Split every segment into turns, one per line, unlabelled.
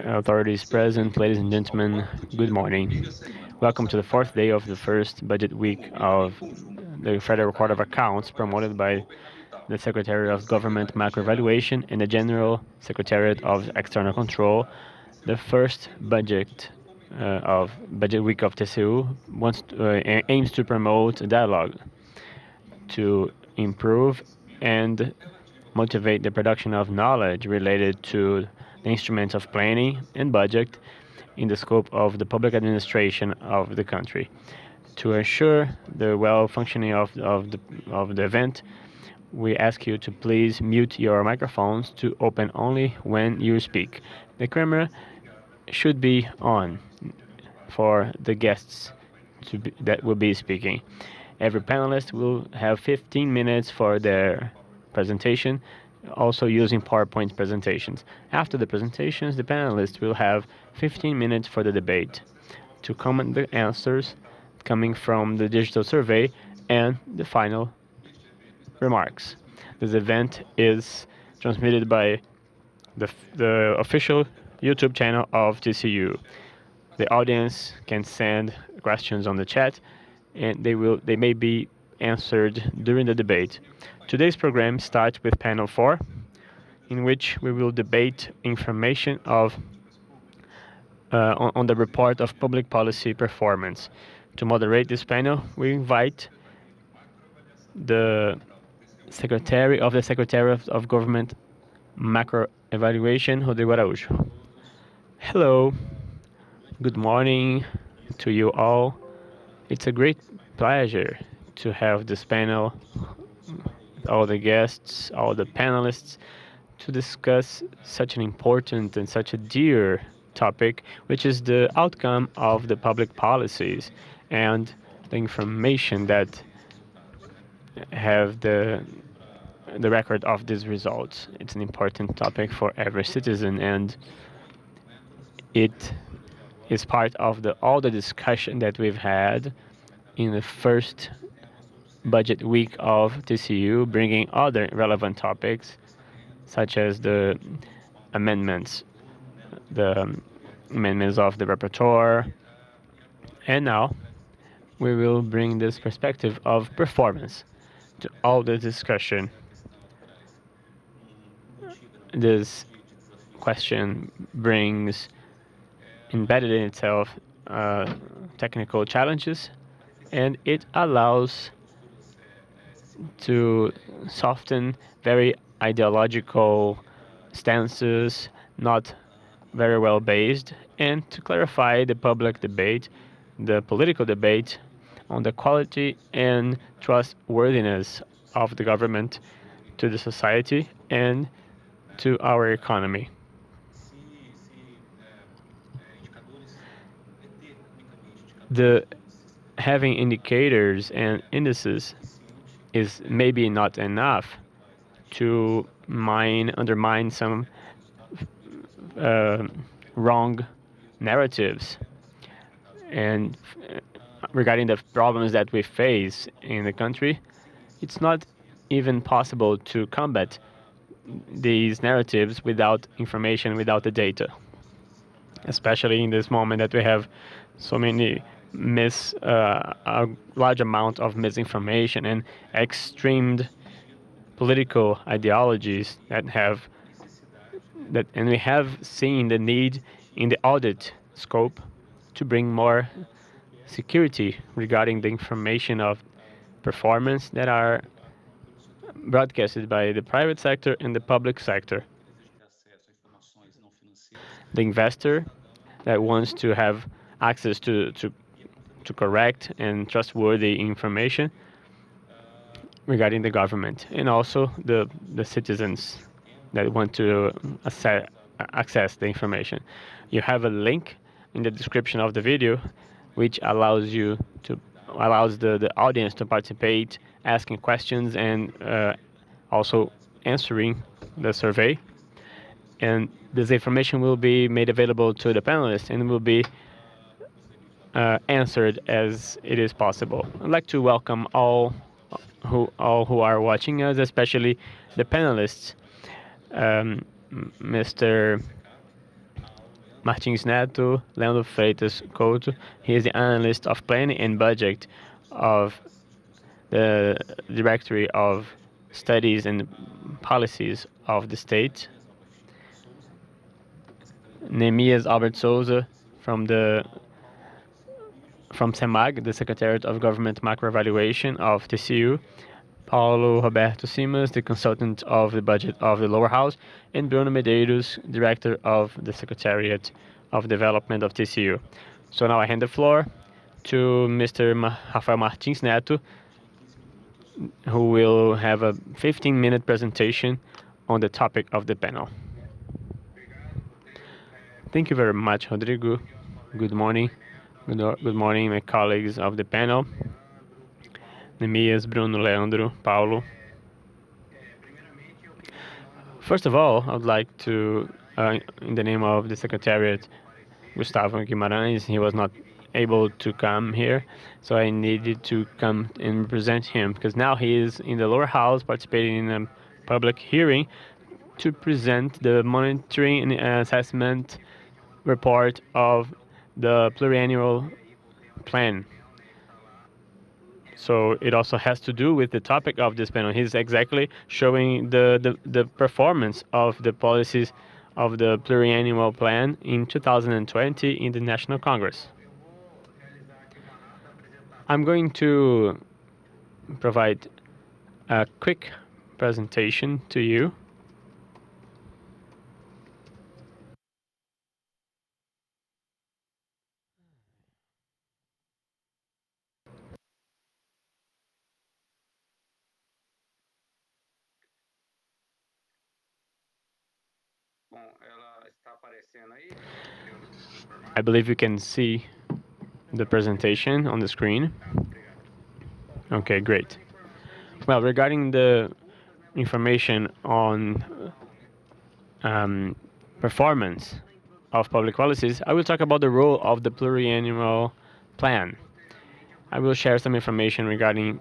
Authorities present, ladies and gentlemen, good morning. Welcome to the fourth day of the first budget week of the Federal Court of Accounts, promoted by the Secretary of Government Macro Evaluation and the General Secretariat of External Control. The first of budget week of TCU aims to promote a dialogue to improve and motivate the production of knowledge related to the instruments of planning and budget in the scope of the public administration of the country. To ensure the well functioning of the event, we ask you to please mute your microphones to open only when you speak. The camera should be on for the guests that will be speaking. Every panelist will have 15 minutes for their presentation, also using PowerPoint presentations. After the presentations, the panelists will have 15 minutes for the debate to comment the answers coming from the digital survey and the final remarks. This event is transmitted by the official YouTube channel of TCU. The audience can send questions on the chat, and they may be answered during the debate. Today's program starts with panel 4, in which we will debate information on the report of public policy performance. To moderate this panel, we invite the Secretary of Government Macro Evaluation, Rodrigo Araújo. Hello, good morning to you all. It's a great pleasure to have this panel, all the guests, all the panelists, to discuss such an important and such a dear topic, which is the outcome of the public policies and the information that have the record of these results. It's an important topic for every citizen, and it is part of all the discussion that we've had in the first budget week of TCU, bringing other relevant topics such as the amendments of the rapporteur. And now we will bring this perspective of performance to all the discussion. This question brings embedded in itself technical challenges, and it allows to soften very ideological stances, not very well based, and to clarify the public debate, the political debate on the quality and trustworthiness of the government to the society and to our economy. The having indicators and indices is maybe not enough to undermine some wrong narratives and regarding the problems that we face in the country. It's not even possible to combat these narratives without information, without the data, especially in this moment that we have so many a large amount of misinformation and extreme political ideologies and we have seen the need in the audit scope to bring more security regarding the information of performance that are broadcasted by the private sector and the public sector. The investor that wants to have access to correct and trustworthy information regarding the government, and also the citizens that want to access the information. You have a link in the description of the video which allows the audience to participate, asking questions and also answering the survey. And this information will be made available to the panelists and will be answered as it is possible. I'd like to welcome all who are watching us, especially the panelists. Mr. Martins Neto, Leandro Freitas Couto. He is the analyst of planning and budget of the Directory of Studies and Policies of the state. Nemias Albert Souza from SEMAG, the Secretariat of Government Macroevaluation of TCU. Paulo Roberto Simas, the consultant of the budget of the lower house, and Bruno Medeiros, director of the Secretariat of Development of TCU. So now I hand the floor to Mr. Rafael Martins Neto, who will have a 15-minute presentation on the topic of the panel. Thank you very much, Rodrigo. Good morning. Good morning, my colleagues of the panel. Nemias, Bruno, Leandro, Paulo. First of all, I would like to, in the name of the Secretariat, Gustavo Guimarães, he was not able to come here, so I needed to come and represent him because now he is in the lower house participating in a public hearing to present the monitoring and assessment report of the pluriannual plan. So it also has to do with the topic of this panel. He's exactly showing the performance of the policies of the pluriannual plan in 2020 in the National Congress. I'm going to provide a quick presentation to you. I believe you can see the presentation on the screen. Okay, great. Well, regarding the information on performance of public policies, I will talk about the role of the pluriannual plan. I will share some information regarding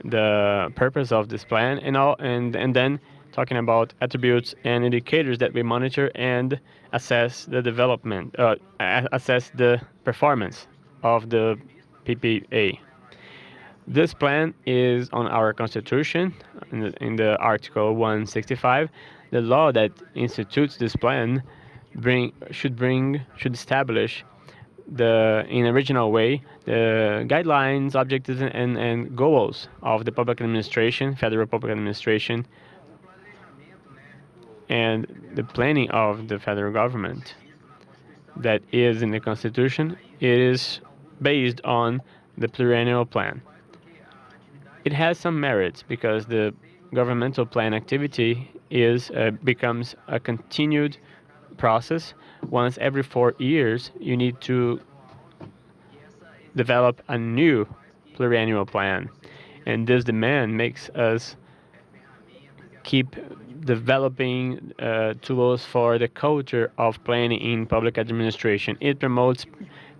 the purpose of this plan and then talking about attributes and indicators that we monitor and assess the development, assess the performance of the PPA. This plan is on our constitution in the Article 165. The law that institutes this plan should establish in original way the guidelines, objectives, and goals of the public administration, federal public administration, and the planning of the federal government that is in the Constitution. It is based on the pluriannual plan. It has some merits because the governmental plan activity becomes a continued process. Once every 4 years, you need to develop a new pluriannual plan. And this demand makes us keep developing tools for the culture of planning in public administration. It promotes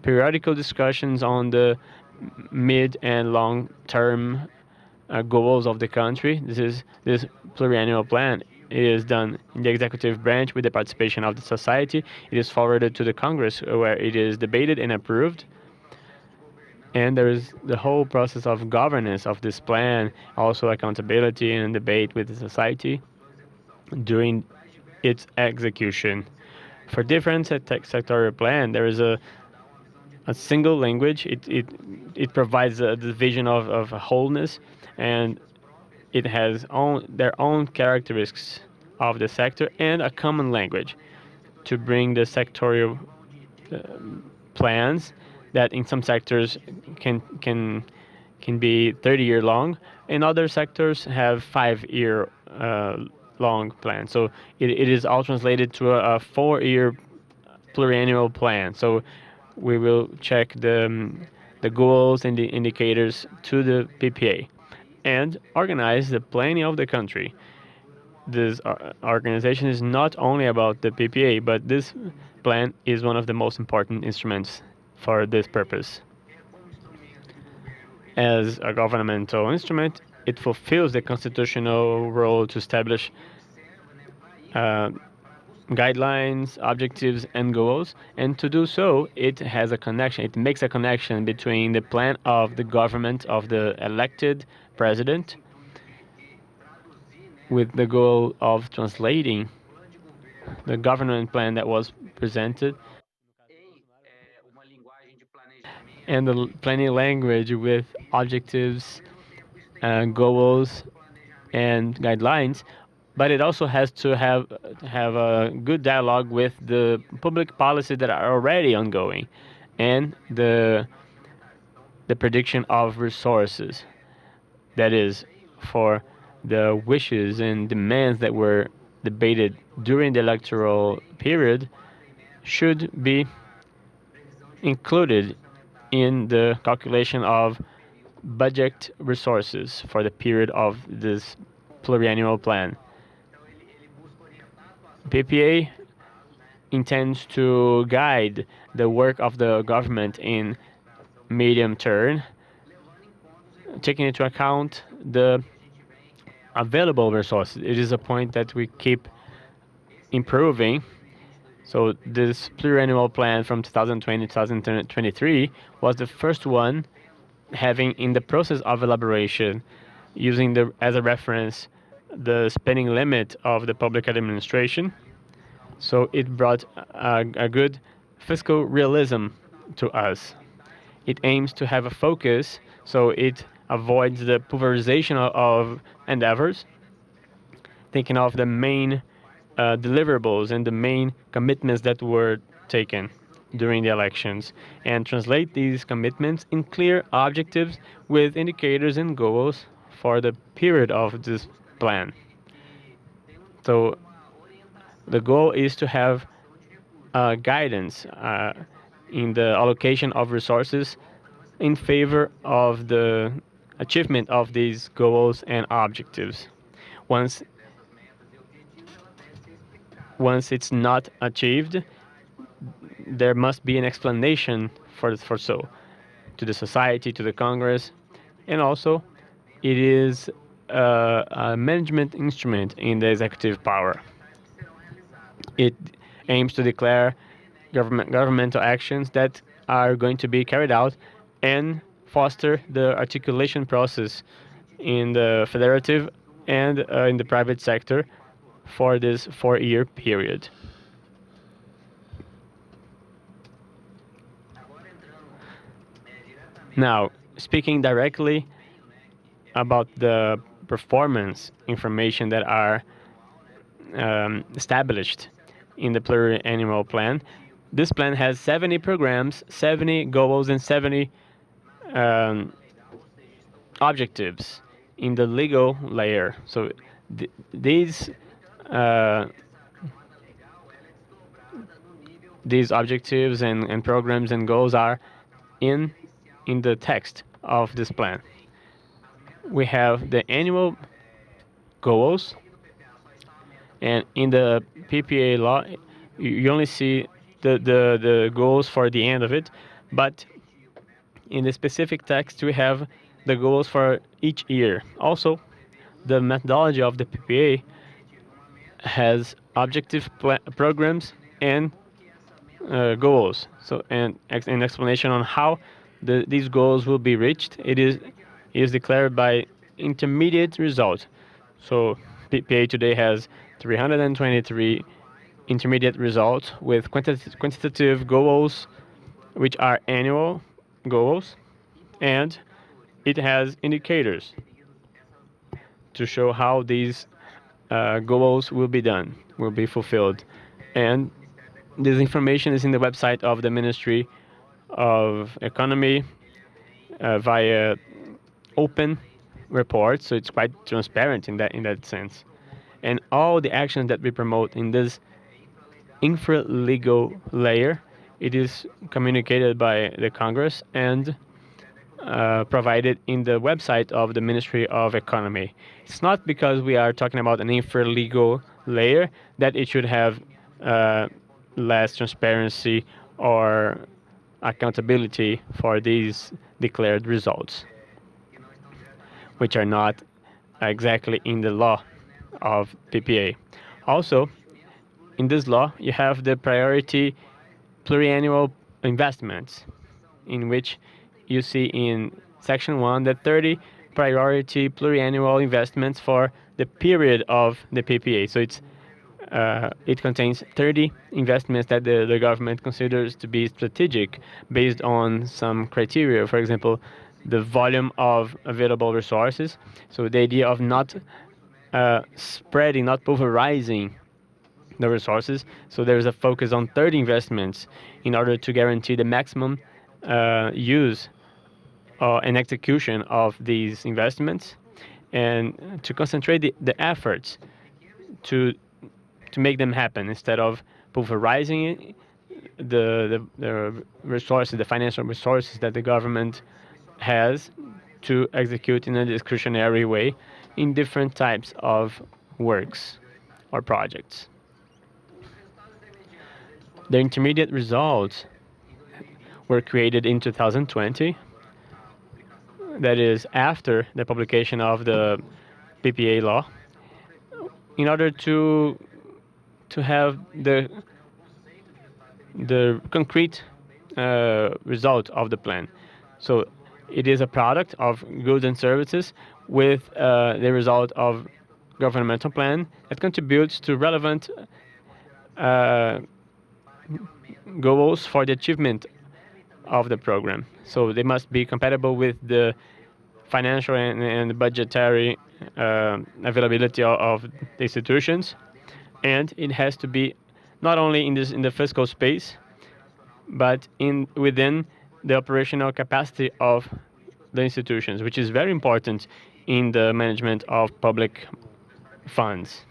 periodical discussions on the mid and long-term goals of the country. This pluriannual plan is done in the executive branch with the participation of the society. It is forwarded to the Congress where it is debated and approved. And there is the whole process of governance of this plan, also accountability and debate with the society during its execution. For different sectorial plan, there is a single language. It provides the vision of a wholeness, and it has their own characteristics of the sector and a common language to bring the sectorial plans that in some sectors can be 30-year long, and other sectors have 5-year long plan. So it is all translated to a 4-year pluriannual plan. So we will check the goals and the indicators to the PPA and organize the planning of the country. This organization is not only about the PPA, but this plan is one of the most important instruments for this purpose. As a governmental instrument, it fulfills the constitutional role to establish uh, guidelines, objectives, and goals. And to do so, it has a connection. It makes a connection between the plan of the government of the elected president with the goal of translating the government plan that was presented and the planning language with objectives, goals, and guidelines, but it also has to have a good dialogue with the public policies that are already ongoing, and the prediction of resources. That is, for the wishes and demands that were debated during the electoral period should be included in the calculation of budget resources for the period of this pluriannual plan. PPA intends to guide the work of the government in medium term, taking into account the available resources. It is a point that we keep improving. So this pluriannual plan from 2020 to 2023 was the first one having in the process of elaboration, using the as a reference the spending limit of the public administration. So it brought a good fiscal realism to us. It aims to have a focus, so it avoids the pulverization of endeavors, thinking of the main deliverables and the main commitments that were taken during the elections, and translate these commitments in clear objectives with indicators and goals for the period of this plan. So the goal is to have guidance in the allocation of resources in favor of the achievement of these goals and objectives. Once once it's not achieved, there must be an explanation for so to the society, to the Congress, and also it is a management instrument in the executive power. It aims to declare governmental actions that are going to be carried out and foster the articulation process in the federative and in the private sector for this 4-year period. Now, speaking directly about the performance information that are established in the pluriannual plan, this plan has 70 programs, 70 goals, and 70 um, objectives in the legal layer. So these uh, these objectives and programs and goals are in the text of this plan. We have the annual goals, and in the PPA law, you only see the goals for the end of it, but in the specific text we have the goals for each year. Also, the methodology of the PPA has objective programs and goals. So and an explanation on how these goals will be reached. It is declared by intermediate results. So PPA today has 323 intermediate results with quantitative goals, which are annual goals, and it has indicators to show how these goals will be done, will be fulfilled. And this information is in the website of the Ministry of Economy via open reports, so it's quite transparent in that sense. And all the actions that we promote in this infra-legal layer, it is communicated by the Congress and provided in the website of the Ministry of Economy. It's not because we are talking about an infra-legal layer that it should have less transparency or accountability for these declared results, which are not exactly in the law of PPA. Also, in this law, you have the priority pluriannual investments, in which you see in section 1 the 30 priority pluriannual investments for the period of the PPA. So it contains 30 investments that the government considers to be strategic based on some criteria. For example, the volume of available resources. So the idea of not spreading, not pulverizing the resources. So there's a focus on 30 investments in order to guarantee the maximum use and execution of these investments, and to concentrate the efforts to make them happen instead of pulverizing the resources, the financial resources that the government has to execute in a discretionary way in different types of works or projects. The intermediate results were created in 2020, that is after the publication of the PPA law, in order to have the concrete result of the plan. So it is a product of goods and services with the result of governmental plan that contributes to relevant goals for the achievement of the program. So they must be compatible with the financial and budgetary availability of the institutions, and it has to be not only in the fiscal space, but within the operational capacity of the institutions, which is very important in the management of public funds.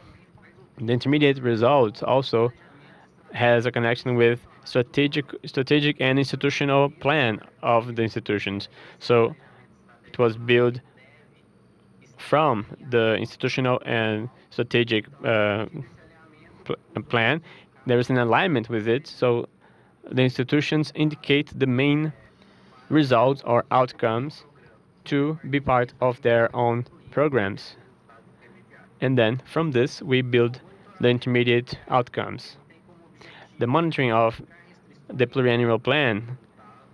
The intermediate results also has a connection with strategic and institutional plan of the institutions. So it was built from the institutional and strategic plan. There is an alignment with it, so the institutions indicate the main results or outcomes to be part of their own programs. And then from this, we build the intermediate outcomes. The monitoring of the pluriannual plan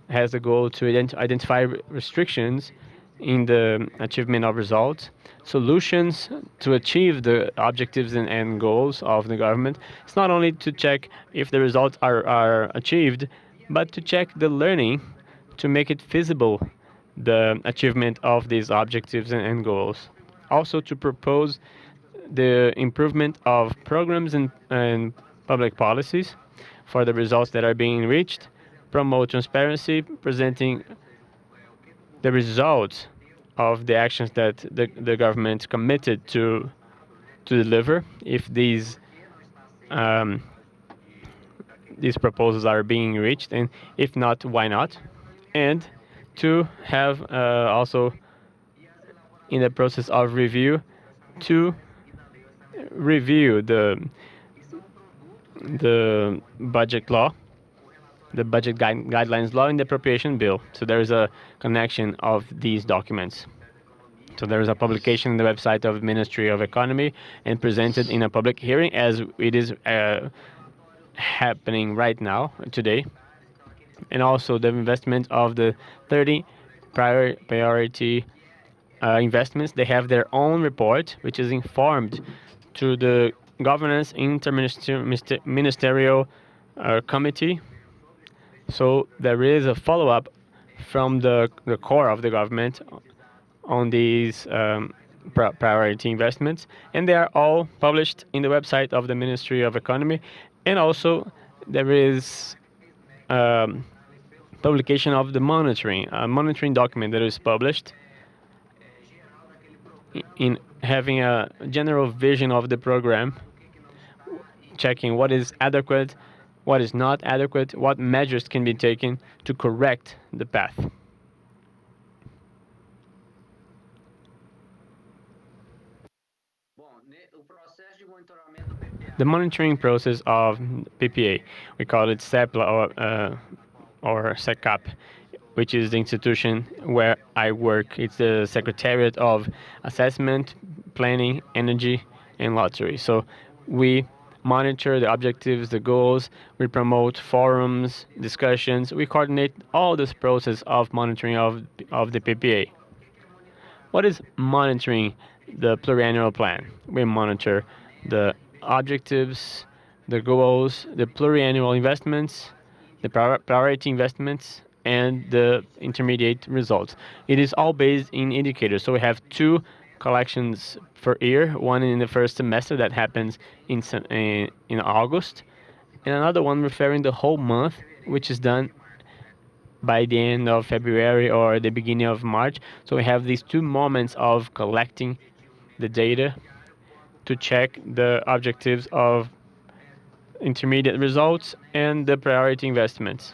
has the goal to identify restrictions in the achievement of results, solutions to achieve the objectives and goals of the government. It's not only to check if the results are achieved, but to check the learning to make it feasible, the achievement of these objectives and goals. Also to propose the improvement of programs and public policies for the results that are being reached, promote transparency, presenting the results of the actions that the government committed to deliver, if these proposals are being reached, and if not, why not, and to have also in the process of review to review the budget law, the budget guidelines law, and the appropriation bill. So there is a connection of these documents. So there is a publication on the website of the Ministry of Economy and presented in a public hearing, as it is happening right now, today. And also the investment of the 30 priority investments. They have their own report, which is informed to the Governance Interministerial Committee. So there is a follow-up from the core of the government on these priority investments, and they are all published in the website of the Ministry of Economy. And also there is publication of the monitoring document that is published in having a general vision of the program, checking what is adequate, what is not adequate, what measures can be taken to correct the path. The monitoring process of PPA, we call it SEPLA or SECAP, which is the institution where I work. It's the Secretariat of Assessment, Planning, Energy, and Lottery. So we monitor the objectives, the goals. We promote forums, discussions. We coordinate all this process of monitoring of the PPA. What is monitoring the pluriannual plan? We monitor the objectives, the goals, the pluriannual investments, the priority investments, and the intermediate results. It is all based in indicators. So we have two collections per year, one in the first semester that happens in August, and another one referring the whole month, which is done by the end of February or the beginning of March. So we have these two moments of collecting the data to check the objectives of intermediate results and the priority investments.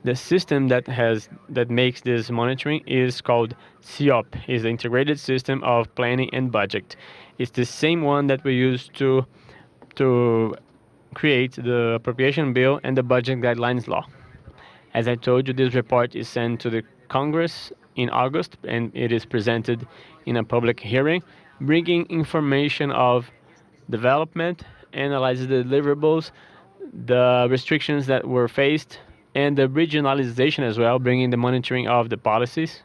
The system that makes this monitoring is called CIOP, is the Integrated System of Planning and Budget. It's the same one that we use to create the appropriation bill and the budget guidelines law. As I told you, this report is sent to the Congress in August, and it is presented in a public hearing, bringing information of development, analyzes the deliverables, the restrictions that were faced, and the regionalization as well, bringing the monitoring of the policies.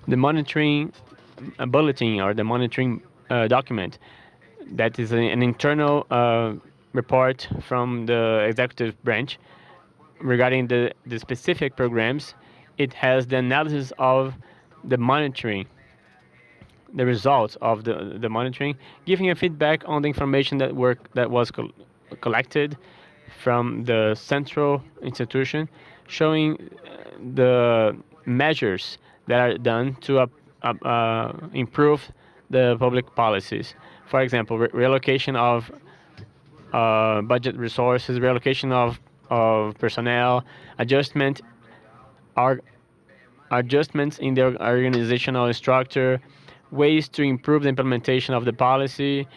The monitoring bulletin or the monitoring document that is an internal report from the executive branch regarding the specific programs. It has the analysis of the monitoring, the results of the monitoring, giving a feedback on the information that was collected from the central institution, showing the measures that are done to improve the public policies. For example, reallocation of budget resources, reallocation of personnel, adjustment, are adjustments in the organizational structure, ways to improve the implementation of the policy,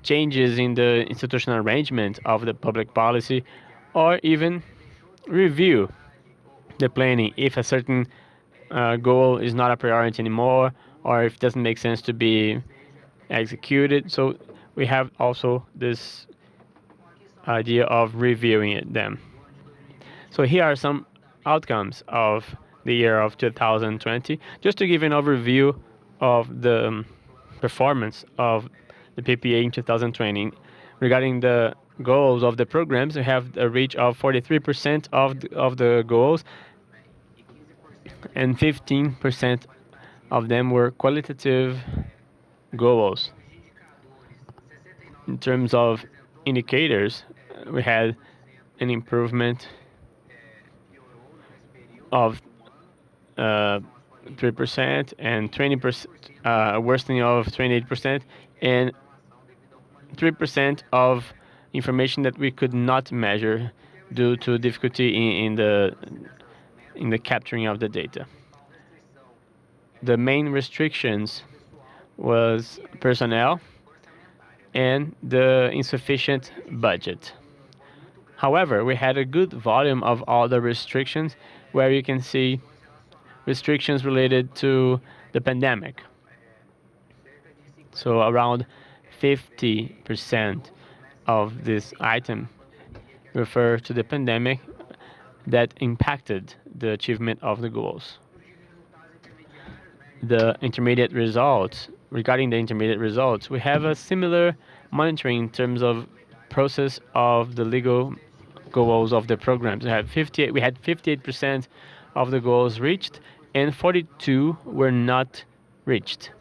changes in the institutional arrangement of the public policy, or even review the planning if a certain goal is not a priority anymore or if it doesn't make sense to be executed. So we have also this idea of reviewing them. So here are some outcomes of the year of 2020, just to give an overview of the performance of the PPA in 2020. Regarding the goals of the programs, we have a reach of 43% of the goals, and 15% of them were qualitative goals. In terms of indicators, we had an improvement of 3% and 20%, worsening of 28%, and 3% of information that we could not measure due to difficulty in the capturing of the data. The main restrictions was personnel and the insufficient budget. However, we had a good volume of all the restrictions, where you can see restrictions related to the pandemic. So around 50% of this item refer to the pandemic that impacted the achievement of the goals. The intermediate results, regarding the intermediate results, we have a similar monitoring in terms of process of the legal goals of the programs. We had 58% of the goals reached, and 42 were not reached.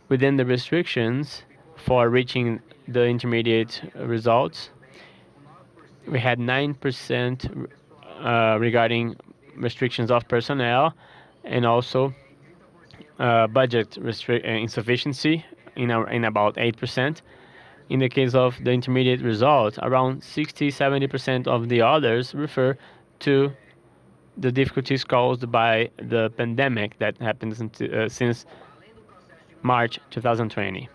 Within the restrictions for reaching the intermediate results, we had 9% regarding restrictions of personnel, and also budget insufficiency in about 8%. In the case of the intermediate results, around 60-70% of the others refer to the difficulties caused by the pandemic that happened since March 2020.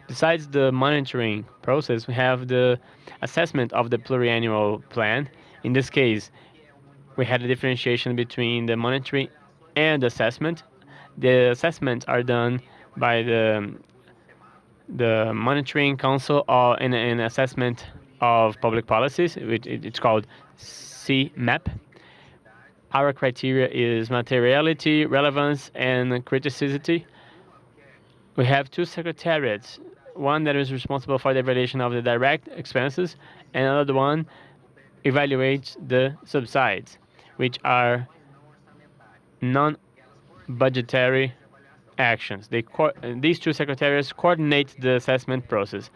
Besides the monitoring process, we have the assessment of the pluriannual plan. In this case, we had a differentiation between the monitoring and assessment. The assessments are done by the Monitoring Council in an assessment of public policies. It's called CMAP. Our criteria is materiality, relevance, and criticality. We have two secretariats, one that is responsible for the evaluation of the direct expenses, and another one evaluates the subsides, which are non-budgetary actions. These two secretariats coordinate the assessment process.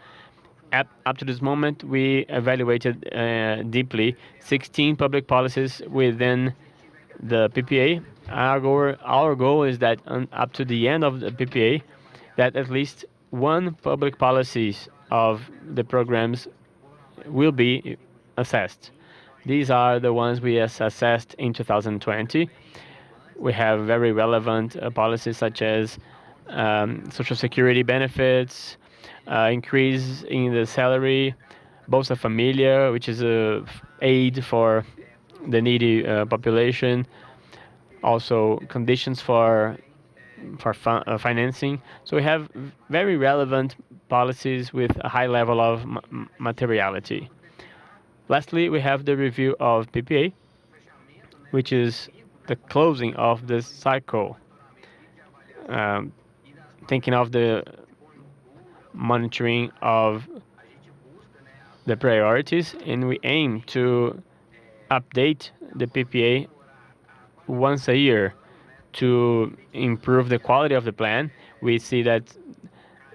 Up to this moment, we evaluated deeply 16 public policies within the PPA. Our goal is that up to the end of the PPA, that at least one public policies of the programs will be assessed. These are the ones we assessed in 2020. We have very relevant policies such as social security benefits, increase in the salary, Bolsa Familia, which is a aid for the needy population, also conditions for financing. So we have very relevant policies with a high level of materiality. Lastly, we have the review of PPA, which is the closing of the cycle, um, thinking of the monitoring of the priorities, and we aim to update the PPA once a year to improve the quality of the plan. We see that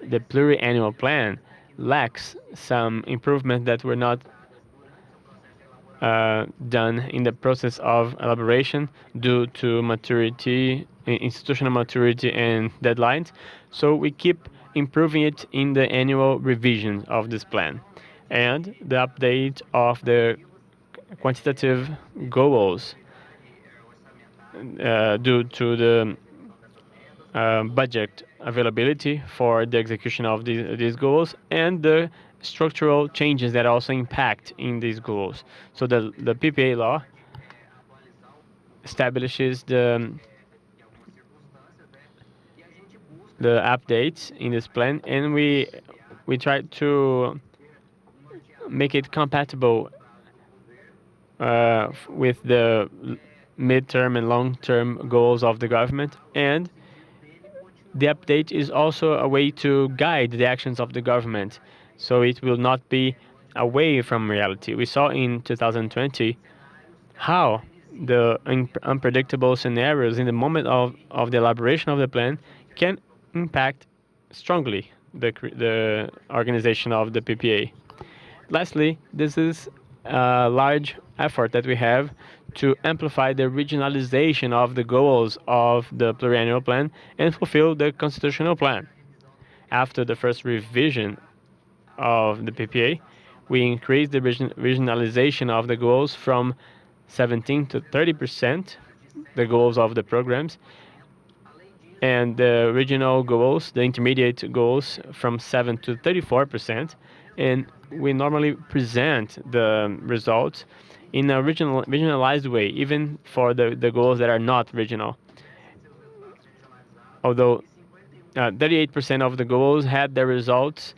the pluriannual plan lacks some improvements that were not done in the process of elaboration due to maturity, institutional maturity, and deadlines. So we keep improving it in the annual revision of this plan. And the update of the quantitative goals due to the budget availability for the execution of these goals, and the structural changes that also impact in these goals. So the PPA law establishes the updates in this plan, and we try to make it compatible with the midterm and long-term goals of the government. And the update is also a way to guide the actions of the government, so it will not be away from reality. We saw in 2020 how the unpredictable scenarios in the moment of the elaboration of the plan can impact strongly the organization of the PPA. Lastly, this is a large effort that we have to amplify the regionalization of the goals of the pluriannual plan and fulfill the constitutional plan. After the first revision of the PPA, we increased the regionalization of the goals from 17 to 30%, the goals of the programs, and the regional goals, the intermediate goals, from 7 to 34%. And we normally present the results in a regionalized way, even for the goals that are not regional. Although 38% of the goals had their results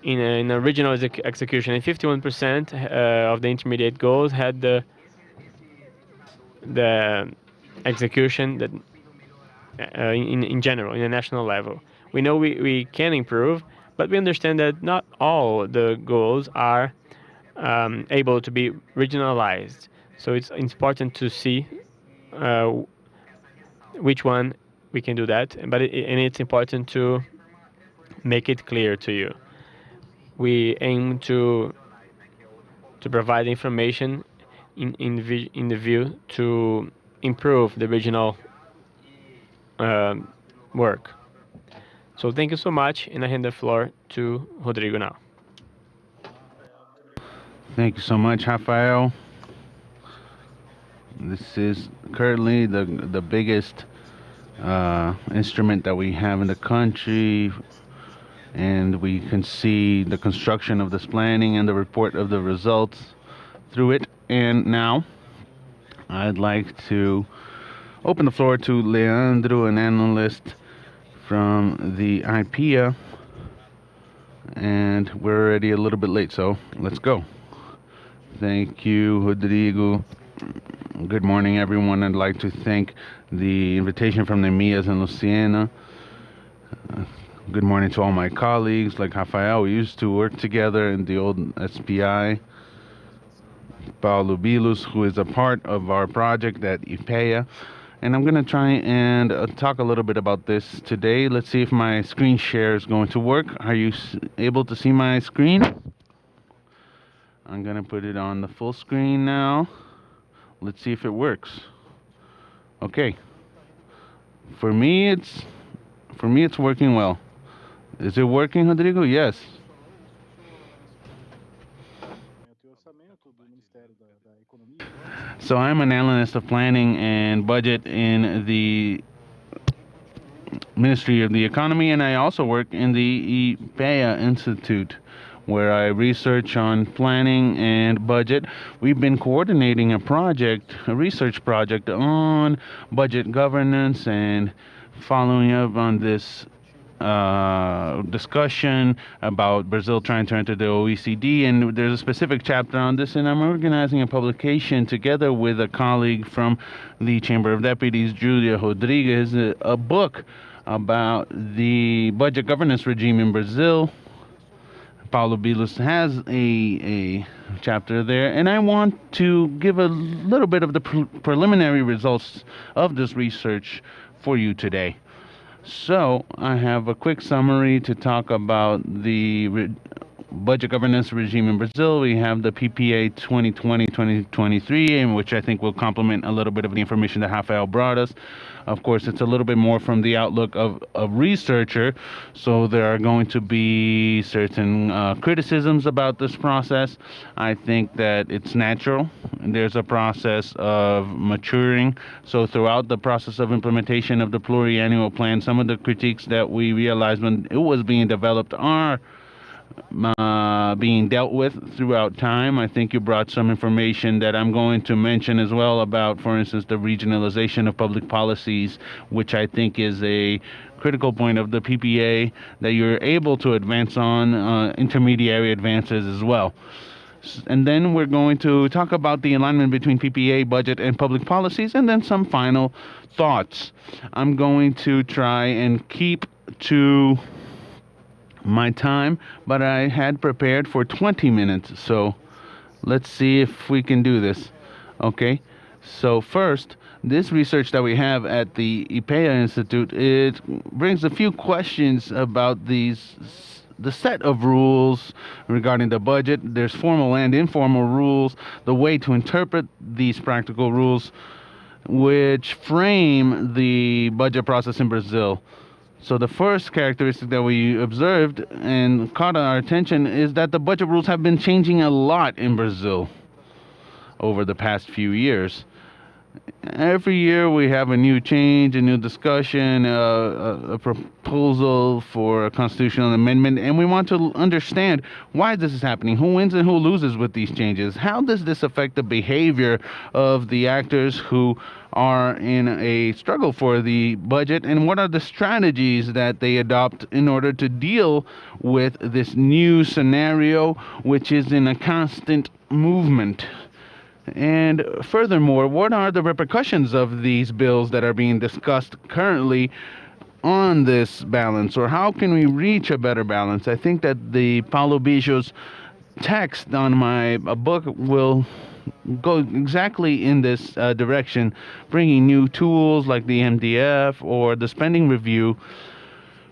in a regional execution, and 51% of the intermediate goals had the execution that in general, in a national level. We know we can improve, but we understand that not all the goals are able to be regionalized. So it's important to see which one we can do that, and it's important to make it clear to you. We aim to provide information in the view to improve the regional work. So thank you so much, and I hand the floor to Rodrigo now.
Thank you so much, Rafael. This is currently the biggest instrument that we have in the country, and we can see the construction of this planning and the report of the results through it. And now I'd like to open the floor to Leandro, an analyst from the IPEA, and we're already a little bit late, so let's go. Thank you, Rodrigo. Good morning, everyone. I'd like to thank the invitation from the Mias and Luciana. Good morning to all my colleagues, like Rafael. We used to work together in the old SPI. Paulo Bilus, who is a part of our project at IPEA. And I'm going to try and talk a little bit about this today. Let's see if my screen share is going to work. Are you able to see my screen? I'm going to put it on the full screen now. Let's see if it works. Okay. For me, it's working well. Is it working, Rodrigo? Yes. So I'm an analyst of planning and budget in the Ministry of the Economy, and I also work in the IPEA Institute, where I research on planning and budget. We've been coordinating a research project on budget governance and following up on this discussion about Brazil trying to enter the OECD, and there's a specific chapter on this, and I'm organizing a publication together with a colleague from the Chamber of Deputies, Julia Rodriguez, a book about the budget governance regime in Brazil. Paulo Bilus has a chapter there, and I want to give a little bit of the preliminary results of this research for you today. So I have a quick summary to talk about the budget governance regime in Brazil. We have the PPA 2020-2023, in which I think will complement a little bit of the information that Rafael brought us. Of course, it's a little bit more from the outlook of a researcher, so there are going to be certain criticisms about this process. I think that it's natural. There's a process of maturing. So throughout the process of implementation of the pluriannual plan, some of the critiques that we realized when it was being developed are being dealt with throughout time. I think you brought some information that I'm going to mention as well about, for instance, the regionalization of public policies, which I think is a critical point of the PPA that you're able to advance on, intermediary advances as well. And then we're going to talk about the alignment between PPA, budget, and public policies, and then some final thoughts. I'm going to try and keep to my time, but I had prepared for 20 minutes, so let's see if we can do this. Okay, so first, this research that we have at the IPEA Institute, it brings a few questions about the set of rules regarding the budget. There's formal and informal rules, the way to interpret these practical rules, which frame the budget process in Brazil. So the first characteristic that we observed and caught our attention is that the budget rules have been changing a lot in Brazil over the past few years. Every year we have a new change, a new discussion, a proposal for a constitutional amendment, and we want to understand why this is happening, who wins and who loses with these changes. How does this affect the behavior of the actors who are in a struggle for the budget, and what are the strategies that they adopt in order to deal with this new scenario, which is in a constant movement? And furthermore, what are the repercussions of these bills that are being discussed currently on this balance, or how can we reach a better balance? I think that the Paulo Bijo's text on my book will go exactly in this direction, bringing new tools like the MDF or the spending review,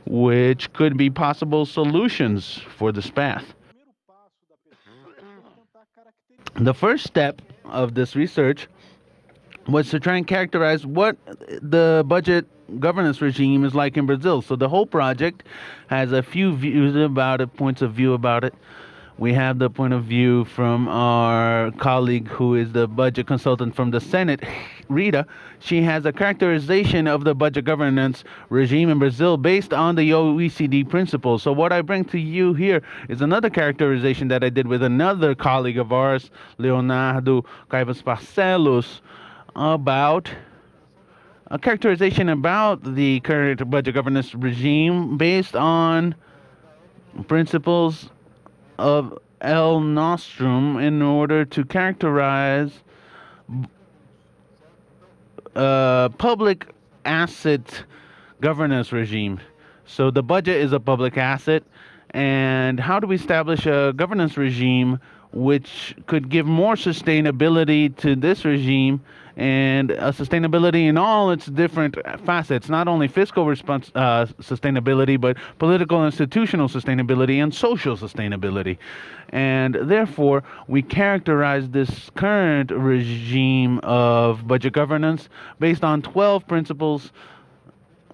which could be possible solutions for this path. The first step of this research was to try and characterize what the budget governance regime is like in Brazil. So the whole project has a few views about it, points of view about it. We have the point of view from our colleague who is the budget consultant from the Senate, Rita. She has a characterization of the budget governance regime in Brazil based on the OECD principles. So what I bring to you here is another characterization that I did with another colleague of ours, Leonardo Caivas Barcelos, about a characterization about the current budget governance regime based on principles of El Nostrum in order to characterize public asset governance regime. So the budget is a public asset, and how do we establish a governance regime which could give more sustainability to this regime and sustainability in all its different facets, not only fiscal sustainability, but political institutional sustainability and social sustainability. And therefore, we characterize this current regime of budget governance based on 12 principles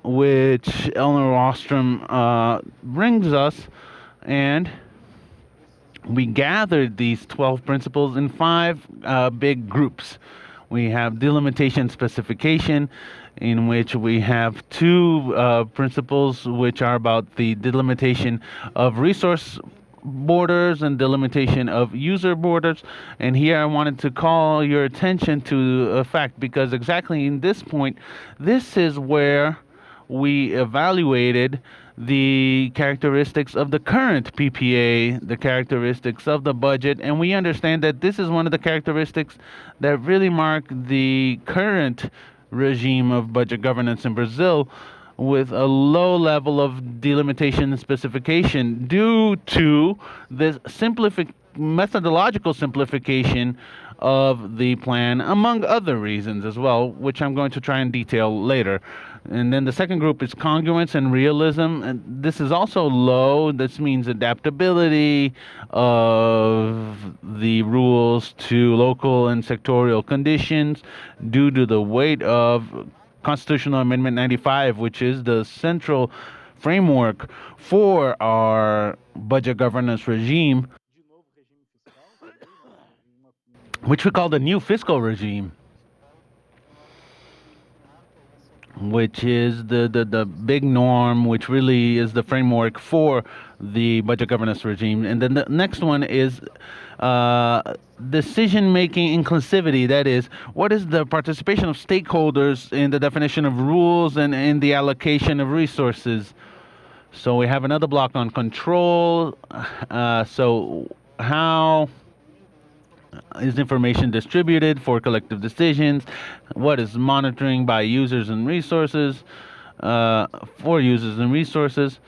which Eleanor Ostrom brings us, and we gathered these 12 principles in five big groups. We have delimitation specification, in which we have two principles which are about the delimitation of resource borders and delimitation of user borders. And here I wanted to call your attention to a fact, because exactly in this point, this is where we evaluated the characteristics of the current PPA, the characteristics of the budget, and we understand that this is one of the characteristics that really mark the current regime of budget governance in Brazil, with a low level of delimitation and specification due to this methodological simplification of the plan, among other reasons as well, which I'm going to try and detail later. And then the second group is congruence and realism. And this is also low. This means adaptability of the rules to local and sectorial conditions due to the weight of Constitutional Amendment 95, which is the central framework for our budget governance regime, which we call the new fiscal regime, which is the big norm, which really is the framework for the budget governance regime. And then the next one is decision-making inclusivity. That is, what is the participation of stakeholders in the definition of rules and in the allocation of resources? So we have another block on control. So how is information distributed for collective decisions? What is monitoring by users and resources, for users and resources?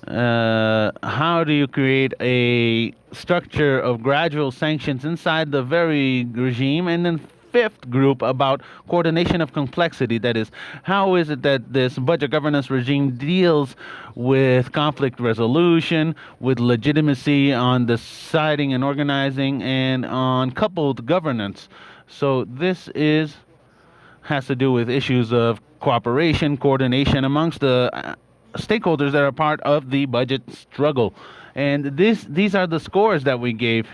How do you create a structure of gradual sanctions inside the very regime? And then fifth group about coordination of complexity. That is, how is it that this budget governance regime deals with conflict resolution, with legitimacy on deciding and organizing, and on coupled governance? So this has to do with issues of cooperation, coordination amongst the stakeholders that are part of the budget struggle. And these are the scores that we gave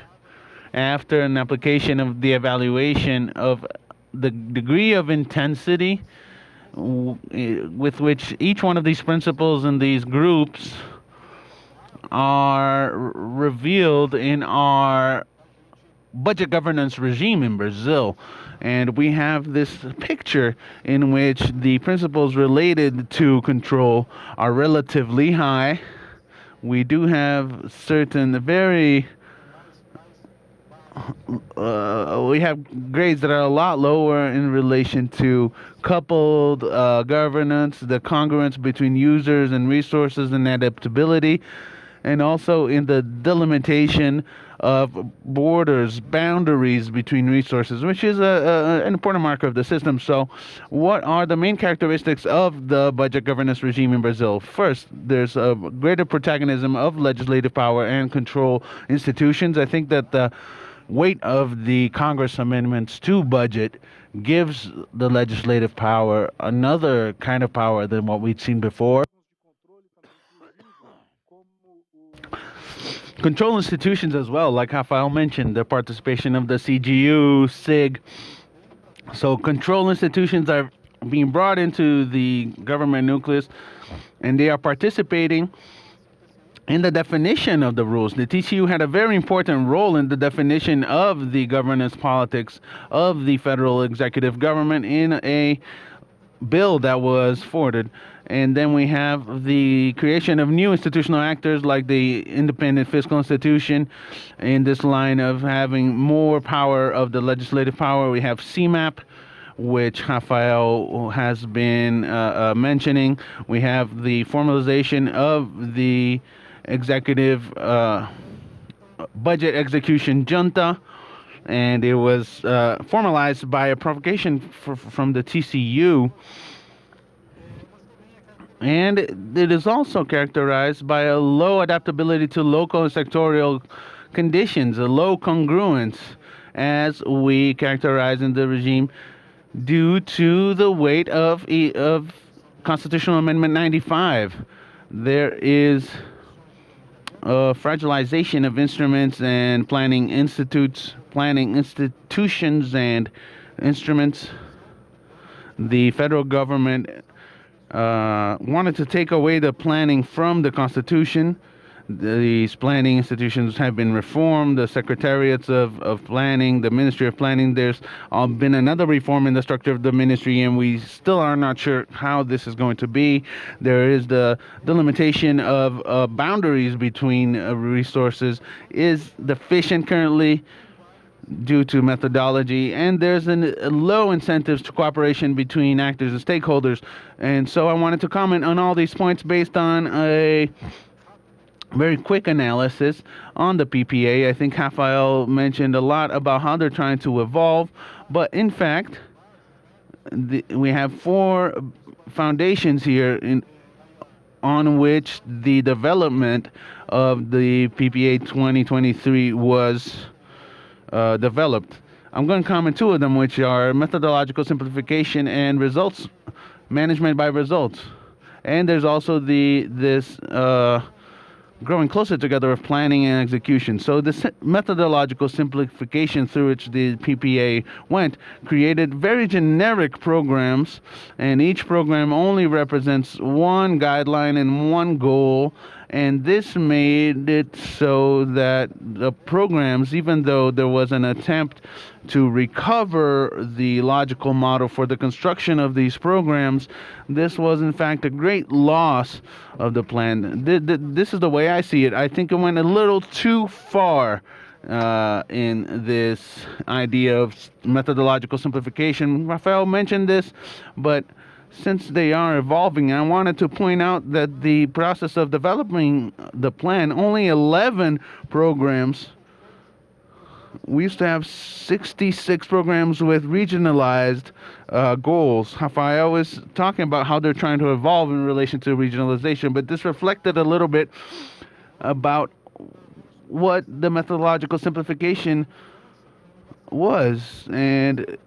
after an application of the evaluation of the degree of intensity with which each one of these principles and these groups are revealed in our budget governance regime in Brazil. And we have this picture in which the principles related to control are relatively high. We do have certain very we have grades that are a lot lower in relation to coupled governance, the congruence between users and resources, and adaptability, and also in the delimitation of borders, boundaries between resources, which is an important marker of the system. So what are the main characteristics of the budget governance regime in Brazil? First, there's a greater protagonism of legislative power and control institutions. I think that the weight of the Congress amendments to budget gives the legislative power another kind of power than what we'd seen before. Control institutions as well, like Rafael mentioned, the participation of the CGU, SIG. So control institutions are being brought into the government nucleus, and they are participating in the definition of the rules. The TCU had a very important role in the definition of the governance politics of the federal executive government in a bill that was forwarded. And then we have the creation of new institutional actors like the independent fiscal institution in this line of having more power of the legislative power. We have CMAP, which Rafael has been mentioning. We have the formalization of the executive budget execution junta, and it was formalized by a provocation from the TCU. And it is also characterized by a low adaptability to local and sectorial conditions, a low congruence, as we characterize in the regime, due to the weight of Constitutional Amendment 95. There is a fragilization of instruments and planning institutions and instruments. The federal government wanted to take away the planning from the Constitution. These planning institutions have been reformed, the secretariats of planning, the Ministry of Planning. There's been another reform in the structure of the ministry, and we still are not sure how this is going to be. There is the delimitation of boundaries between resources is deficient currently due to methodology, and there's low incentives to cooperation between actors and stakeholders. And so I wanted to comment on all these points based on a very quick analysis on the PPA. I think Rafael mentioned a lot about how they're trying to evolve, but in fact, we have four foundations here on which the development of the PPA 2023 was developed. I'm going to comment two of them, which are methodological simplification and results management by results. And there's also this growing closer together of planning and execution. So this methodological simplification through which the PPA went created very generic programs, and each program only represents one guideline and one goal. And this made it so that the programs, even though there was an attempt to recover the logical model for the construction of these programs, this was in fact a great loss of the plan. This is the way I see it. I think it went a little too far in this idea of methodological simplification. Rafael mentioned this, but since they are evolving, I wanted to point out that the process of developing the plan, only 11 programs. We used to have 66 programs with regionalized goals. Rafael was talking about how they're trying to evolve in relation to regionalization, but this reflected a little bit about what the methodological simplification was, and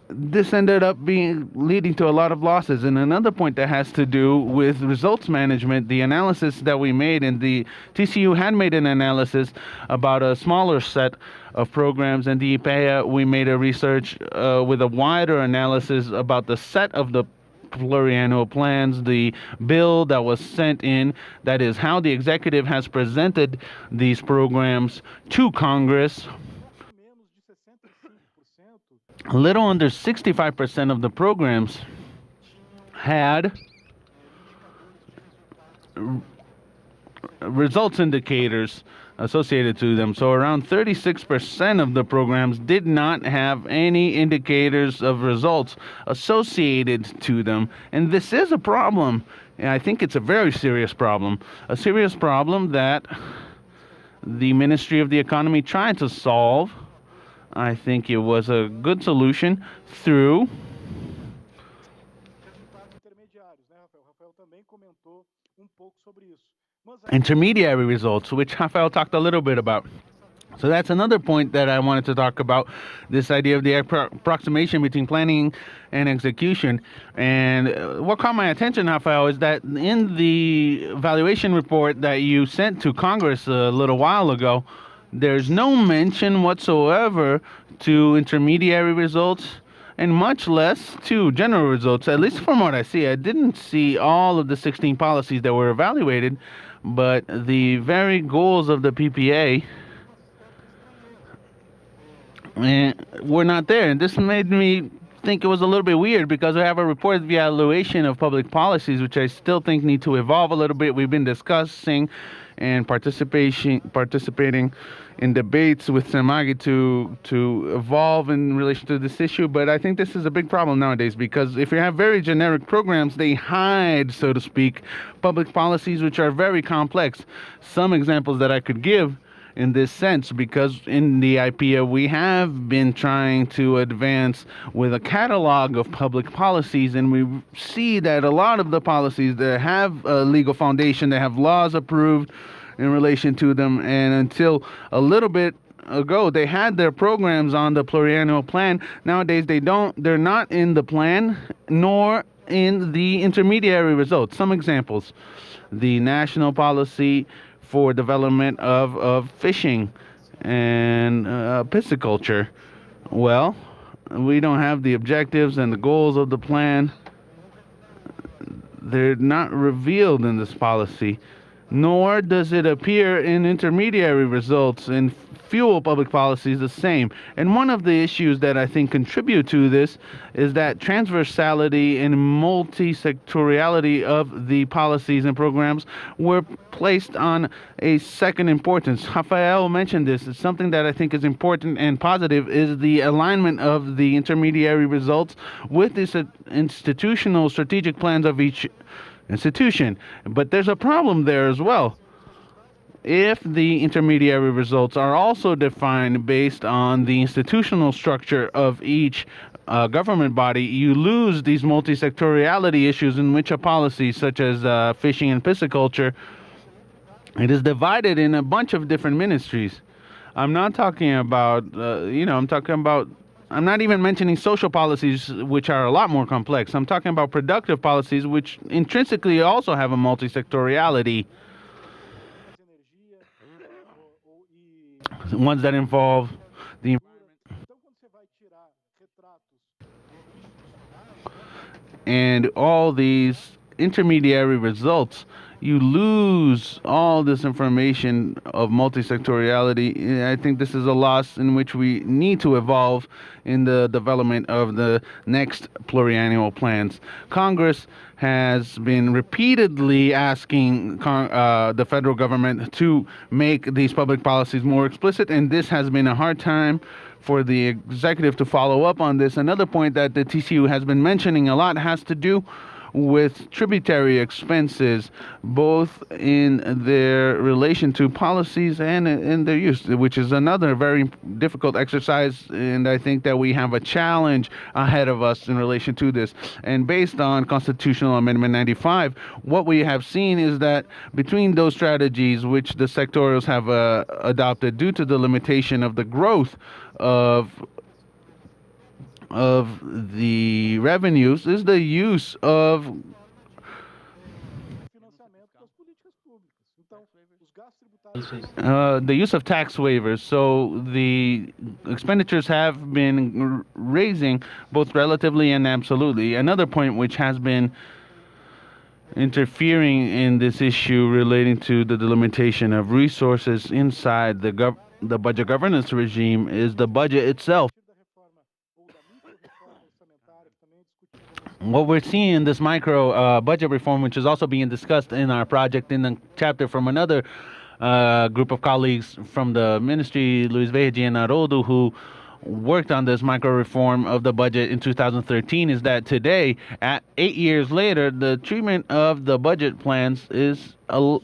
this ended up leading to a lot of losses. And another point that has to do with results management, the analysis that we made, and the TCU had made an analysis about a smaller set of programs, and the IPEA, we made a research with a wider analysis about the set of the pluriannual plans, the bill that was sent in, that is how the executive has presented these programs to Congress. A little under 65% of the programs had results indicators associated to them. So around 36% of the programs did not have any indicators of results associated to them. And this is a problem. And I think it's a very serious problem. A serious problem that the Ministry of the Economy tried to solve. I think it was a good solution through intermediary results, which Rafael talked a little bit about. So that's another point that I wanted to talk about, this idea of the approximation between planning and execution. And what caught my attention, Rafael, is that in the evaluation report that you sent to Congress a little while ago, there's no mention whatsoever to intermediary results, and much less to general results. At least from what I see, I didn't see all of the 16 policies that were evaluated, but the very goals of the PPA were not there. And this made me think it was a little bit weird because we have a report evaluation of public policies, which I still think need to evolve a little bit. We've been discussing and participating in debates with Samagi to evolve in relation to this issue. But I think this is a big problem nowadays because if you have very generic programs, they hide, so to speak, public policies which are very complex. Some examples that I could give in this sense, because in the IPA we have been trying to advance with a catalog of public policies, and we see that a lot of the policies that have a legal foundation, they have laws approved in relation to them, and until a little bit ago they had their programs on the pluriannual plan. Nowadays they're not in the plan nor in the intermediary results. Some examples: the national policy for development of fishing and pisciculture. Well, we don't have the objectives and the goals of the plan. They're not revealed in this policy, nor does it appear in intermediary results. And fuel public policy is the same. And one of the issues that I think contribute to this is that transversality and multi-sectoriality of the policies and programs were placed on a second importance. Rafael mentioned this. It's something that I think is important and positive is the alignment of the intermediary results with the institutional strategic plans of each institution. But there's a problem there as well. If the intermediary results are also defined based on the institutional structure of each government body, you lose these multi-sectoriality issues in which a policy such as fishing and pisciculture, it is divided in a bunch of different ministries. I'm not talking about, I'm not even mentioning social policies, which are a lot more complex. I'm talking about productive policies, which intrinsically also have a multi-sectoriality. Ones that involve the and all these intermediary results, you lose all this information of multi-sectoriality. I think this is a loss in which we need to evolve in the development of the next pluriannual plans. Congress has been repeatedly asking the federal government to make these public policies more explicit, and this has been a hard time for the executive to follow up on this. Another point that the TCU has been mentioning a lot has to do with tributary expenses, both in their relation to policies and in their use, which is another very difficult exercise. And I think that we have a challenge ahead of us in relation to this. And based on Constitutional Amendment 95, what we have seen is that between those strategies which the sectorials have adopted due to the limitation of the growth of the revenues is the use of tax waivers. So the expenditures have been raising both relatively and absolutely. Another point which has been interfering in this issue relating to the delimitation of resources inside the budget governance regime is the budget itself. What we're seeing in this micro budget reform, which is also being discussed in our project in the chapter from another group of colleagues from the ministry, Luis Verde and Haroldo, who worked on this micro reform of the budget in 2013, is that today, at 8 years later, the treatment of the budget plans is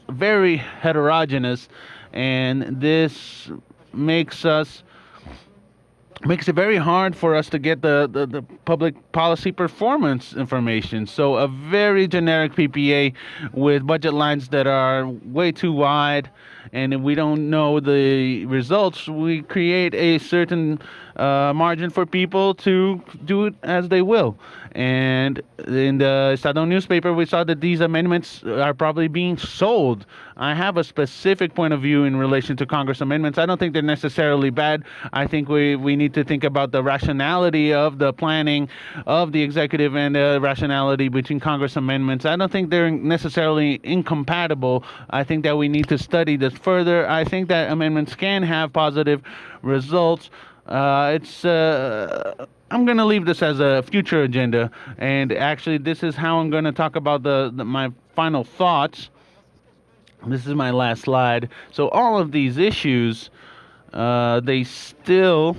very heterogeneous, and this makes it very hard for us to get the public policy performance information. So a very generic PPA with budget lines that are way too wide, and if we don't know the results, we create a certain margin for people to do it as they will. And in the Estadão newspaper, we saw that these amendments are probably being sold. I have a specific point of view in relation to Congress amendments. I don't think they're necessarily bad. I think we need to think about the rationality of the planning of the executive and the rationality between Congress amendments. I don't think they're necessarily incompatible. I think that we need to study this further. I think that amendments can have positive results. It's I'm gonna leave this as a future agenda, and actually, this is how I'm gonna talk about my final thoughts. This is my last slide. So all of these issues, they still,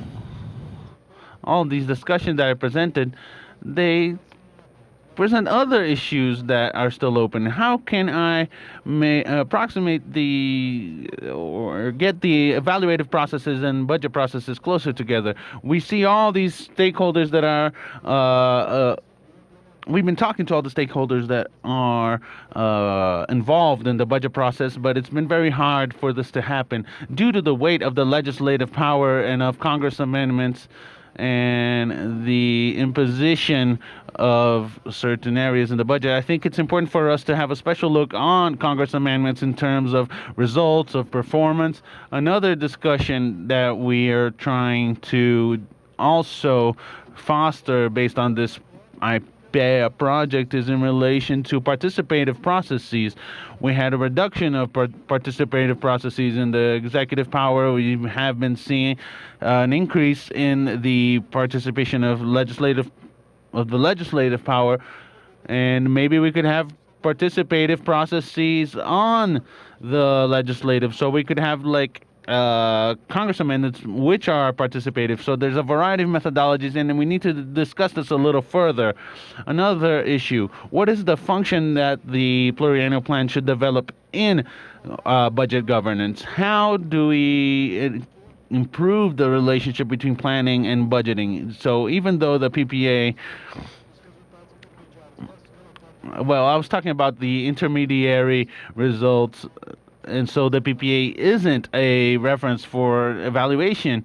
all of these discussions that I presented, they present other issues that are still open. How can I approximate the or get the evaluative processes and budget processes closer together? We see all these stakeholders that are. We've been talking to all the stakeholders that are involved in the budget process, but it's been very hard for this to happen due to the weight of the legislative power and of Congress amendments and the imposition of certain areas in the budget. I think it's important for us to have a special look on Congress amendments in terms of results, of performance. Another discussion that we are trying to also foster based on this project is in relation to participative processes. We had a reduction of participative processes in the executive power. We have been seeing an increase in the participation of the legislative power, and maybe we could have participative processes on the legislative, so we could have like Congress amendments which are participative. So there's a variety of methodologies, and we need to discuss this a little further. Another issue: what is the function that the pluriannual plan should develop in budget governance? How do we improve the relationship between planning and budgeting? So even though the PPA, well, I was talking about the intermediary results, and so the PPA isn't a reference for evaluation.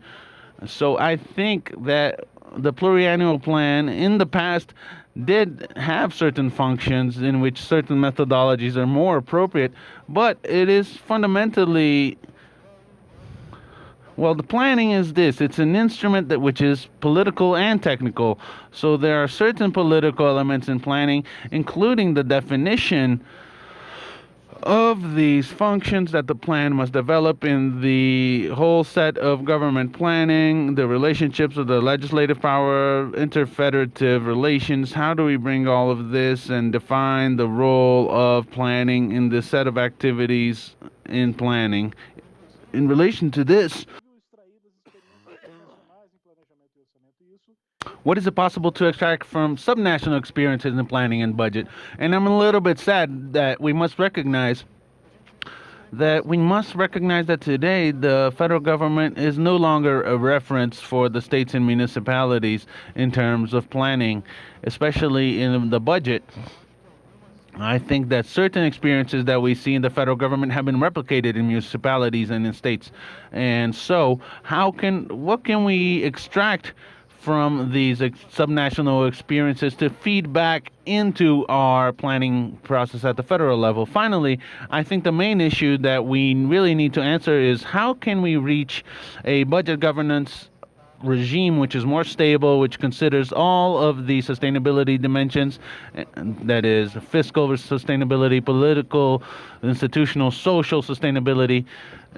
So I think that the pluriannual plan in the past did have certain functions in which certain methodologies are more appropriate, but it is fundamentally, well, the planning is this. It's an instrument that which is political and technical. So there are certain political elements in planning, including the definition of these functions that the plan must develop in the whole set of government planning, the relationships of the legislative power, interfederative relations. How do we bring all of this and define the role of planning in this set of activities in planning? In relation to this, what is it possible to extract from subnational experiences in planning and budget? And I'm a little bit sad that we must recognize that today the federal government is no longer a reference for the states and municipalities in terms of planning, especially in the budget. I think that certain experiences that we see in the federal government have been replicated in municipalities and in states. And so, what can we extract from these subnational experiences to feed back into our planning process at the federal level? Finally, I think the main issue that we really need to answer is how can we reach a budget governance regime which is more stable, which considers all of the sustainability dimensions, that is fiscal sustainability, political, institutional, social sustainability.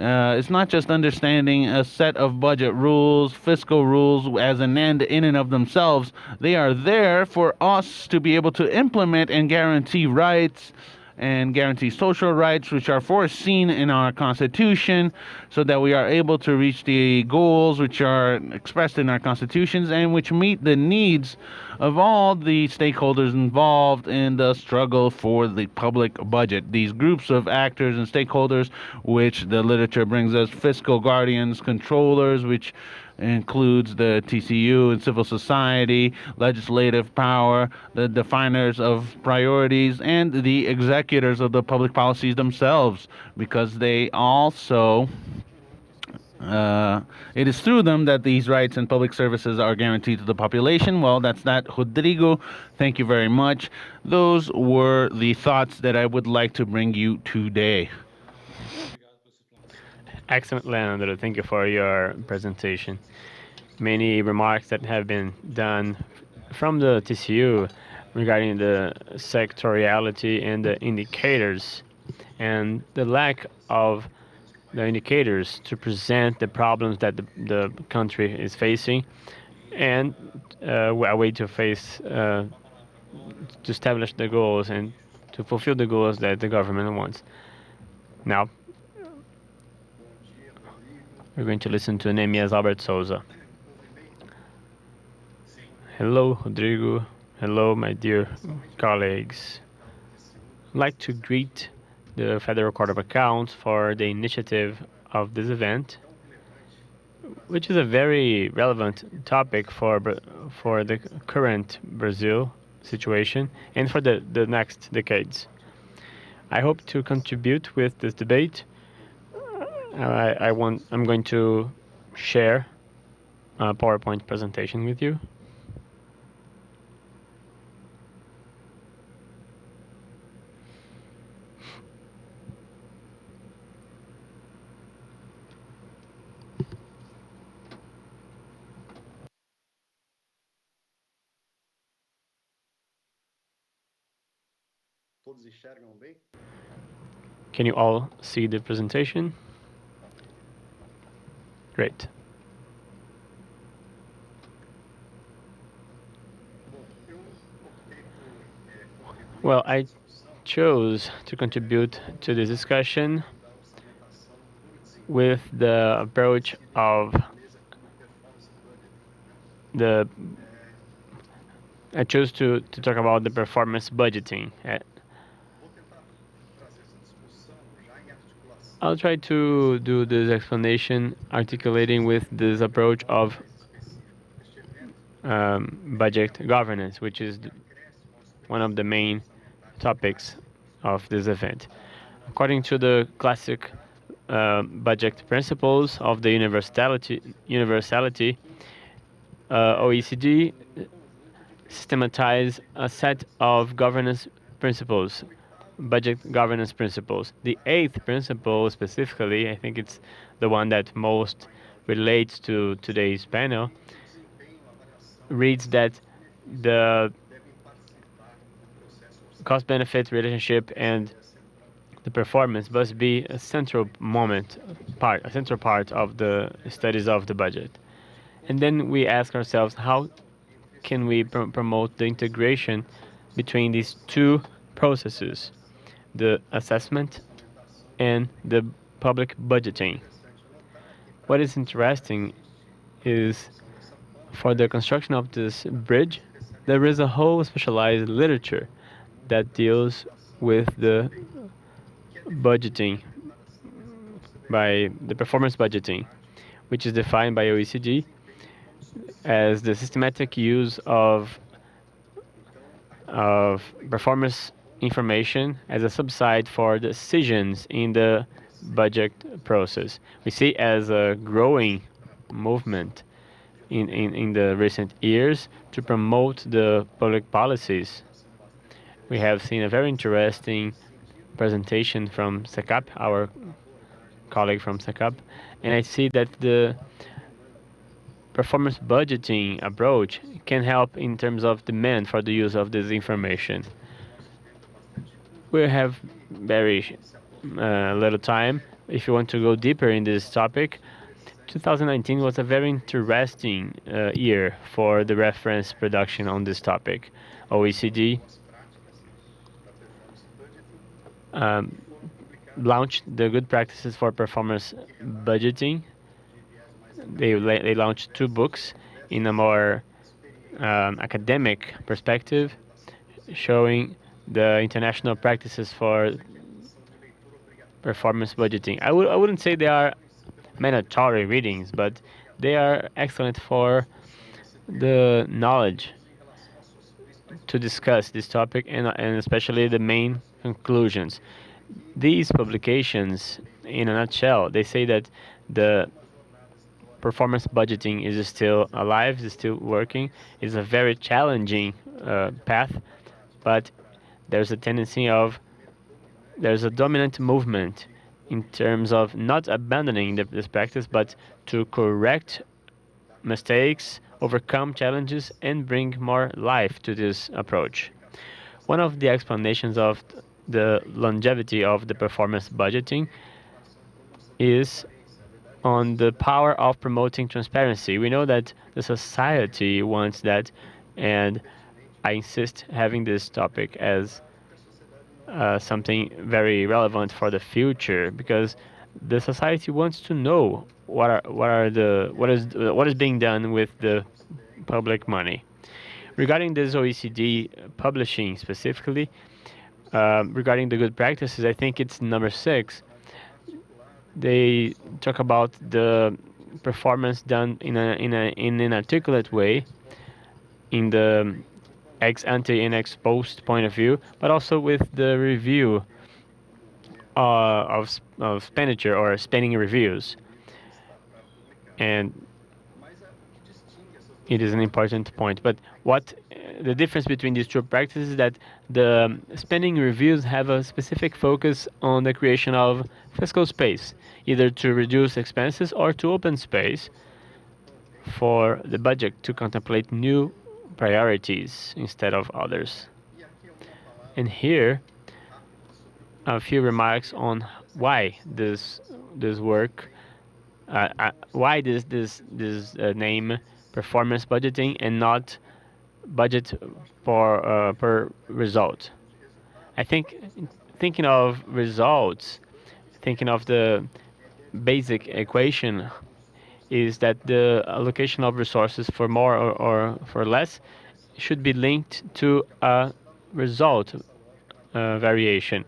It's not just understanding a set of budget rules, fiscal rules as an end in and of themselves. They are there for us to be able to implement and guarantee rights and guarantee social rights which are foreseen in our Constitution, so that we are able to reach the goals which are expressed in our constitutions and which meet the needs of all the stakeholders involved in the struggle for the public budget. These groups of actors and stakeholders, which the literature brings us: fiscal guardians, controllers, which includes the TCU and civil society, legislative power, the definers of priorities, and the executors of the public policies themselves, because they also it is through them that these rights and public services are guaranteed to the population. Well, that's that, Rodrigo. Thank you very much. Those were the thoughts that I would like to bring you today.
Excellent, Leandro. Thank you for your presentation. Many remarks that have been done from the TCU regarding the sectoriality and the indicators and the lack of the indicators to present the problems that the country is facing, and a way to face to establish the goals and to fulfill the goals that the government wants. Now, we're going to listen to Nemias Albert Souza. Hello, Rodrigo. Hello, my dear colleagues. I'd like to greet the Federal Court of Accounts for the initiative of this event, which is a very relevant topic for the current Brazil situation and for the next decades. I hope to contribute with this debate. I'm going to share a PowerPoint presentation with you. Can you all see the presentation? Great. Well, I chose to contribute to this discussion with the approach of the I chose to talk about the performance budgeting. I'll try to do this explanation articulating with this approach of budget governance, which is one of the main topics of this event. According to the classic budget principles of the universality, OECD systematize a set of governance principles, budget governance principles. The eighth principle specifically, I think it's the one that most relates to today's panel, reads that the cost-benefit relationship and the performance must be a central part of the studies of the budget. And then we ask ourselves, how can we promote the integration between these two processes, the assessment and the public budgeting? What is interesting is for the construction of this bridge, there is a whole specialized literature that deals with the budgeting by the performance budgeting, which is defined by OECD as the systematic use of performance information as a subside for decisions in the budget process. We see as a growing movement in the recent years to promote the public policies. We have seen a very interesting presentation from SECAP, our colleague from SECAP, and I see that the performance budgeting approach can help in terms of demand for the use of this information. We have very little time. If you want to go deeper in this topic, 2019 was a very interesting year for the reference production on this topic. OECD launched the good practices for performance budgeting. They launched 2 books in a more academic perspective, showing the international practices for performance budgeting. I wouldn't say they are mandatory readings, but they are excellent for the knowledge to discuss this topic and especially the main conclusions. These publications, in a nutshell, they say that the performance budgeting is still alive, is still working. It's a very challenging path, but there's a dominant movement in terms of not abandoning this practice, but to correct mistakes, overcome challenges, and bring more life to this approach. One of the explanations of the longevity of the performance budgeting is on the power of promoting transparency. We know that the society wants that, and I insist having this topic as something very relevant for the future because the society wants to know what is being done with the public money. Regarding this OECD publishing specifically, regarding the good practices, I think it's number 6. They talk about the performance done in an articulate way in the ex ante and ex post point of view, but also with the review of expenditure or spending reviews. And it is an important point. But what the difference between these two practices is that the spending reviews have a specific focus on the creation of fiscal space, either to reduce expenses or to open space for the budget to contemplate new priorities instead of others. And here, a few remarks on why this work, why this name performance budgeting and not budget per result. I think thinking of results, thinking of the basic equation is that the allocation of resources for more or for less should be linked to a result variation.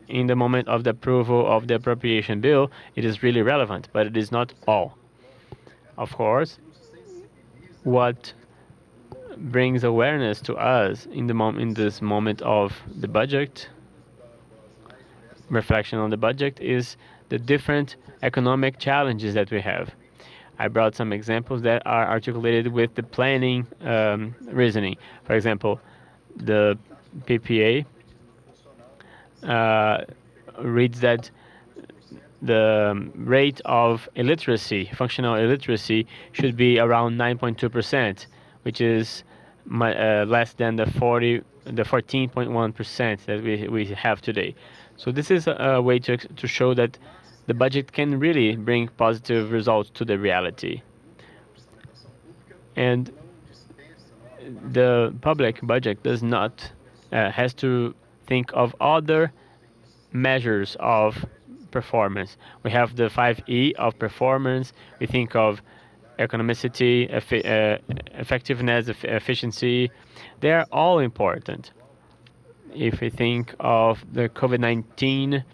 In the moment of the approval of the appropriation bill, it is really relevant, but it is not all. Of course, what brings awareness to us in this moment of the budget reflection on the budget is the different economic challenges that we have. I brought some examples that are articulated with the planning reasoning. For example, the PPA reads that the rate of illiteracy, functional illiteracy, should be around 9.2%, which is less than the 14.1% that we have today. So this is a way to show that the budget can really bring positive results to the reality. And the public budget does not has to think of other measures of performance. We have the 5E of performance. We think of economicity, effectiveness, efficiency. They are all important. If we think of the COVID-19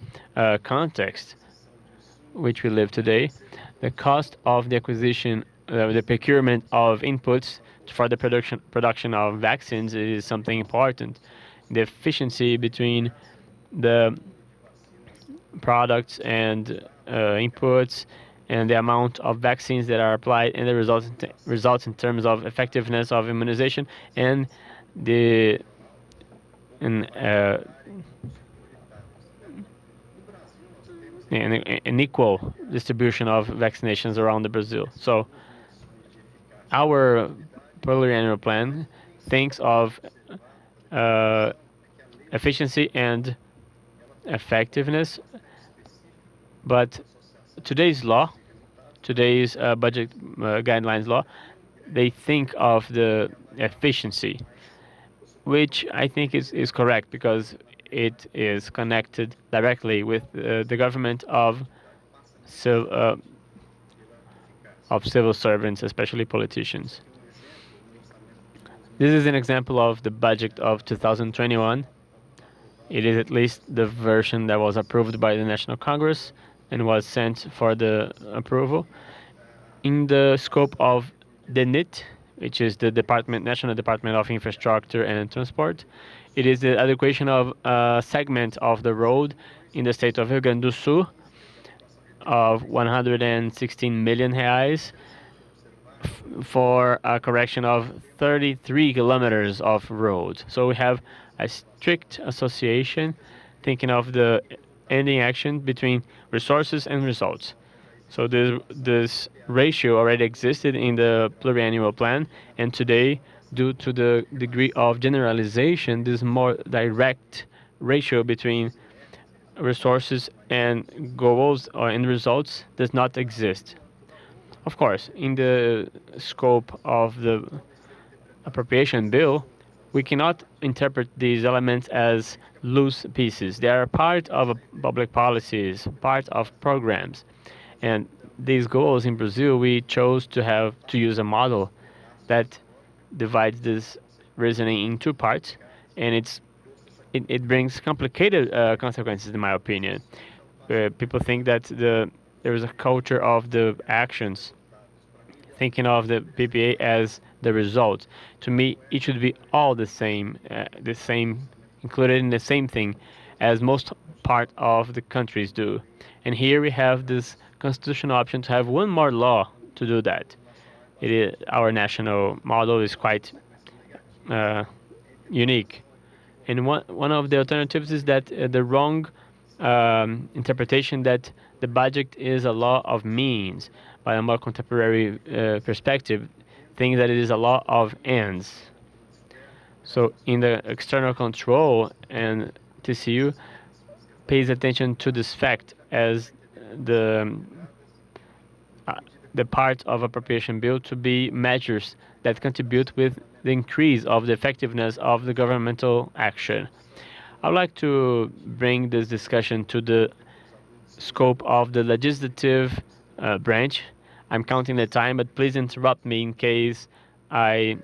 context, which we live today, the cost of the acquisition, the procurement of inputs for the production of vaccines is something important. The efficiency between the products and inputs and the amount of vaccines that are applied and the results in terms of effectiveness of immunization and the an equal distribution of vaccinations around the Brazil. So our pluriannual plan thinks of efficiency and effectiveness, but today's law, today's budget guidelines law, they think of the efficiency, which I think is correct because it is connected directly with the government of civil servants, especially politicians. This is an example of the budget of 2021. It is at least the version that was approved by the National Congress and was sent for the approval. In the scope of the NIT, which is the National Department of Infrastructure and Transport, it is the adequation of a segment of the road in the state of Rio Grande do Sul of 116 million reais for a correction of 33 kilometers of road. So we have a strict association thinking of the ending action between resources and results. So this ratio already existed in the pluriannual plan, and today, due to the degree of generalization, this more direct ratio between resources and goals or end results does not exist. Of course, in the scope of the appropriation bill, we cannot interpret these elements as loose pieces. They are part of public policies, part of programs. And these goals in Brazil, we chose to use a model that divides this reasoning in two parts, and it brings complicated consequences, in my opinion. People think that there is a culture of the actions, thinking of the PPA as the result. To me, it should be all the same, included in the same thing, as most part of the countries do. And here we have this constitutional option to have one more law to do that. Our national model is quite uh, unique. And one of the alternatives is that the wrong interpretation that the budget is a law of means. By a more contemporary perspective, think that it is a law of ends. So in the external control, and TCU pays attention to this fact as the uh, the part of appropriation bill to be measures that contribute with the increase of the effectiveness of the governmental action. I would like to bring this discussion to the scope of the legislative branch. I'm counting the time, but please interrupt me in case I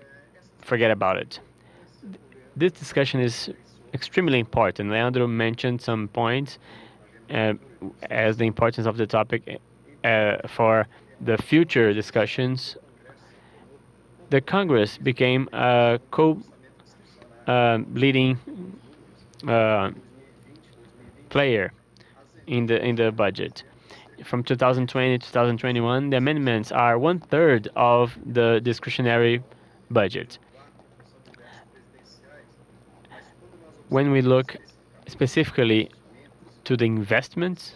forget about it. This discussion is extremely important. Leandro mentioned some points uh, as the importance of the topic for the future discussions. The Congress became a co-leading uh, player in the budget. From 2020 to 2021, the amendments are one third of the discretionary budget. When we look specifically to the investments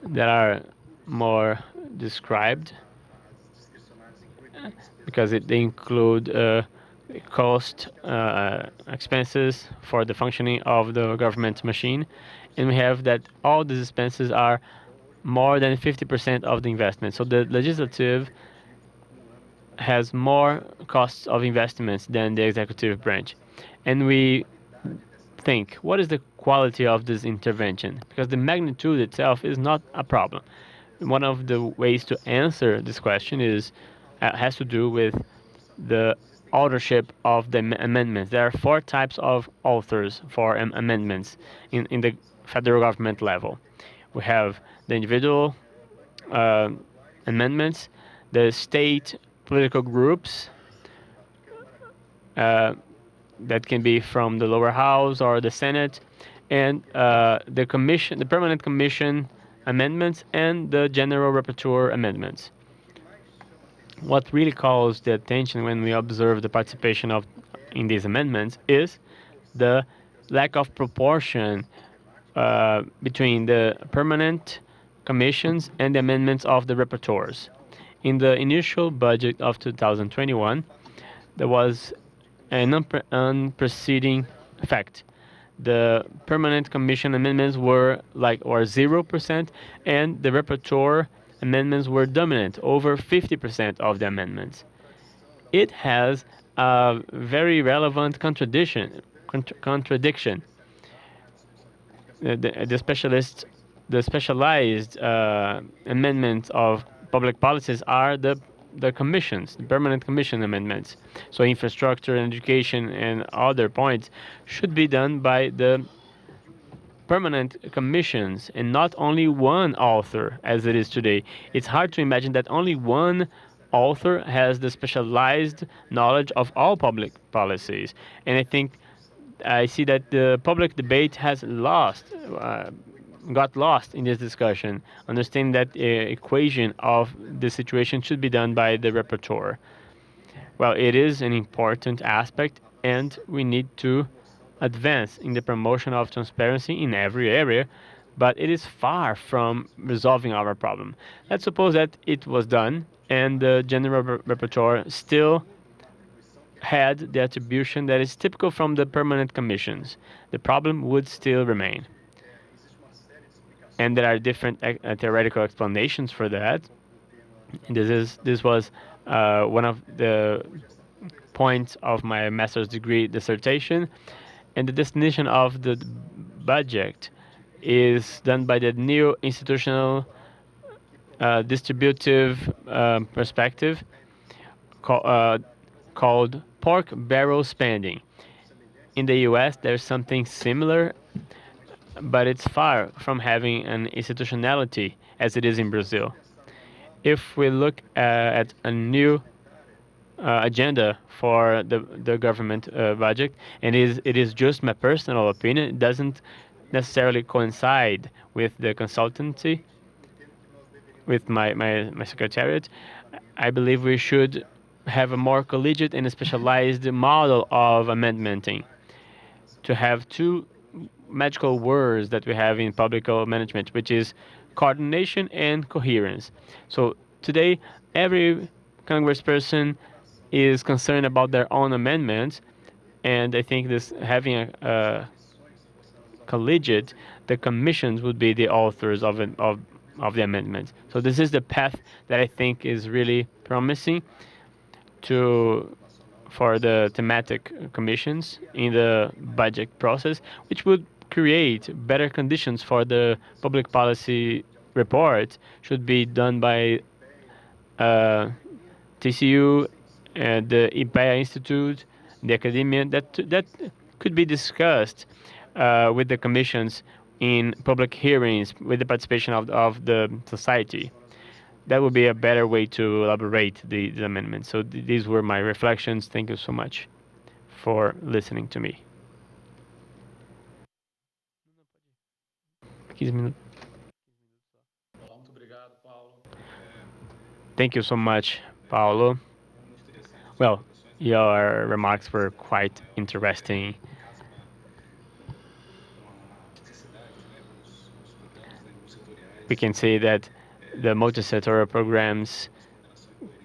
that are more described, because they include cost expenses for the functioning of the government machine, and we have that all these expenses are more than 50% of the investment. So the legislative has more costs of investments than the executive branch. And we think, what is the quality of this intervention? Because the magnitude itself is not a problem. One of the ways to answer this question is has to do with the authorship of the amendments. There are four types of authors for amendments in the federal government level. We have the individual uh, amendments, the state political groups uh, that can be from the lower house or the Senate, and the commission, the permanent commission amendments, and the general rapporteur amendments. What really calls the attention when we observe the participation of in these amendments is the lack of proportion between the permanent commissions and the amendments of the rapporteurs. In the initial budget of 2021, there was an unprecedented fact. The permanent commission amendments were like or 0%, and the rapporteur amendments were dominant, over 50% of the amendments. It has a very relevant contradiction. The specialist, the specialized amendments of public policies are the commissions, the permanent commission amendments. So infrastructure and education and other points should be done by the permanent commissions and not only one author as it is today. It's hard to imagine that only one author has the specialized knowledge of all public policies. And I think I see that the public debate has got lost in this discussion, understanding that equation of the situation should be done by the rapporteur. Well, it is an important aspect, and we need to advance in the promotion of transparency in every area, but it is far from resolving our problem. Let's suppose that it was done, and the general rapporteur still had the attribution that is typical from the permanent commissions. The problem would still remain. and there are different theoretical explanations for that. This was one of the points of my master's degree dissertation, and the definition of the budget is done by the new institutional distributive perspective call, called pork barrel spending. In the US, there's something similar, but it's far from having an institutionality as it is in Brazil. If we look at a new agenda for the government budget, and it is just my personal opinion, it doesn't necessarily coincide with the consultancy, with my secretariat. I believe we should have a more collegiate and specialized model of amendmenting, to have two magical words that we have in public management, which is coordination and coherence. So today, every congressperson is concerned about their own amendments, and I think this having a collegiate, the commissions would be the authors of the amendments. So this is the path that I think is really promising to for the thematic commissions in the budget process, which would create better conditions for the public policy report should be done by uh, TCU and the IPEA Institute, the academia, that could be discussed with the commissions in public hearings with the participation of the society. That would be a better way to elaborate the amendment. So these were my reflections. Thank you so much for listening to me. 15 minutos. Thank you so much, Paulo. Well, your remarks were quite interesting. We can say that the multi-sectoral programs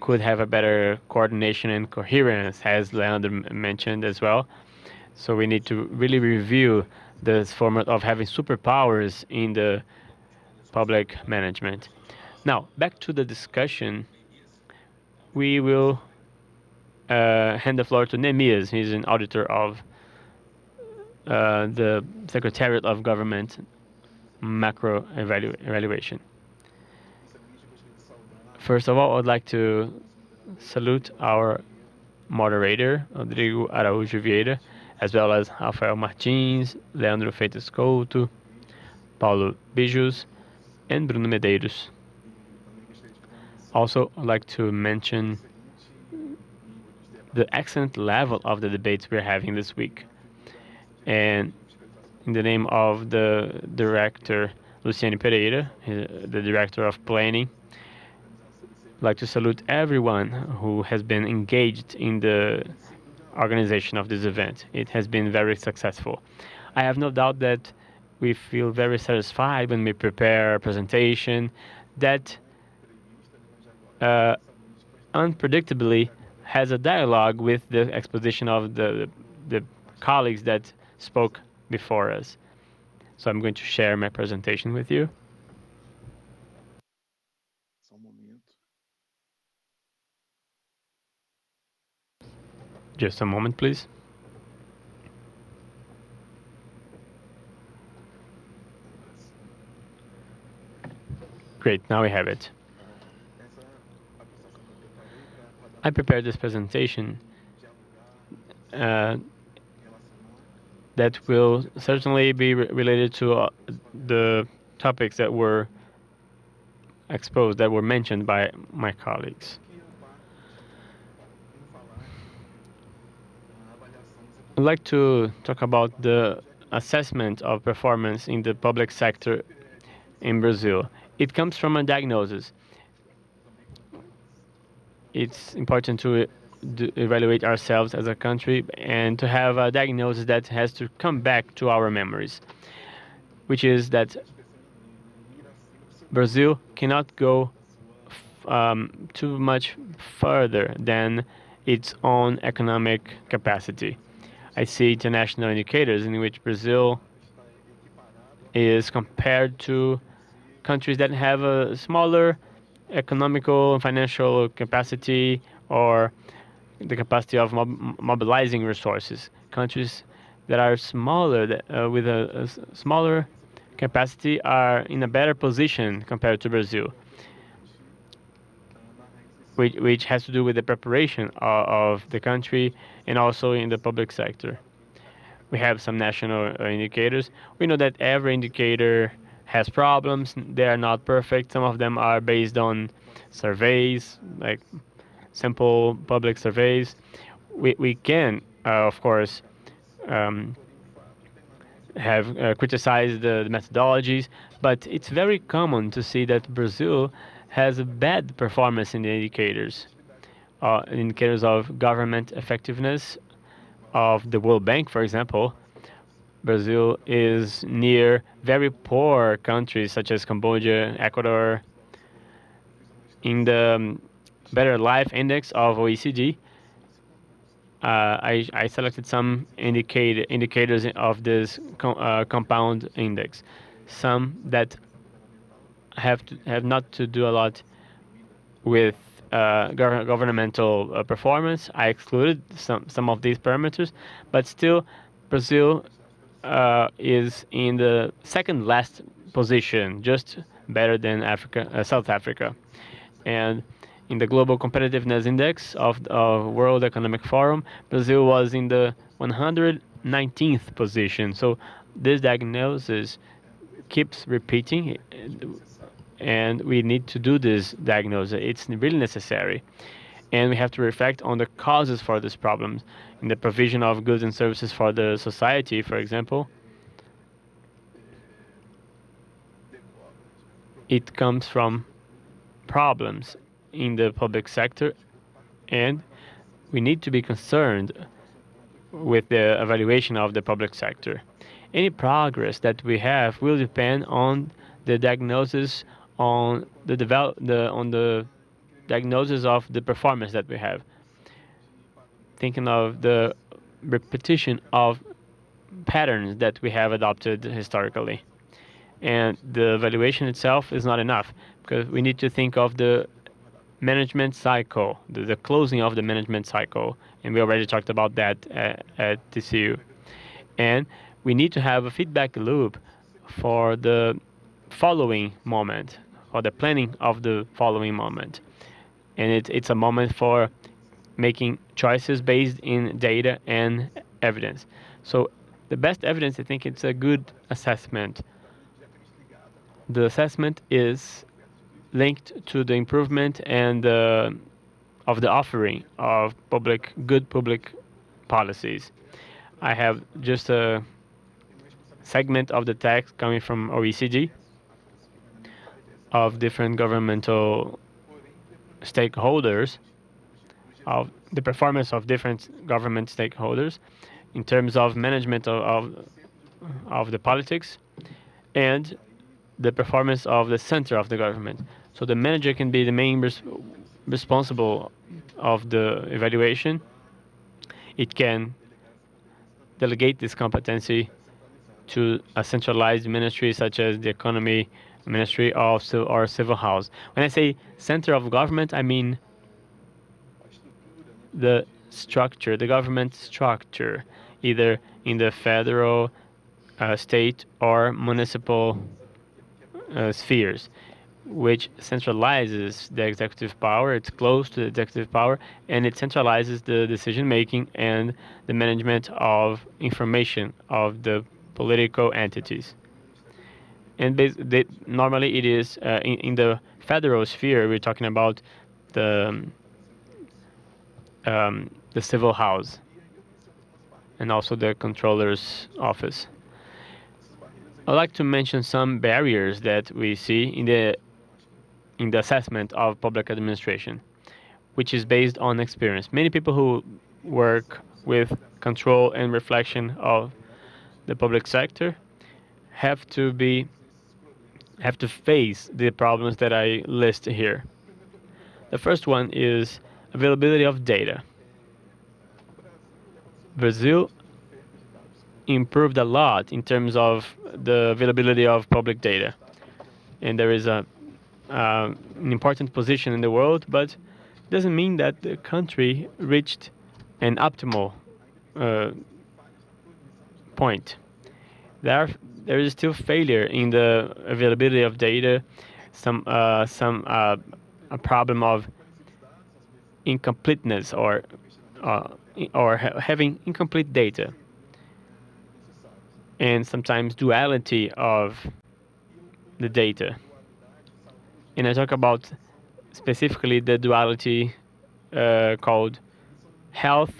could have a better coordination and coherence, as Leandro mentioned as well. So we need to really review this format of having superpowers in the public management. Now, back to the discussion, we will hand the floor to Nemias. He's an auditor of the Secretariat of Government Macro Evaluation. First of all, I'd like to salute our moderator, Rodrigo Araújo Vieira, as well as Rafael Martins, Leandro Freitas Couto, Paulo Bijos, and Bruno Medeiros. Also, I'd like to mention the excellent level of the debates we're having this week. And in the name of the director, Luciane Pereira, the director of planning, I'd like to salute everyone who has been engaged in the organization of this event. It has been very successful. I have no doubt that we feel very satisfied when we prepare a presentation that unpredictably has a dialogue with the exposition of the colleagues that spoke before us. So I'm going to share my presentation with you. Just a moment, please. Great, now we have it. I prepared this presentation that will certainly be related to the topics that were exposed, that were mentioned by my colleagues. I'd like to talk about the assessment of performance in the public sector in Brazil. It comes from a diagnosis. It's important to evaluate ourselves as a country and to have a diagnosis that has to come back to our memories, which is that Brazil cannot go too much further than its own economic capacity. I see international indicators in which Brazil is compared to countries that have a smaller economical and financial capacity, or the capacity of mobilizing resources. Countries that are smaller, with a smaller capacity, are in a better position compared to Brazil, which has to do with the preparation of the country and also in the public sector. We have some national indicators. We know that every indicator has problems. They are not perfect. Some of them are based on surveys, like simple public surveys. We can, of course, um, have criticized the methodologies, but it's very common to see that Brazil has a bad performance in the indicators. Indicators of government effectiveness of the World Bank, for example. Brazil is near very poor countries such as Cambodia, Ecuador. In the Better Life Index of OECD, I selected some indicators of this compound index. Some that have not to do a lot with governmental performance. I excluded some of these parameters, but still, Brazil is in the second last position, just better than South Africa, and in the Global Competitiveness Index of the World Economic Forum, Brazil was in the 119th position. So this diagnosis keeps repeating, and we need to do this diagnosis. It's really necessary. And we have to reflect on the causes for these problems. In the provision of goods and services for the society, for example, it comes from problems in the public sector, and we need to be concerned with the evaluation of the public sector. Any progress that we have will depend on the diagnosis, on the diagnosis of the performance that we have. Thinking of the repetition of patterns that we have adopted historically. And the evaluation itself is not enough, because we need to think of the management cycle, the closing of the management cycle, and we already talked about that at TCU. And we need to have a feedback loop for the following moment, or the planning of the following moment. And it's a moment for making choices based in data and evidence. So the best evidence, I think, it's a good assessment. The assessment is linked to the improvement and of the offering of good public policies. I have just a segment of the text coming from OECD of different governmental stakeholders, of the performance of different government stakeholders in terms of management of the politics, and the performance of the center of the government. So the manager can be the main responsible of the evaluation. It can delegate this competency to a centralized ministry such as the economy ministry or civil house. When I say center of government, I mean the structure, the government structure, either in the federal, state, or municipal spheres, which centralizes the executive power. It's close to the executive power, and it centralizes the decision making and the management of information of the political entities. And normally it is in the federal sphere. We're talking about the civil house and also the controller's office. I'd like to mention some barriers that we see in the assessment of public administration, which is based on experience. Many people who work with control and reflection of the public sector have to face the problems that I list here. The first one is availability of data. Brazil improved a lot in terms of the availability of public data. and there is an important position in the world, but doesn't mean that the country reached an optimal uh, point. There, there is still failure in the availability of data, some a problem of incompleteness uh, having incomplete data, and sometimes duality of the data. And I talk about specifically the duality called health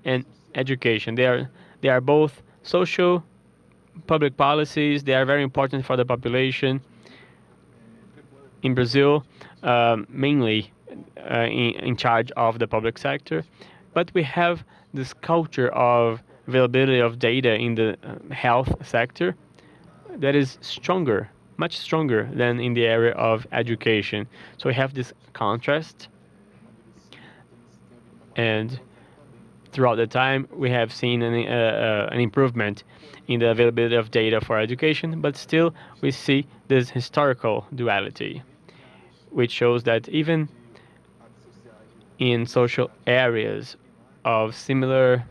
and education. They are both social public policies. They are very important for the population in Brazil, mainly in charge of the public sector. But we have this culture of availability of data in the health sector that is stronger, much stronger than in the area of education. So we have this contrast, and throughout the time we have seen an improvement in the availability of data for education, but still we see this historical duality, which shows that even in social areas of similar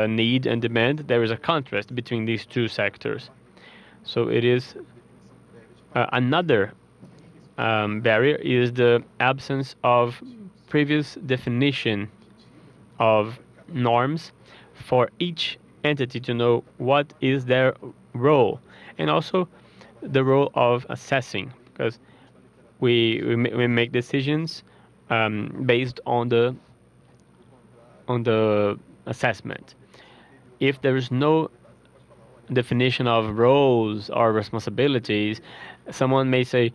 need and demand, there is a contrast between these two sectors. So it is another barrier is the absence of previous definition of norms for each entity to know what is their role, and also the role of assessing, because we make decisions based on the assessment. If there is no definition of roles or responsibilities, someone may say,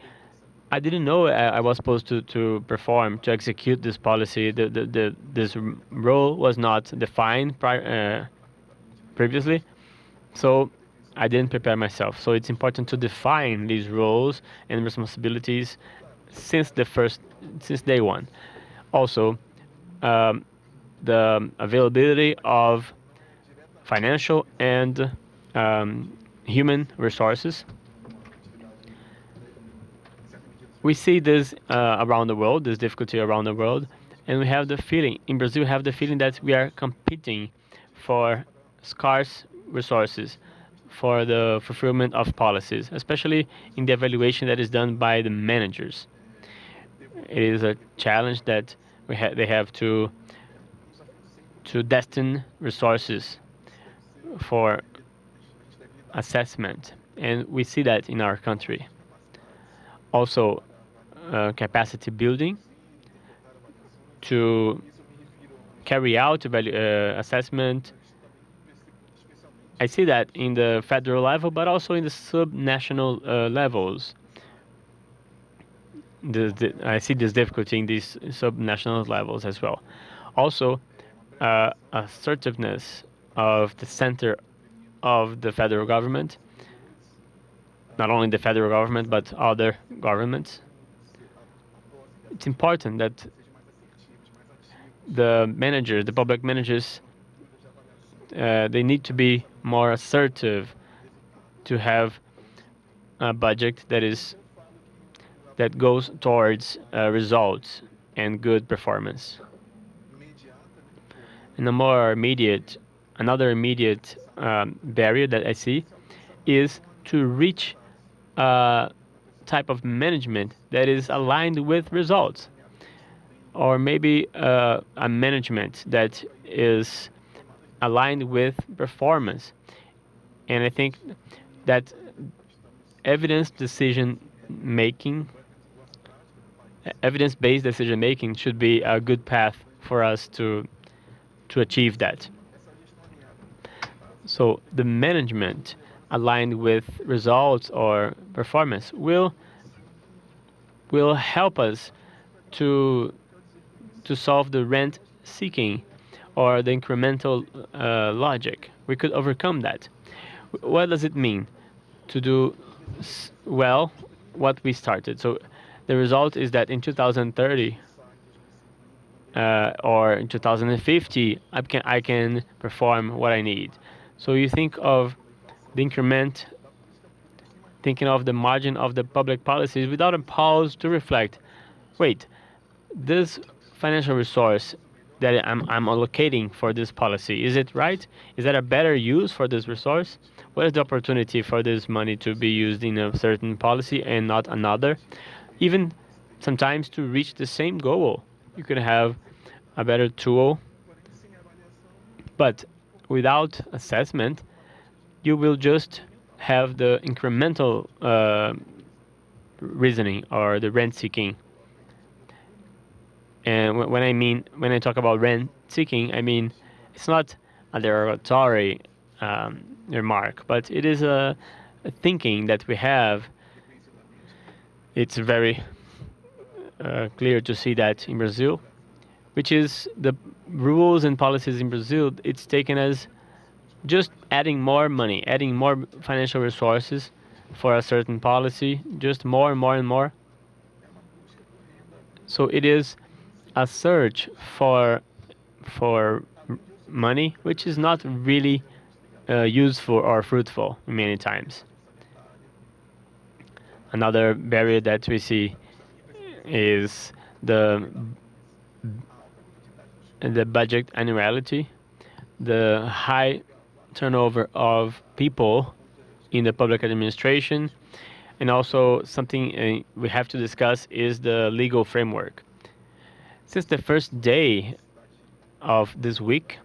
I didn't know I was supposed to perform, to execute this policy. This role was not defined previously, so I didn't prepare myself. So it's important to define these roles and responsibilities since day one. Also, the availability of financial and human resources. We see this around the world, this difficulty around the world, and we have the feeling, in Brazil, we have the feeling that we are competing for scarce resources for the fulfillment of policies, especially in the evaluation that is done by the managers. It is a challenge that they have to destine resources for assessment, and we see that in our country. Also, capacity building to carry out assessment. I see that in the federal level, but also in the subnational levels. I see this difficulty in these subnational levels as well. Also, assertiveness of the center of the federal government, not only the federal government, but other governments. It's important that the managers, the public managers, they need to be more assertive to have a budget that goes towards results and good performance. And another immediate barrier that I see is to reach a type of management that is aligned with results, or maybe a management that is aligned with performance. And I think that evidence decision making, evidence-based decision making should be a good path for us to achieve that. So the management aligned with results or performance will help us to solve the rent seeking or the incremental logic. We could overcome that. What does it mean to do well what we started? So the result is that in 2030 or in 2050, I can perform what I need. So you think of the thinking of the margin of the public policies without a pause to reflect. Wait, this financial resource that I'm allocating for this policy, is it right? Is that a better use for this resource? What is the opportunity for this money to be used in a certain policy and not another? Even sometimes to reach the same goal, you could have a better tool, but without assessment, you will just have the incremental reasoning or the rent seeking. And when I talk about rent seeking, I mean it's not a derogatory remark, but it is a thinking that we have. It's very clear to see that in Brazil, which is the rules and policies in Brazil. It's taken as just adding more money, adding more financial resources for a certain policy, just more and more and more. So it is a search for money, which is not really useful or fruitful many times. Another barrier that we see is the budget annuality, the high turnover of people in the public administration, and also something we have to discuss is the legal framework. Since the first day of this week,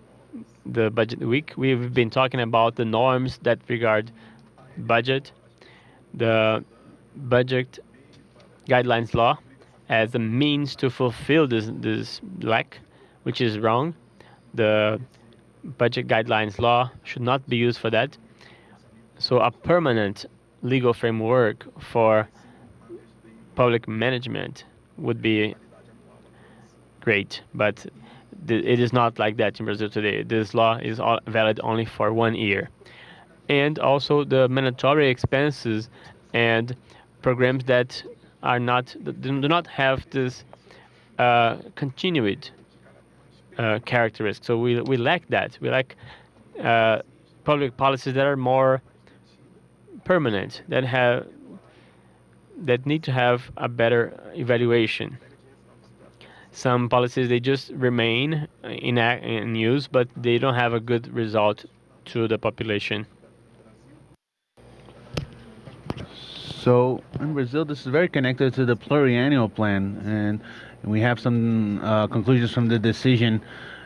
the budget week, we've been talking about the norms that regard budget, the budget guidelines law as a means to fulfill this lack, which is wrong. The budget guidelines law should not be used for that. So a permanent legal framework for public management would be great, but it is not like that in Brazil today. This law is valid only for 1 year. And also the mandatory expenses and programs that are not do not have this continued characteristic. So we lack that. We lack public policies that are more permanent, that need to have a better evaluation. Some policies they just remain in use, but they don't have a good result to the population.
So in Brazil, this is very connected to the pluriannual plan, and we have some conclusions from the decision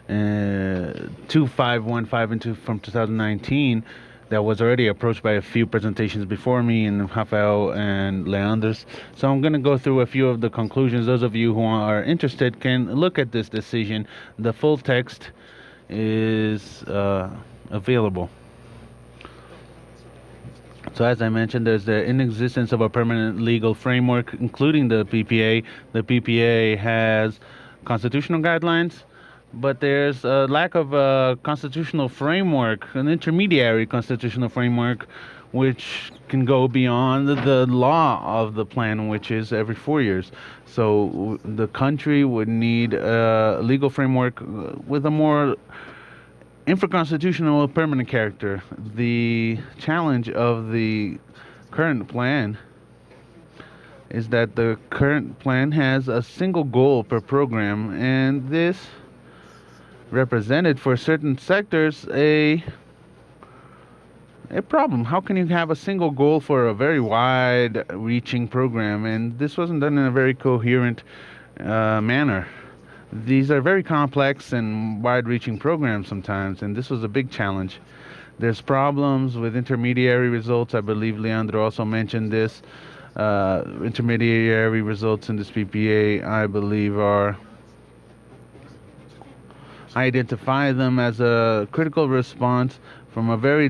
2515 from 2019 that was already approached by a few presentations before me and Rafael and Leandros. So I'm going to go through a few of the conclusions. Those of you who are interested can look at this decision. The full text is available. So as I mentioned, there's the inexistence of a permanent legal framework, including the PPA. The PPA has constitutional guidelines, but there's a lack of a constitutional framework, an intermediary constitutional framework, which can go beyond the law of the plan, which is every 4 years. So the country would need a legal framework with a more infraconstitutional permanent character. The challenge of the current plan is that the current plan has a single goal per program, and this represented for certain sectors a problem. How can you have a single goal for a very wide reaching program? And this wasn't done in a very coherent manner. These are very complex and wide-reaching programs sometimes, and this was a big challenge. There's problems with intermediary results. I believe Leandro also mentioned this. Intermediary results in this PPA, I believe, are identify them as a critical response from a very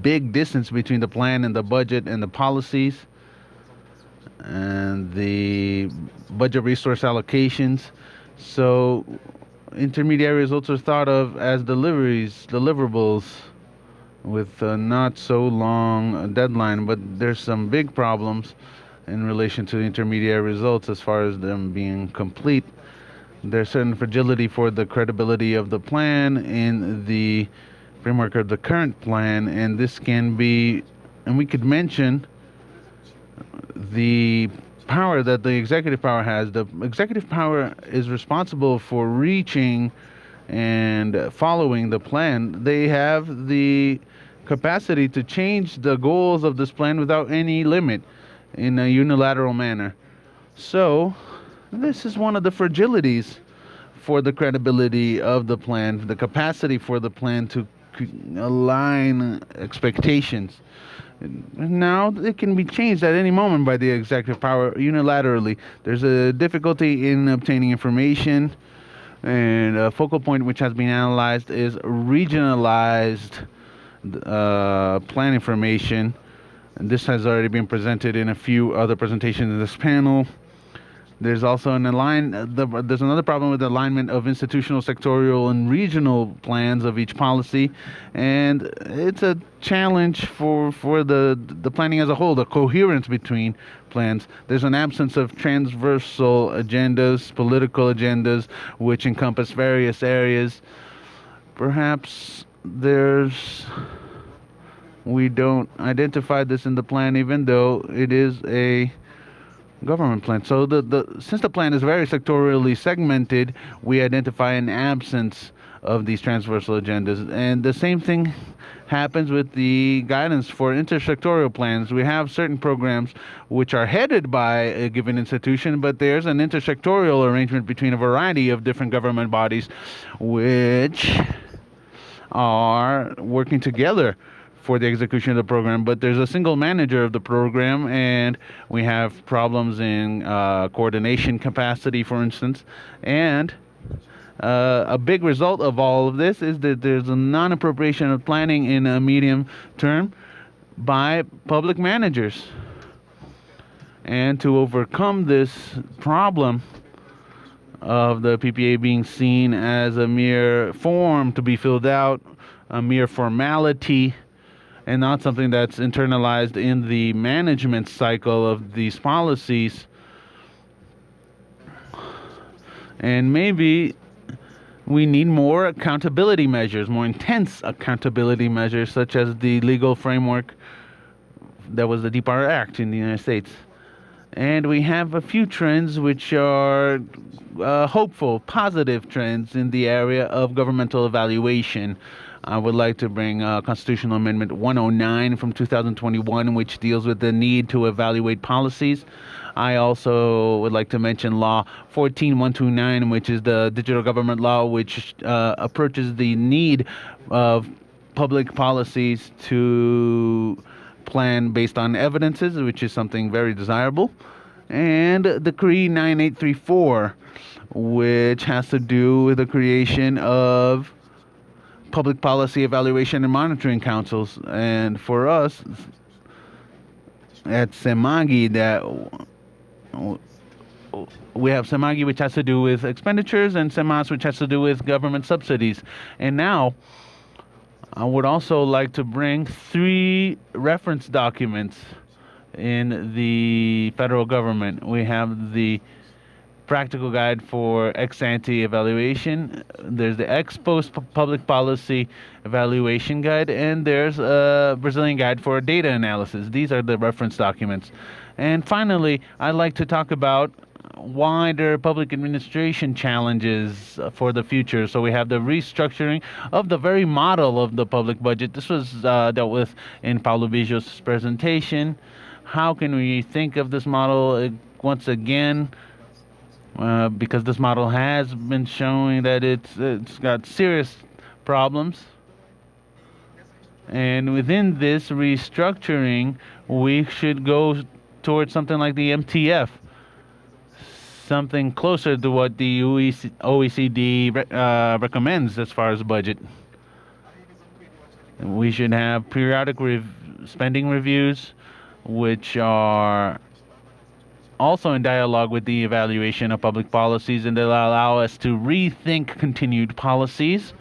big distance between the plan and the budget and the policies and the budget resource allocations. So intermediary results are thought of as deliverables with a not so long deadline, but there's some big problems in relation to intermediary results as far as them being complete. There's certain fragility for the credibility of the plan in the framework of the current plan, and this can be and we could mention the power that the executive power has. The executive power is responsible for reaching and following the plan. They have the capacity to change the goals of this plan without any limit in a unilateral manner. So, this is one of the fragilities for the credibility of the plan, the capacity for the plan to align expectations. Now, it can be changed at any moment by the executive power unilaterally. There's a difficulty in obtaining information, and a focal point which has been analyzed is regionalized plan information. And this has already been presented in a few other presentations in this panel. There's also there's another problem with the alignment of institutional, sectorial, and regional plans of each policy, and it's a challenge for the planning as a whole, the coherence between plans. There's an absence of transversal agendas, political agendas, which encompass various areas. Perhaps we don't identify this in the plan, even though it is a government plan. So since the plan is very sectorially segmented, we identify an absence of these transversal agendas. And the same thing happens with the guidance for intersectorial plans. We have certain programs which are headed by a given institution, but there's an intersectorial arrangement between a variety of different government bodies which are working together for the execution of the program, but there's a single manager of the program, and we have problems in coordination capacity, for instance. And a big result of all of this is that there's a non-appropriation of planning in a medium term by public managers. And to overcome this problem of the PPA being seen as a mere form to be filled out, a mere formality, and not something that's internalized in the management cycle of these policies. And maybe we need more accountability measures, more intense accountability measures, such as the legal framework that was the Deep Water Act in the United States. And we have a few trends which are hopeful, positive trends in the area of governmental evaluation. I would like to bring Constitutional Amendment 109 from 2021, which deals with the need to evaluate policies. I also would like to mention Law 14129, which is the digital government law, which approaches the need of public policies to plan based on evidences, which is something very desirable. And Decree 9834, which has to do with the creation of public policy evaluation and monitoring councils. And for us at SEMAGI, we have SEMAGI, which has to do with expenditures, and SEMAS, which has to do with government subsidies. And now I would also like to bring 3 reference documents in the federal government. We have the practical guide for ex-ante evaluation, there's the ex-post public policy evaluation guide, and there's a Brazilian guide for data analysis. These are the reference documents. And finally, I'd like to talk about wider public administration challenges for the future. So we have the restructuring of the very model of the public budget. This was dealt with in Paulo Bijo's presentation. How can we think of this model once again? Because this model has been showing that it's got serious problems. And within this restructuring, we should go towards something like the MTF, something closer to what the OECD recommends as far as budget. We should have periodic spending reviews, which are also in dialogue with the evaluation of public policies, and they'll allow us to rethink continued policies.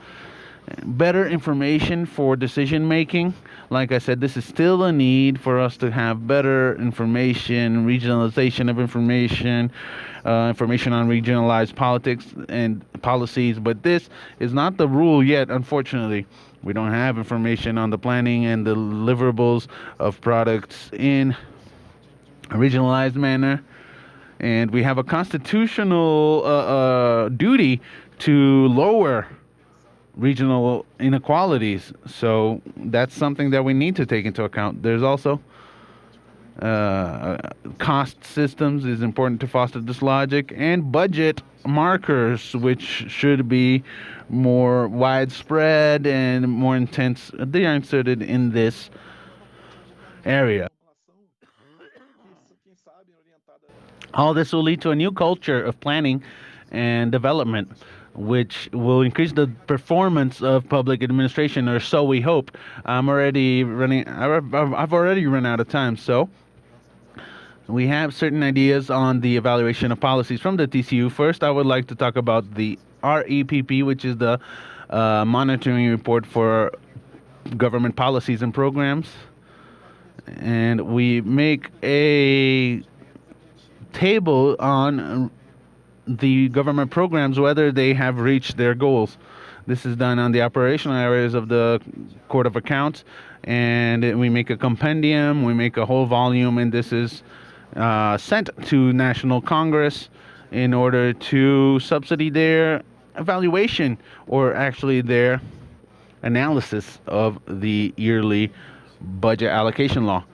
Better information for decision making. Like I said, this is still a need for us to have better information, regionalization of information, information on regionalized politics and policies. But this is not the rule yet, unfortunately. We don't have information on the planning and deliverables of products in a regionalized manner. And we have a constitutional duty to lower regional inequalities. So that's something that we need to take into account. There's also cost systems is important to foster this logic, and budget markers, which should be more widespread and more intense. They are inserted in this area. All this will lead to a new culture of planning and development, which will increase the performance of public administration, or so we hope. I'm already running. I've already run out of time, so we have certain ideas on the evaluation of policies from the TCU. First, I would like to talk about the REPP, which is the monitoring report for government policies and programs, and we make a table on the government programs, whether they have reached their goals. This is done on the operational areas of the Court of Accounts, and we make a compendium, we make a whole volume, and this is sent to National Congress in order to subsidy their evaluation, or actually their analysis of the yearly budget allocation law.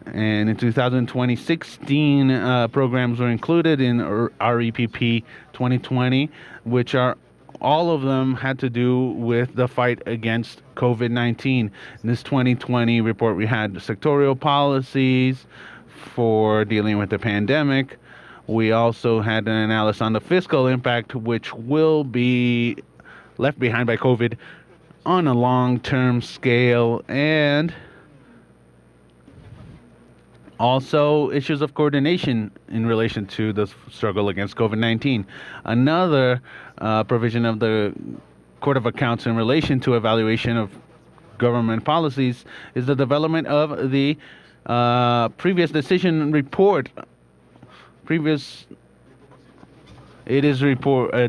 And in 2020, 16 programs were included in REPP 2020, which are all of them had to do with the fight against COVID-19. In this 2020 report, we had sectorial policies for dealing with the pandemic. We also had an analysis on the fiscal impact, which will be left behind by COVID on a long-term scale, and also issues of coordination in relation to the struggle against COVID-19. Another provision of the Court of Accounts in relation to evaluation of government policies is the development of the previous decision report. It is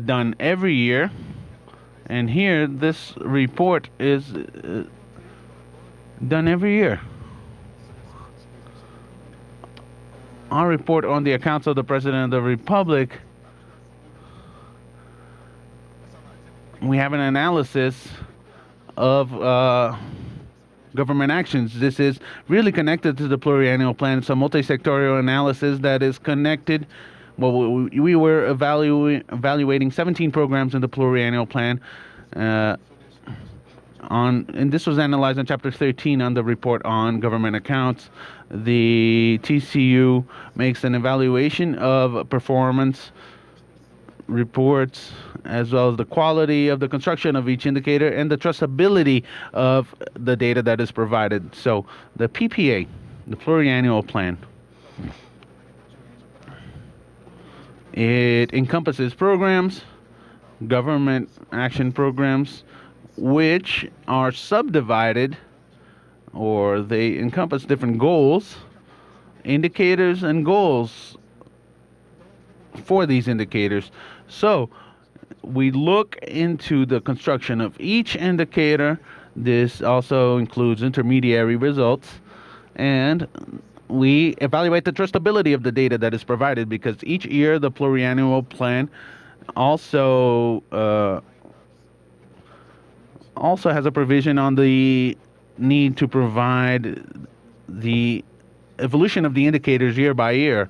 done every year, and here this report is done every year. Our report on the accounts of the President of the Republic, we have an analysis of government actions. This is really connected to the pluriannual plan. It's a multi-sectorial analysis that is connected. Well, we were evaluating 17 programs in the pluriannual plan. And this was analyzed in Chapter 13 on the report on government accounts. The TCU makes an evaluation of performance reports, as well as the quality of the construction of each indicator and the trustability of the data that is provided. So the PPA, the pluriannual plan, it encompasses programs, government action programs, which are subdivided, or they encompass different goals, indicators, and goals for these indicators. So we look into the construction of each indicator. This also includes intermediary results, and we evaluate the trustability of the data that is provided, because each year the pluriannual plan also has a provision on the need to provide the evolution of the indicators year by year.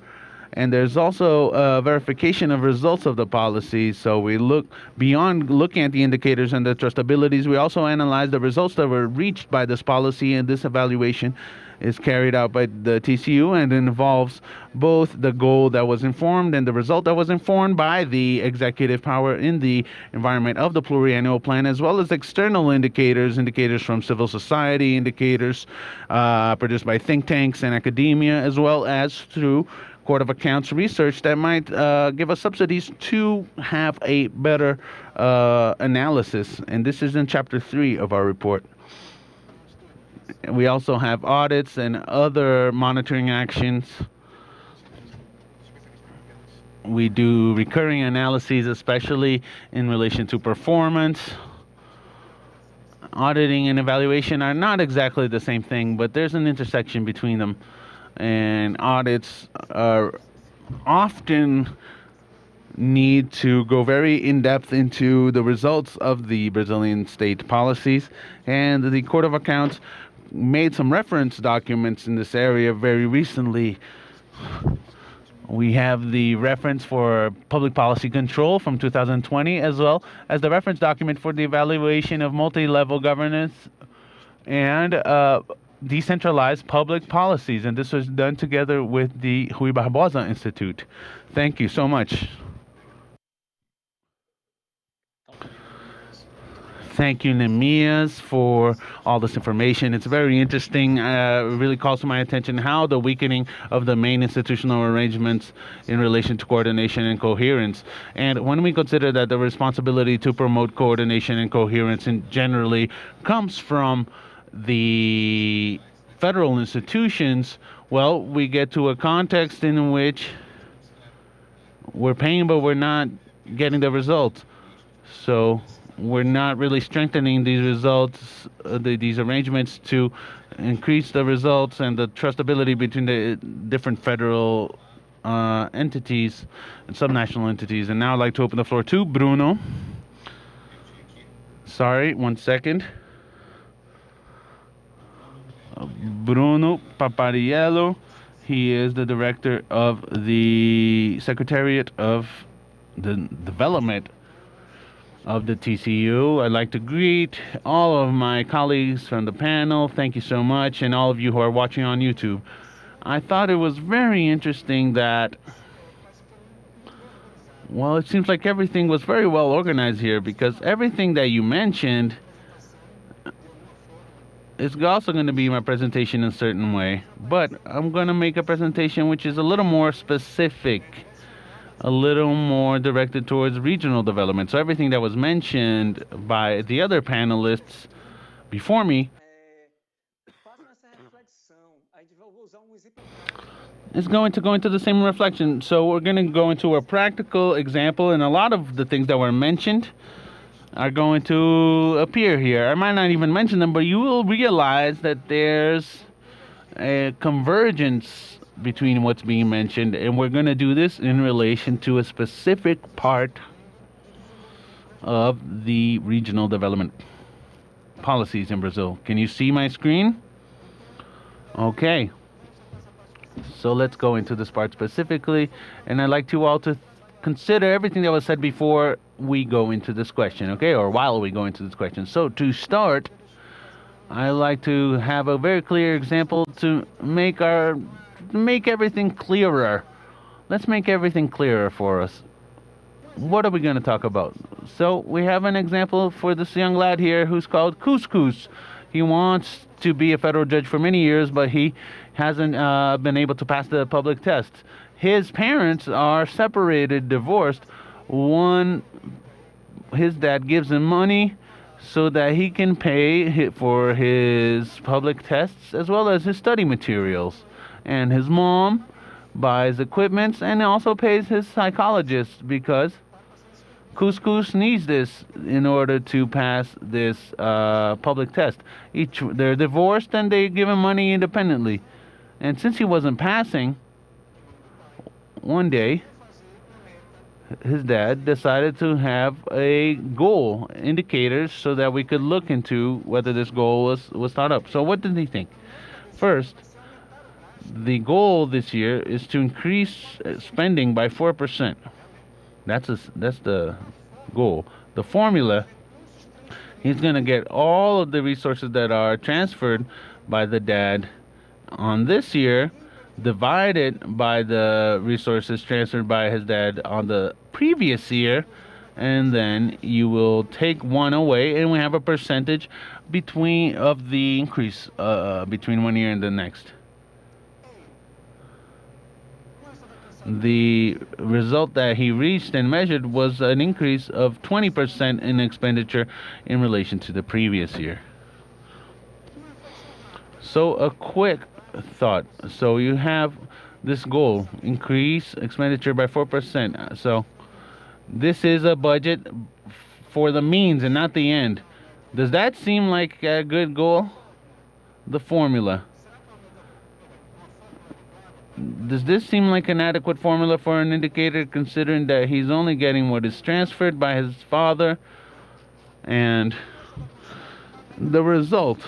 And there's also a verification of results of the policy. So we look beyond looking at the indicators and the trustabilities. We also analyze the results that were reached by this policy, and this evaluation is carried out by the TCU, and involves both the goal that was informed and the result that was informed by the executive power in the environment of the pluriannual plan, as well as external indicators from civil society, indicators produced by think tanks and academia, as well as through Court of Accounts research that might give us subsidies to have a better analysis. And this is in chapter 3 of our report. We also have audits and other monitoring actions. We do recurring analyses, especially in relation to performance. Auditing and evaluation are not exactly the same thing, but there's an intersection between them. And audits are often need to go very in depth into the results of the Brazilian state policies, and the Court of Accounts made some reference documents in this area very recently. We have the reference for public policy control from 2020, as well as the reference document for the evaluation of multi-level governance and decentralized public policies. And this was done together with the Rui Barbosa Institute. Thank you so much. Thank you, Nemias, for all this information. It's very interesting. It really calls to my attention how the weakening of the main institutional arrangements in relation to coordination and coherence. And when we consider that the responsibility to promote coordination and coherence generally comes from the federal institutions, well, we get to a context in which we're paying, but we're not getting the results. So we're not really strengthening these results, these arrangements to increase the results and the trustability between the different federal entities and subnational entities. And now I'd like to open the floor to Bruno. Sorry, 1 second. Bruno Papariello. He is the director of the Secretariat of the Development of the TCU. I'd like to greet all of my colleagues from the panel. Thank you so much, and all of you who are watching on YouTube. I thought it was very interesting that, well, it seems like everything was very well organized here, because everything that you mentioned is also going to be my presentation in a certain way. But I'm going to make a presentation which is a little more specific, a little more directed towards regional development. So everything that was mentioned by the other panelists before me is going to go into the same reflection. So we're going to go into a practical example, and a lot of the things that were mentioned are going to appear here. I might not even mention them, but you will realize that there's a convergence between what's being mentioned, and we're going to do this in relation to a specific part of the regional development policies in Brazil. Can you see my screen? Okay. So let's go into this part specifically, and I'd like you all to consider everything that was said before we go into this question, okay? Or while we go into this question. So to start, I like to have a very clear example to make everything clearer. Let's make everything clearer for us. What are we going to talk about? So we have an example for this young lad here who's called Couscous. He wants to be a federal judge for many years, but he hasn't been able to pass the public test. His parents are separated, divorced. His dad gives him money so that he can pay for his public tests as well as his study materials. And his mom buys equipment and also pays his psychologist, because Couscous needs this in order to pass this public test. They're divorced and they give him money independently. And since he wasn't passing, one day his dad decided to have a goal, indicators, so that we could look into whether this goal was thought up. So what did he think? First, the goal this year is to increase spending by 4%. That's the goal. The formula, he's going to get all of the resources that are transferred by the dad on this year, divided by the resources transferred by his dad on the previous year, and then you will take one away, and we have a percentage of the increase between one year and the next. The result that he reached and measured was an increase of 20% in expenditure in relation to the previous year. So, a quick thought. So, you have this goal increase expenditure by 4%. So, this is a budget for the means and not the end. Does that seem like a good goal? The formula. Does this seem like an adequate formula for an indicator considering that he's only getting what is transferred by his father? And the result,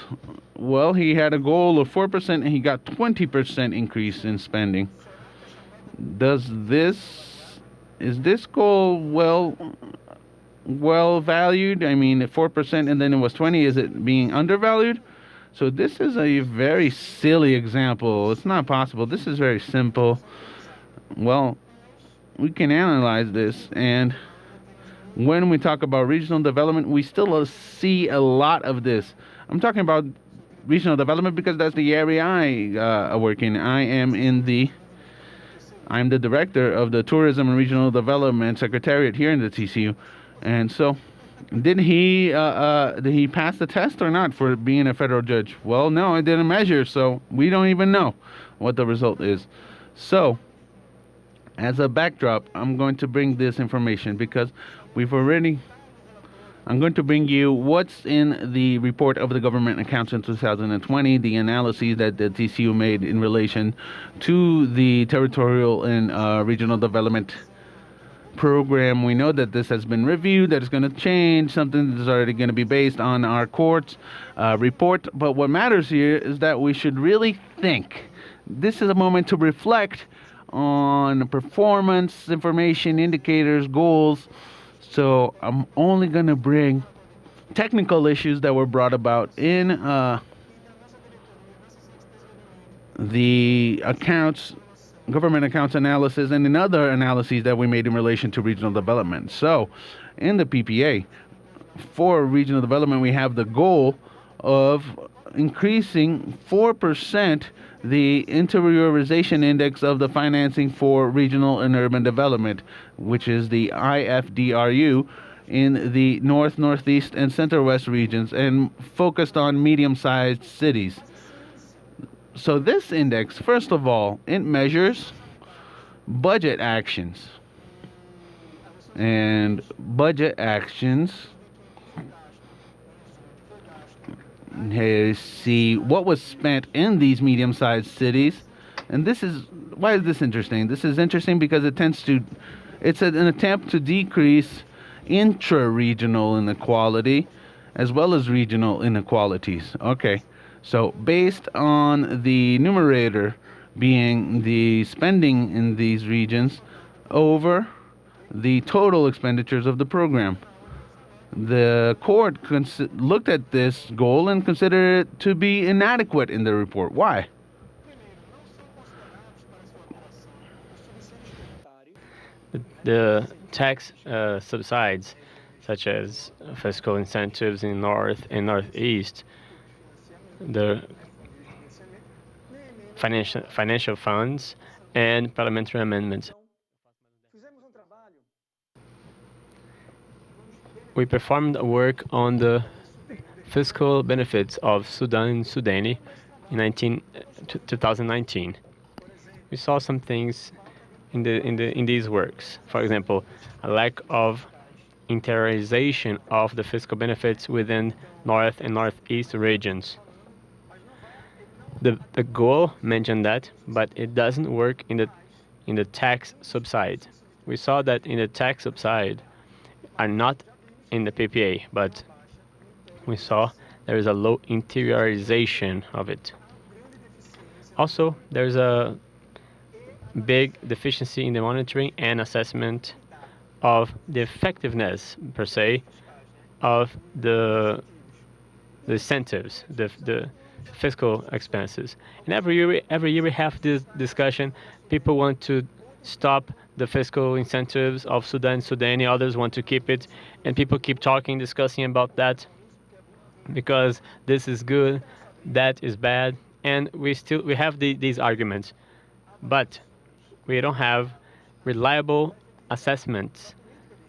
well, he had a goal of 4% and he got 20% increase in spending. Does this, is this goal well valued? I mean, 4% and then it was 20, is it being undervalued? So this is a very silly example. It's not possible. This is very simple. Well, we can analyze this, and when we talk about regional development, we still see a lot of this. I'm talking about regional development because that's the area I work in. I'm the director of the Tourism and Regional Development Secretariat here in the TCU, and so did he pass the test or not for being a federal judge? Well, no, it didn't measure, so we don't even know what the result is. So, as a backdrop, I'm going to bring this information because we've already. I'm going to bring you what's in the report of the government accounts in 2020, the analyses that the TCU made in relation to the territorial and regional development program. We know that this has been reviewed, that it's going to change, something that's already going to be based on our court's report. But what matters here is that we should really think. This is a moment to reflect on performance, information, indicators, goals. So I'm only going to bring technical issues that were brought about in the accounts, government accounts analysis, and in other analyses that we made in relation to regional development. So in the PPA, for regional development, we have the goal of increasing 4% the interiorization index of the financing for regional and urban development, which is the IFDRU, in the north, northeast, and center west regions, and focused on medium-sized cities. So this index, first of all, it measures budget actions. And budget actions, see what was spent in these medium-sized cities. And this is, why is this interesting? This is interesting because it's an attempt to decrease intra-regional inequality as well as regional inequalities. Okay, so based on the numerator being the spending in these regions over the total expenditures of the program. The court looked at this goal and considered it to be inadequate in the report. Why?
The tax subsides, such as fiscal incentives in North and Northeast, the financial funds, and parliamentary amendments. We performed work on the fiscal benefits of Sudan and Sudani in 2019. We saw some things in these works. For example, a lack of interiorization of the fiscal benefits within North and Northeast regions. The goal mentioned that, but it doesn't work in the tax subside. We saw that in the tax subside are not in the PPA, but we saw there is a low interiorization of it. Also, there's a big deficiency in the monitoring and assessment of the effectiveness, per se, of the incentives, the fiscal expenses. And every year we have this discussion. People want to stop the fiscal incentives of Sudan, Sudani. Others want to keep it, and people keep talking, discussing about that, because this is good, that is bad, and we have these arguments, but we don't have reliable assessments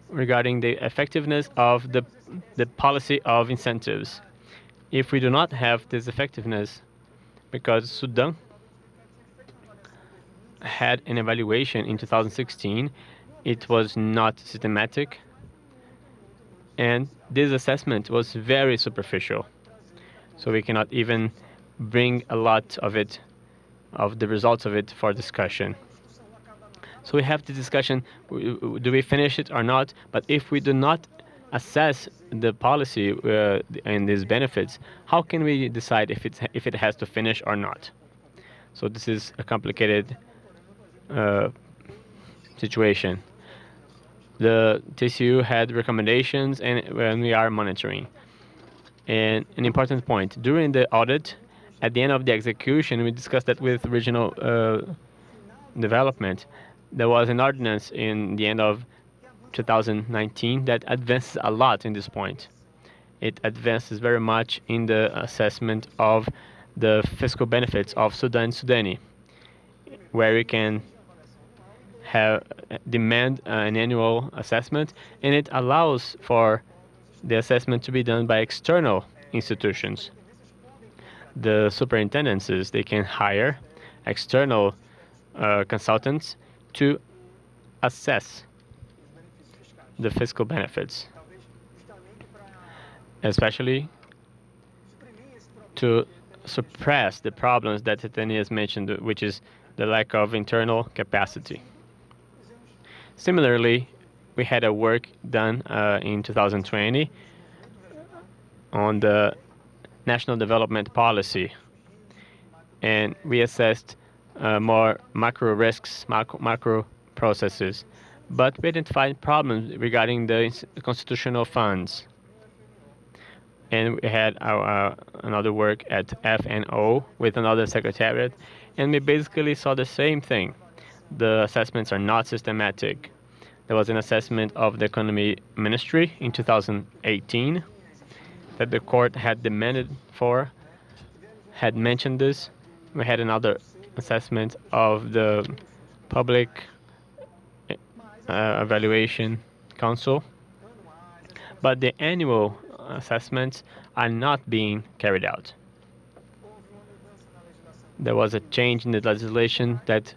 regarding the effectiveness of the policy of incentives. If we do not have this effectiveness, because Sudan had an evaluation in 2016, it was not systematic, and this assessment was very superficial. So we cannot even bring a lot of it, of the results of it, for discussion. So we have the discussion, do we finish it or not? But if we do not assess the policy and its benefits, how can we decide if it has to finish or not? So this is a complicated situation. The TCU had recommendations, and we are monitoring. And an important point, during the audit, at the end of the execution, we discussed that with regional development. There was an ordinance in the end of 2019 that advances a lot in this point. It advances very much in the assessment of the fiscal benefits of Sudani, where we can have demand an annual assessment, and it allows for the assessment to be done by external institutions. The superintendencies, they can hire external consultants to assess the fiscal benefits, especially to suppress the problems that Titania has mentioned, which is the lack of internal capacity. Similarly, we had a work done in 2020 on the National Development Policy, and we assessed more macro risks, macro processes, but we identified problems regarding the constitutional funds. And we had another work at FNO with another secretariat, and we basically saw the same thing. The assessments are not systematic. There was an assessment of the Economy Ministry in 2018 that the court had demanded for, had mentioned this. We had another assessment of the Public Evaluation Council, but the annual assessments are not being carried out. There was a change in the legislation that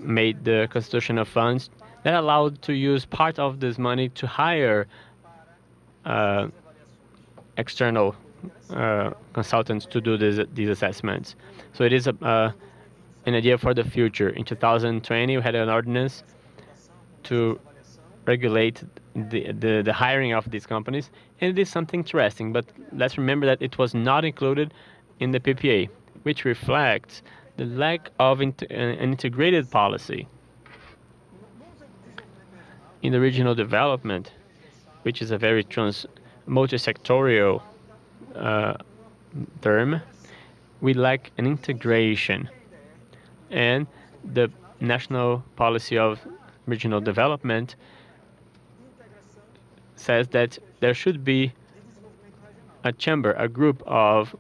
made the constitutional funds that allowed to use part of this money to hire external consultants to do these assessments. So it is an idea for the future. In 2020, we had an ordinance to regulate the hiring of these companies, and it is something interesting. But let's remember that it was not included in the PPA, which reflects the lack of an integrated policy. In the regional development, which is a very multi-sectorial term, we lack an integration. And the national policy of regional development says that there should be a chamber, a group of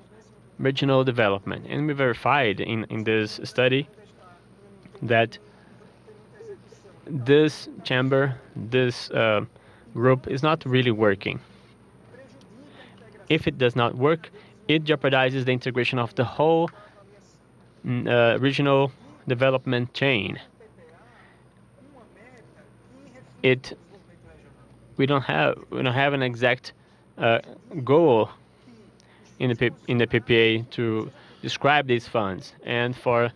regional development. And we verified in this study that this chamber, this group is not really working. If it does not work, it jeopardizes the integration of the whole regional development chain. We don't have an exact goal in the PPA to describe these funds and for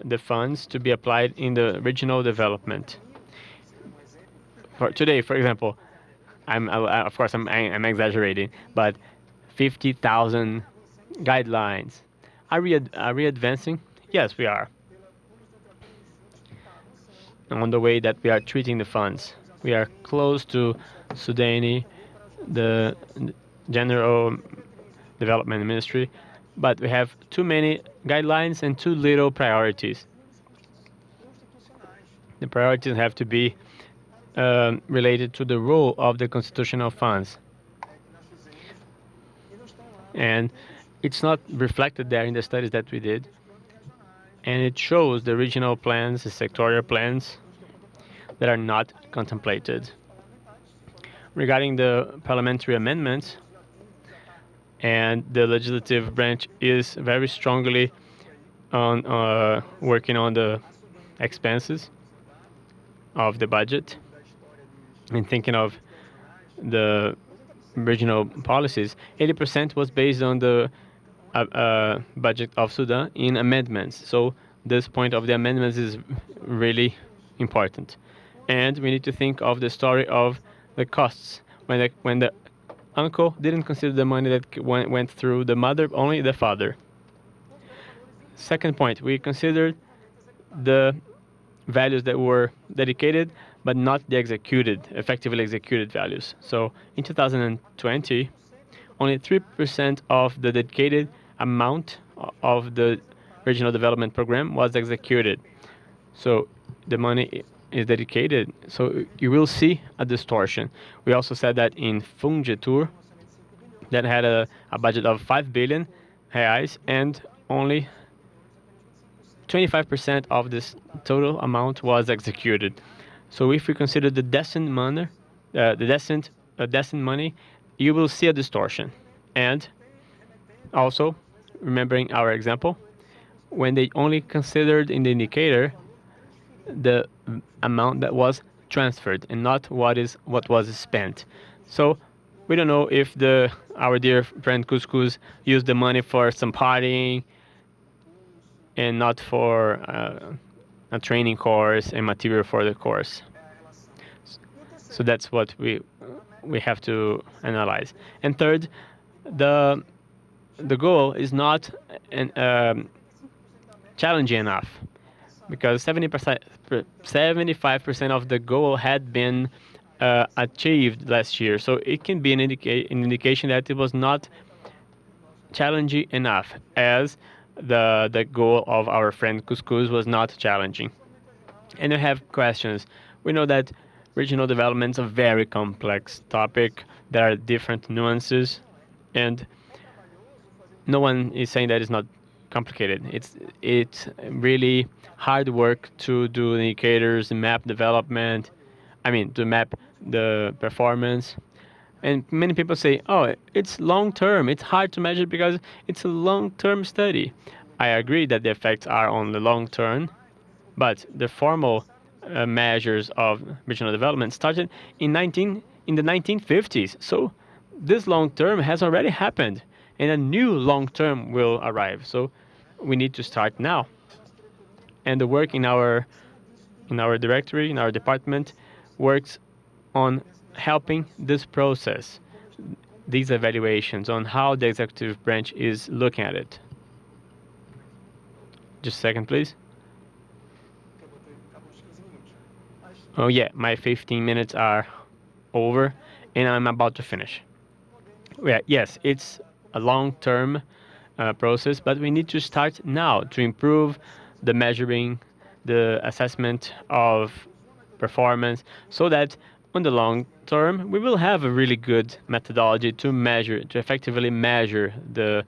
the funds to be applied in the regional development. For today, for example, I'm exaggerating, but 50,000 guidelines. Are we advancing? Yes, we are. On the way that we are treating the funds, we are close to Sudani, the General Development Ministry, but we have too many guidelines and too little priorities. The priorities have to be related to the role of the constitutional funds. And it's not reflected there in the studies that we did. And it shows the regional plans, the sectorial plans, that are not contemplated. Regarding the parliamentary amendments, and the legislative branch is very strongly on working on the expenses of the budget and thinking of the regional policies. 80% was based on the budget of Sudan in amendments. So this point of the amendments is really important. And we need to think of the story of the costs. When the uncle didn't consider the money that went through the mother, only the father. Second point, we considered the values that were dedicated but not the effectively executed values. So in 2020, only 3% of the dedicated amount of the regional development program was executed. So the money is dedicated. So you will see a distortion. We also said that in Fungitur, that had a budget of 5 billion reais, and only 25% of this total amount was executed. So if we consider the destined money, you will see a distortion. And also, remembering our example, when they only considered in the indicator the amount that was transferred and not what was spent. So we don't know if the our dear friend Couscous used the money for some partying and not for a training course and material for the course. So that's what we have to analyze. And third, the goal is not challenging enough, because 75% of the goal had been achieved last year. So it can be an indication that it was not challenging enough, as the goal of our friend Couscous was not challenging. And I have questions. We know that regional development is a very complex topic. There are different nuances, and no one is saying that it's not complicated. It's really hard work to do indicators, map development. I mean, to map the performance. And many people say, "Oh, it's long term. It's hard to measure because it's a long term study." I agree that the effects are on the long term, but the formal measures of regional development started in the 1950s. So this long term has already happened, and a new long term will arrive. So we need to start now. And the work in our department, works on helping this process, these evaluations on how the executive branch is looking at it. Just a second, please. Oh yeah, my 15 minutes are over, and I'm about to finish. Yeah, yes, it's a long-term process, but we need to start now to improve the measuring, the assessment of performance, so that on the long term we will have a really good methodology to measure, to effectively measure the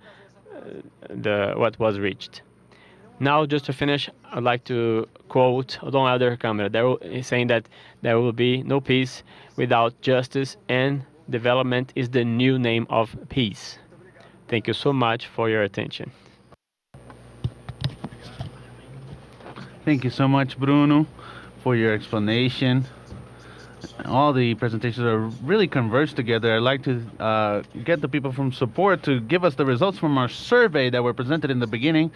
what was reached. Now, just to finish, I'd like to quote Don Helder Câmara. He's saying that there will be no peace without justice, and development is the new name of peace. Thank you so much for your attention.
Thank you so much, Bruno, for your explanation. All the presentations are really converged together. I'd like to get the people from support to give us the results from our survey that were presented in the beginning.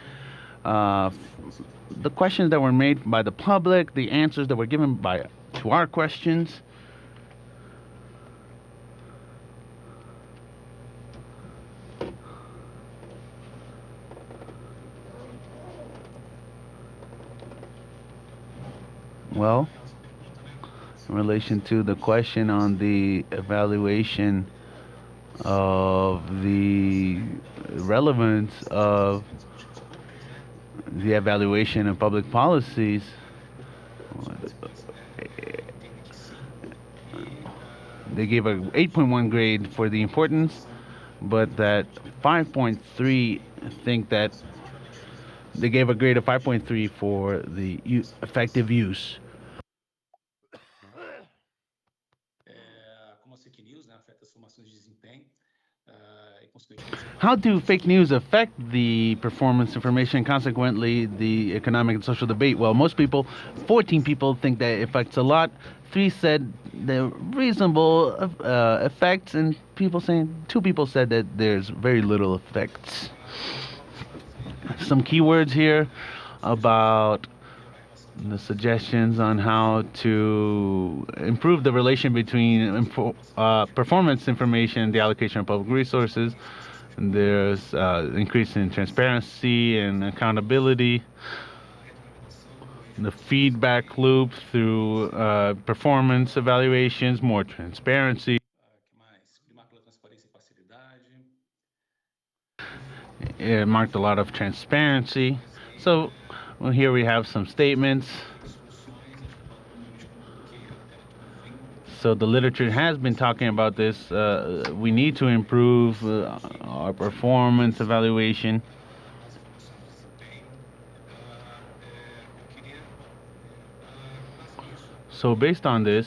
Uh, the questions that were made by the public, the answers that were given to our questions. Well, in relation to the question on the evaluation of the relevance of the evaluation of public policies, they gave a 8.1 grade for the importance, but that 5.3 think that they gave a grade of 5.3 for the effective use. How do fake news affect the performance information and consequently the economic and social debate? Well, most people, 14 people, think that it affects a lot. 3 said they're reasonable effects, and 2 people said that there's very little effects. Some keywords here about the suggestions on how to improve the relation between performance information and the allocation of public resources. And there's increase in transparency and accountability, the feedback loop through performance evaluations, more transparency. It marked a lot of transparency. So well, here we have some statements. So the literature has been talking about this. We need to improve our performance evaluation. So based on this,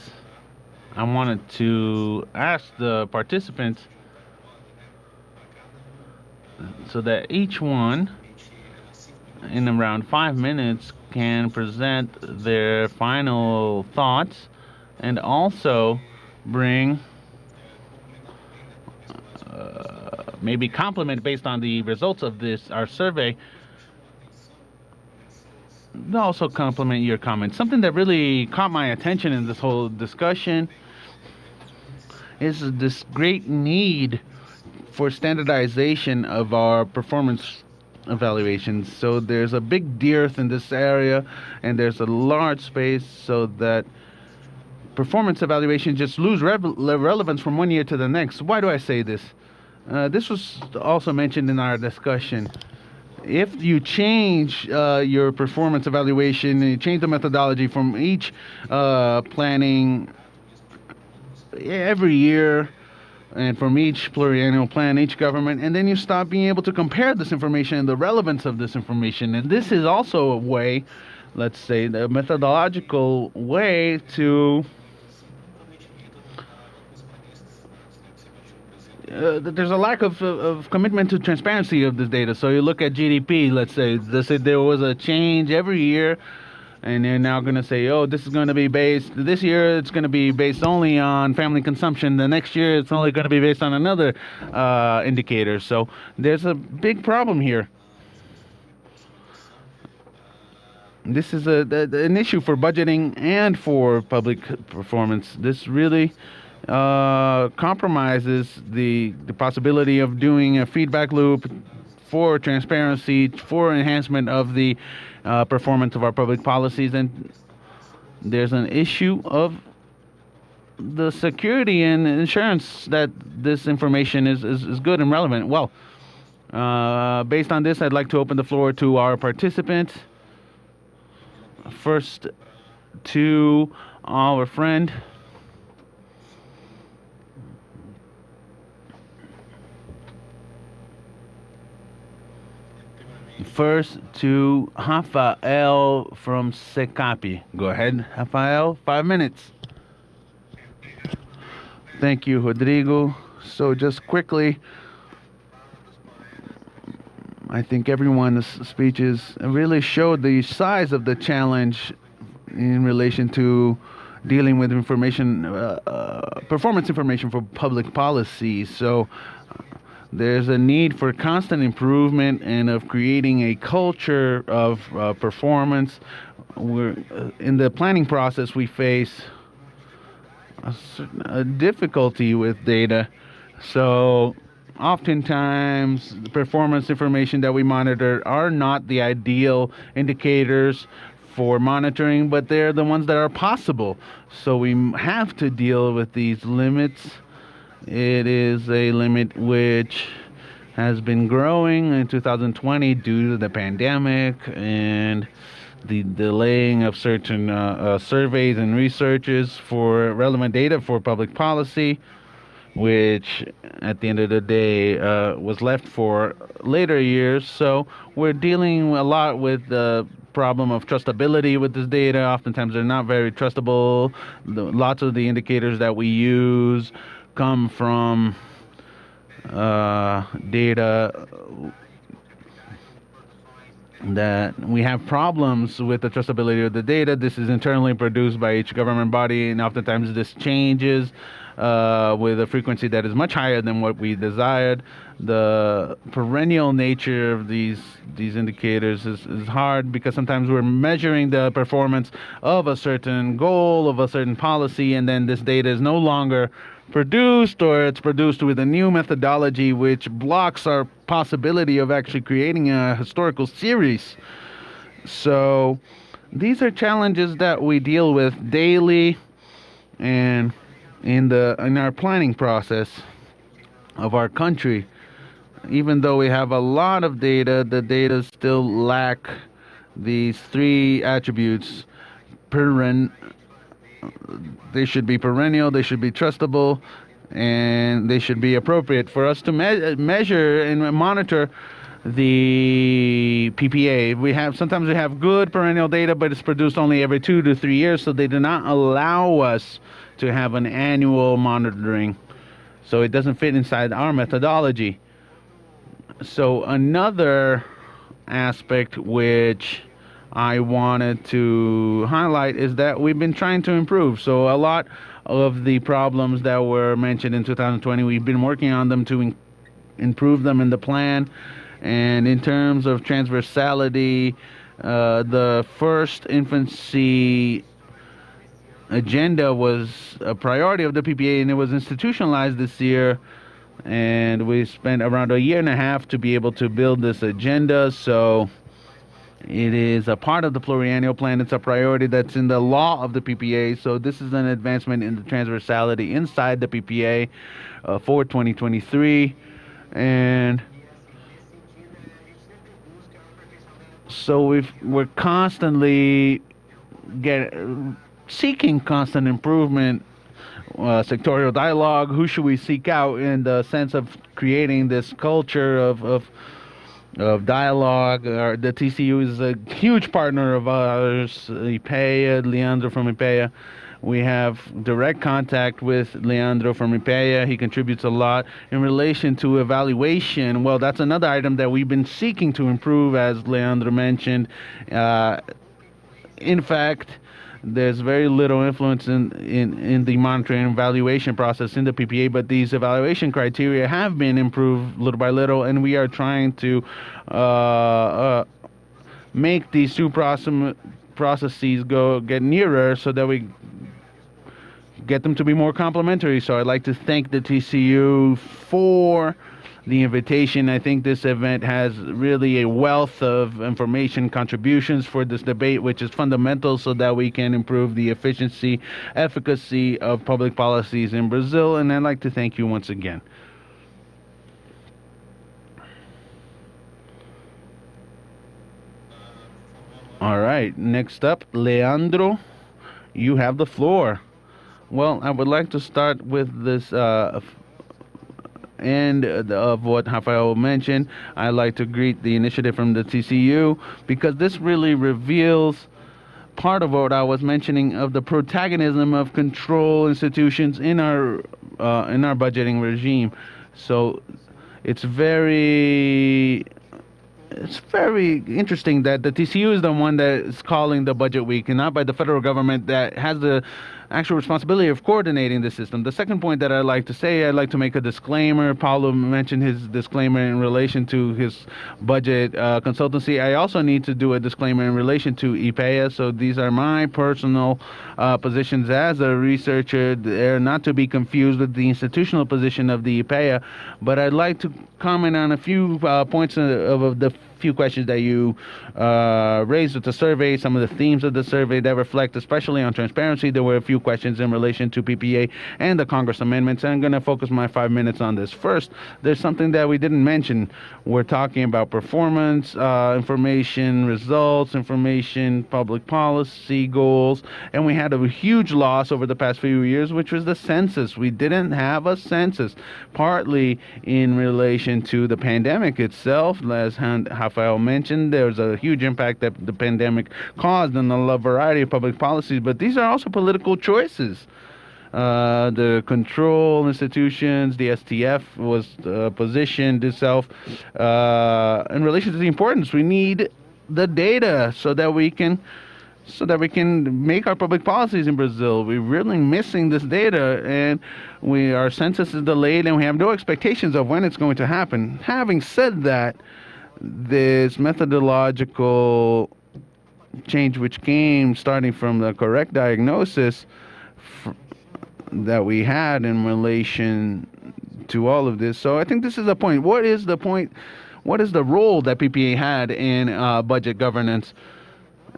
I wanted to ask the participants so that each one in around 5 minutes can present their final thoughts and also bring maybe compliment based on the results of this our survey. Also compliment your comments. Something that really caught my attention in this whole discussion is this great need for standardization of our performance evaluations. So there's a big dearth in this area, and there's a large space so that performance evaluations just lose relevance from one year to the next. Why do I say this? This was also mentioned in our discussion. If you change your performance evaluation and you change the methodology from each planning every year and from each pluriannual plan, each government, and then you stop being able to compare this information and the relevance of this information. And this is also a way, let's say, the methodological way to there's a lack of commitment to transparency of this data. So you look at GDP, let's say there was a change every year, and they're now going to say, oh, this is going to be based, this year it's going to be based only on family consumption. The next year it's only going to be based on another indicator. So there's a big problem here. This is an issue for budgeting and for public performance. This really compromises the possibility of doing a feedback loop for transparency, for enhancement of the performance of our public policies. And there's an issue of the security and insurance that this information is good and relevant. Well, based on this, I'd like to open the floor to our participants. First, to our friend. First to Rafael from Secapi. Go ahead, Rafael, 5 minutes. Thank you, Rodrigo. So just quickly, I think everyone's speeches really showed the size of the challenge in relation to dealing with information, performance information for public policy. So there's a need for constant improvement and of creating a culture of performance. In the planning process, we face a difficulty with data. So oftentimes, the performance information that we monitor are not the ideal indicators for monitoring, but they're the ones that are possible. So we have to deal with these limits. It is a limit which has been growing in 2020 due to the pandemic and the delaying of certain surveys and researches for relevant data for public policy, which at the end of the day was left for later years. So we're dealing a lot with the problem of trustability with this data. Oftentimes they're not very trustable. Lots of the indicators that we use come from data, that we have problems with the trustability of the data. This is internally produced by each government body, and oftentimes this changes with a frequency that is much higher than what we desired. The perennial nature of these indicators is hard because sometimes we're measuring the performance of a certain goal, of a certain policy, and then this data is no longer produced, or it's produced with a new methodology which blocks our possibility of actually creating a historical series. So these are challenges that we deal with daily and in our planning process of our country. Even though we have a lot of data, the data still lack these three attributes. Peren- they should be perennial, they should be trustable, and they should be appropriate for us to measure and monitor the PPA. Sometimes we have good perennial data, but it's produced only every 2 to 3 years, so they do not allow us to have an annual monitoring. So it doesn't fit inside our methodology. So another aspect which I wanted to highlight is that we've been trying to improve. So a lot of the problems that were mentioned in 2020, we've been working on them to improve them in the plan. And in terms of transversality, the first infancy agenda was a priority of the PPA, and it was institutionalized this year. And we spent around a year and a half to be able to build this agenda. So it is a part of the pluriannual plan. It's a priority that's in the law of the PPA. So this is an advancement in the transversality inside the PPA for 2023. And so we're constantly seeking constant improvement, sectorial dialogue. Who should we seek out in the sense of creating this culture of dialogue? The TCU is a huge partner of ours. IPEA, Leandro from IPEA. We have direct contact with Leandro from IPEA. He contributes a lot in relation to evaluation. Well, that's another item that we've been seeking to improve, as Leandro mentioned. In fact, there's very little influence in the monitoring and evaluation process in the PPA, but these evaluation criteria have been improved little by little, and we are trying to make these two processes get nearer so that we get them to be more complementary. So I'd like to thank the TCU for the invitation. I think this event has really a wealth of information contributions for this debate, which is fundamental so that we can improve the efficiency, efficacy of public policies in Brazil. And I'd like to thank you once again. All right, next up, Leandro, you have the floor. Well, I would like to start with this end of what Rafael mentioned. I'd like to greet the initiative from the TCU because this really reveals part of what I was mentioning of the protagonism of control institutions in our budgeting regime. So it's very interesting that the TCU is the one that is calling the budget week and not by the federal government that has the actual responsibility of coordinating the system. The second point that I'd like to say, I'd like to make a disclaimer. Paulo mentioned his disclaimer in relation to his budget consultancy. I also need to do a disclaimer in relation to IPEA. So these are my personal positions as a researcher. They're not to be confused with the institutional position of the IPEA. But I'd like to comment on a few points of the few questions that you raised with the survey, some of the themes of the survey that reflect especially on transparency. There were a few questions in relation to PPA and the Congress amendments, and I'm going to focus my 5 minutes on this. First, there's something that we didn't mention. We're talking about performance, information, results, information, public policy goals, and we had a huge loss over the past few years, which was the census. We didn't have a census, partly in relation to the pandemic itself. As Rafael mentioned, there's a huge impact that the pandemic caused on a variety of public policies, but these are also political choices. The control institutions, the STF was positioned itself in relation to the importance. We need the data so that we can make our public policies in Brazil. We're really missing this data, and our census is delayed, and we have no expectations of when it's going to happen. Having said that, this methodological change, which came starting from the correct diagnosis that we had in relation to all of this. So I think this is the point. What is the point? What is the role that PPA had in budget governance?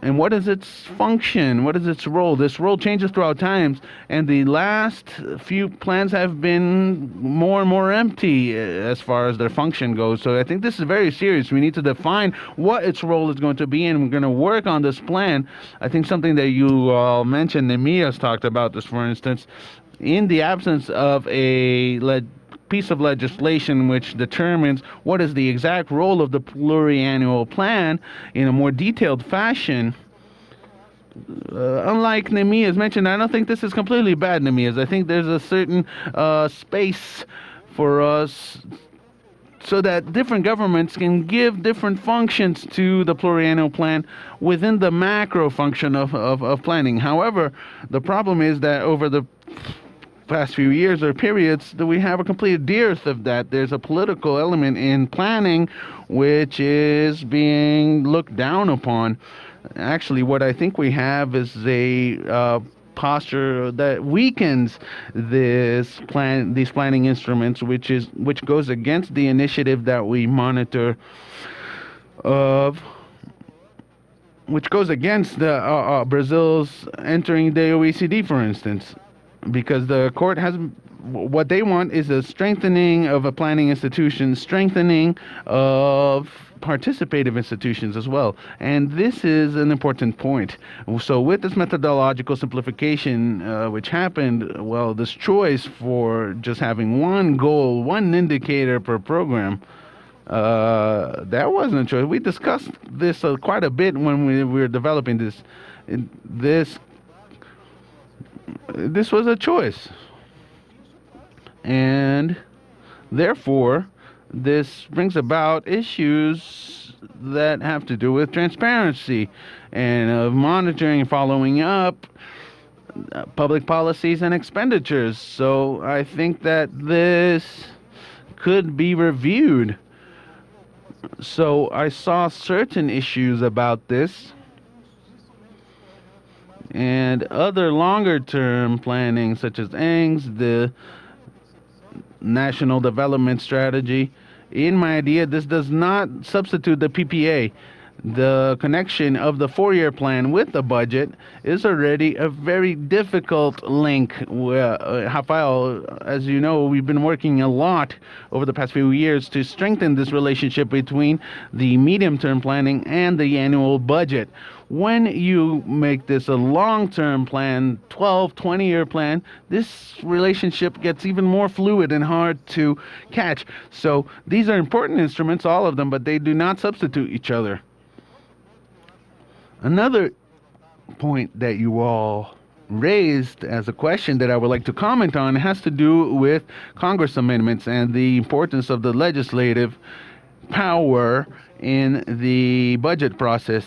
And what is its function? What is its role? This role changes throughout times, and the last few plans have been more and more empty as far as their function goes. So I think this is very serious. We need to define what its role is going to be, and we're going to work on this plan. I think something that you all mentioned, Nemias talked about this, for instance, in the absence of a piece of legislation which determines what is the exact role of the pluriannual plan in a more detailed fashion. Unlike Nemias mentioned, I don't think this is completely bad, Nemias. I think there's a certain space for us so that different governments can give different functions to the pluriannual plan within the macro function of planning. However, the problem is that over the past few years or periods that we have a complete dearth of that. There's a political element in planning which is being looked down upon. Actually, what I think we have is a posture that weakens these planning instruments, which goes against the initiative that we monitor of, which goes against the Brazil's entering the OECD, for instance. Because the court has, what they want is a strengthening of a planning institution, strengthening of participative institutions as well. And this is an important point. So with this methodological simplification, which happened, well, this choice for just having one goal, one indicator per program, that wasn't a choice. We discussed this quite a bit when we were developing this. This was a choice, and therefore this brings about issues that have to do with transparency and of monitoring and following up public policies and expenditures. So I think that this could be reviewed. So I saw certain issues about this and other longer-term planning, such as ANGS, the National Development Strategy. In my idea, this does not substitute the PPA. The connection of the four-year plan with the budget is already a very difficult link. Rafael, as you know, we've been working a lot over the past few years to strengthen this relationship between the medium-term planning and the annual budget. When you make this a long-term plan, 12, 20-year plan, this relationship gets even more fluid and hard to catch. So these are important instruments, all of them, but they do not substitute each other. Another point that you all raised as a question that I would like to comment on has to do with Congress amendments and the importance of the legislative power in the budget process,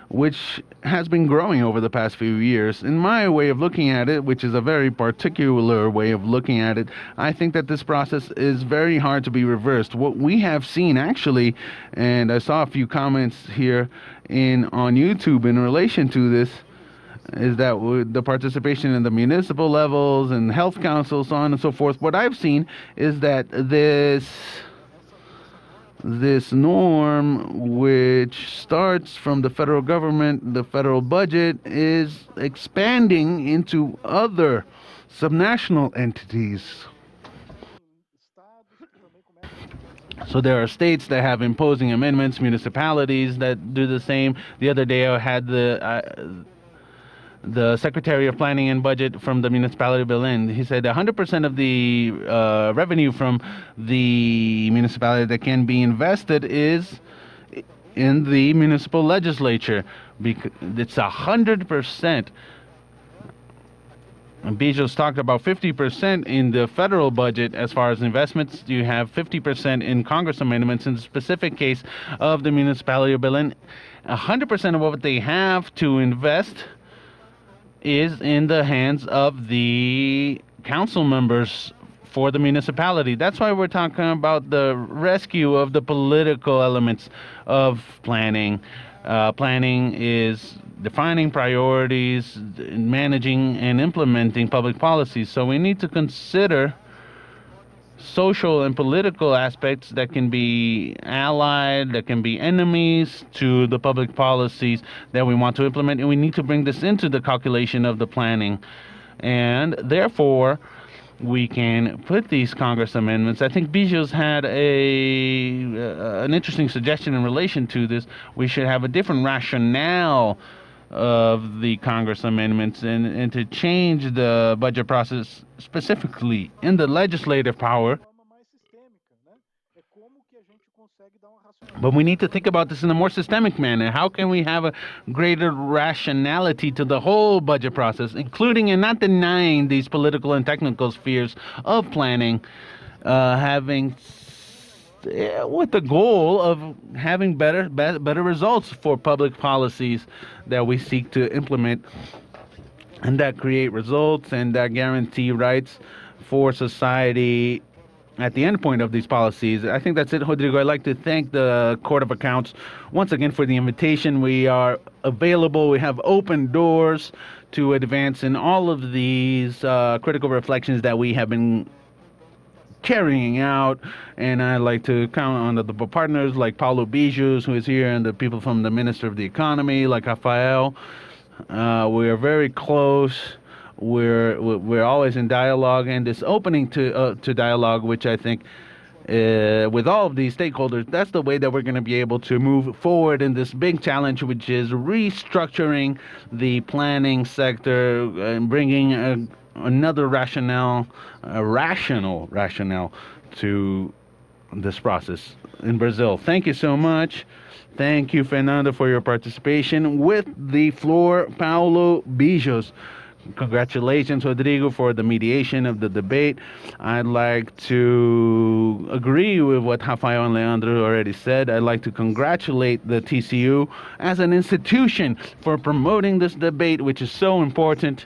which has been growing over the past few years. In my way of looking at it, which is a very particular way of looking at it, I think that this process is very hard to be reversed. What we have seen actually, and I saw a few comments here on YouTube in relation to this, is that with the participation in the municipal levels and health councils, so on and so forth, what I've seen is that this norm, which starts from the federal government, the federal budget, is expanding into other subnational entities. So there are states that have imposing amendments, municipalities that do the same. The other day I had the Secretary of Planning and Budget from the municipality of Berlin. He said 100% of the revenue from the municipality that can be invested is in the municipal legislature. It's 100%. Bezos talked about 50% in the federal budget as far as investments. You have 50% in Congress amendments. In the specific case of the municipality of Berlin, 100% of what they have to invest is in the hands of the council members for the municipality. That's why we're talking about the rescue of the political elements of planning. Planning is defining priorities, managing and implementing public policies. So we need to consider social and political aspects that can be allied, that can be enemies to the public policies that we want to implement, and we need to bring this into the calculation of the planning. And therefore, we can put these Congress amendments. I think Bijos had an interesting suggestion in relation to this. We should have a different rationale of the Congress amendments and to change the budget process specifically in the legislative power. But we need to think about this in a more systemic manner. How can we have a greater rationality to the whole budget process, including and not denying these political and technical spheres of planning, having with the goal of having better results for public policies that we seek to implement and that create results and that guarantee rights for society at the end point of these policies. I think that's it, Rodrigo. I'd like to thank the Court of Accounts once again for the invitation. We are available. We have open doors to advance in all of these critical reflections that we have been carrying out, and I'd like to count on the partners like Paulo Bijos, who is here, and the people from the Minister of the Economy, like Rafael. We are very close. We're always in dialogue, and this opening to dialogue, which I think with all of these stakeholders, that's the way that we're going to be able to move forward in this big challenge, which is restructuring the planning sector and bringing another rational rationale to this process in Brazil. Thank you so much. Thank you, Fernando, for your participation. With the floor, Paulo Bijos. Congratulations, Rodrigo, for the mediation of the debate. I'd like to agree with what Rafael and Leandro already said. I'd like to congratulate the TCU as an institution for promoting this debate, which is so important.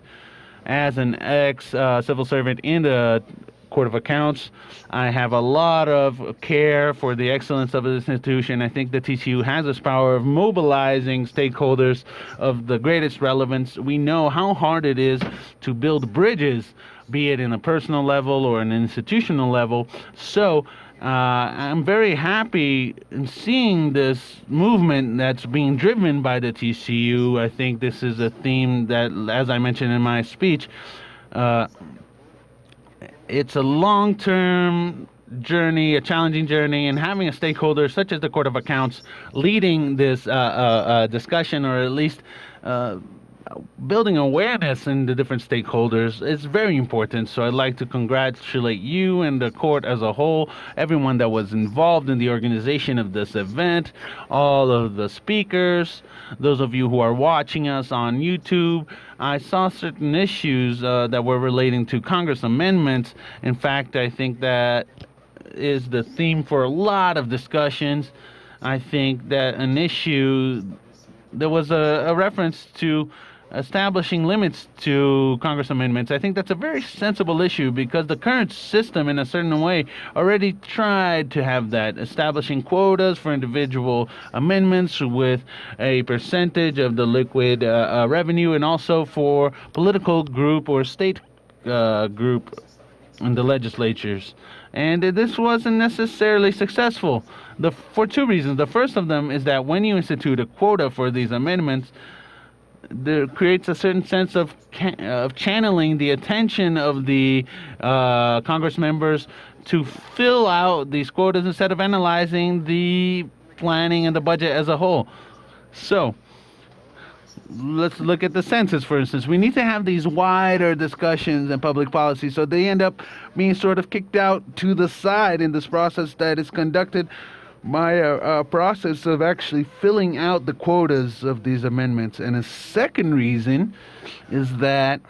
As an ex-civil servant in the Court of Accounts, I have a lot of care for the excellence of this institution. I think the TCU has this power of mobilizing stakeholders of the greatest relevance. We know how hard it is to build bridges, be it in a personal level or an institutional level. So I'm very happy in seeing this movement that's being driven by the TCU. I think this is a theme that, as I mentioned in my speech, it's a long-term journey, a challenging journey, and having a stakeholder such as the Court of Accounts leading this discussion, or at least building awareness in the different stakeholders, is very important. So I'd like to congratulate you and the court as a whole, everyone that was involved in the organization of this event, all of the speakers, those of you who are watching us on YouTube. I saw certain issues that were relating to Congress amendments. In fact, I think that is the theme for a lot of discussions. I think that an issue, there was a reference to establishing limits to Congress amendments. I think that's a very sensible issue because the current system, in a certain way, already tried to have that, establishing quotas for individual amendments with a percentage of the liquid revenue, and also for political group or state group in the legislatures. And this wasn't necessarily successful for two reasons. The first of them is that when you institute a quota for these amendments, there creates a certain sense of channeling the attention of the Congress members to fill out these quotas instead of analyzing the planning and the budget as a whole. So let's look at the census, for instance. We need to have these wider discussions in public policy, so they end up being sort of kicked out to the side in this process that is conducted by a process of actually filling out the quotas of these amendments. And a second reason is that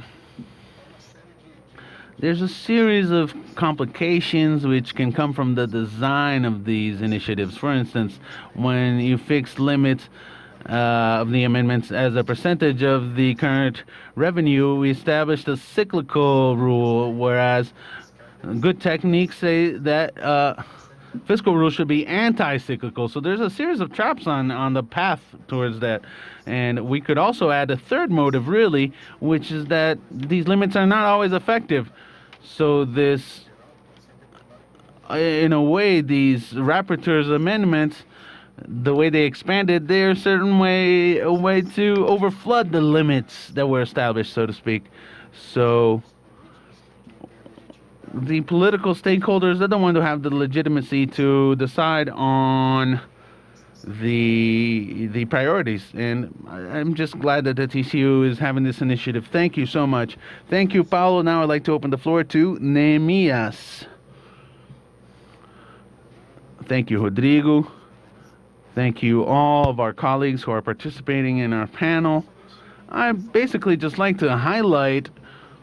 There's a series of complications which can come from the design of these initiatives. For instance, when you fix limits of the amendments as a percentage of the current revenue, we established a cyclical rule, whereas good techniques say that fiscal rules should be anti-cyclical. So there's a series of traps on the path towards that. And we could also add a third motive, really, which is that these limits are not always effective. So this, in a way, these rapporteur's amendments, the way they expanded, they're a certain way, a way to overflood the limits that were established, so to speak. So the political stakeholders are the ones who have the legitimacy to decide on the priorities, and I'm just glad that the TCU is having this initiative. Thank you so much. Thank you, Paulo. Now I'd like to open the floor to Nehemias. Thank you, Rodrigo. Thank you, all of our colleagues who are participating in our panel. I basically just like to highlight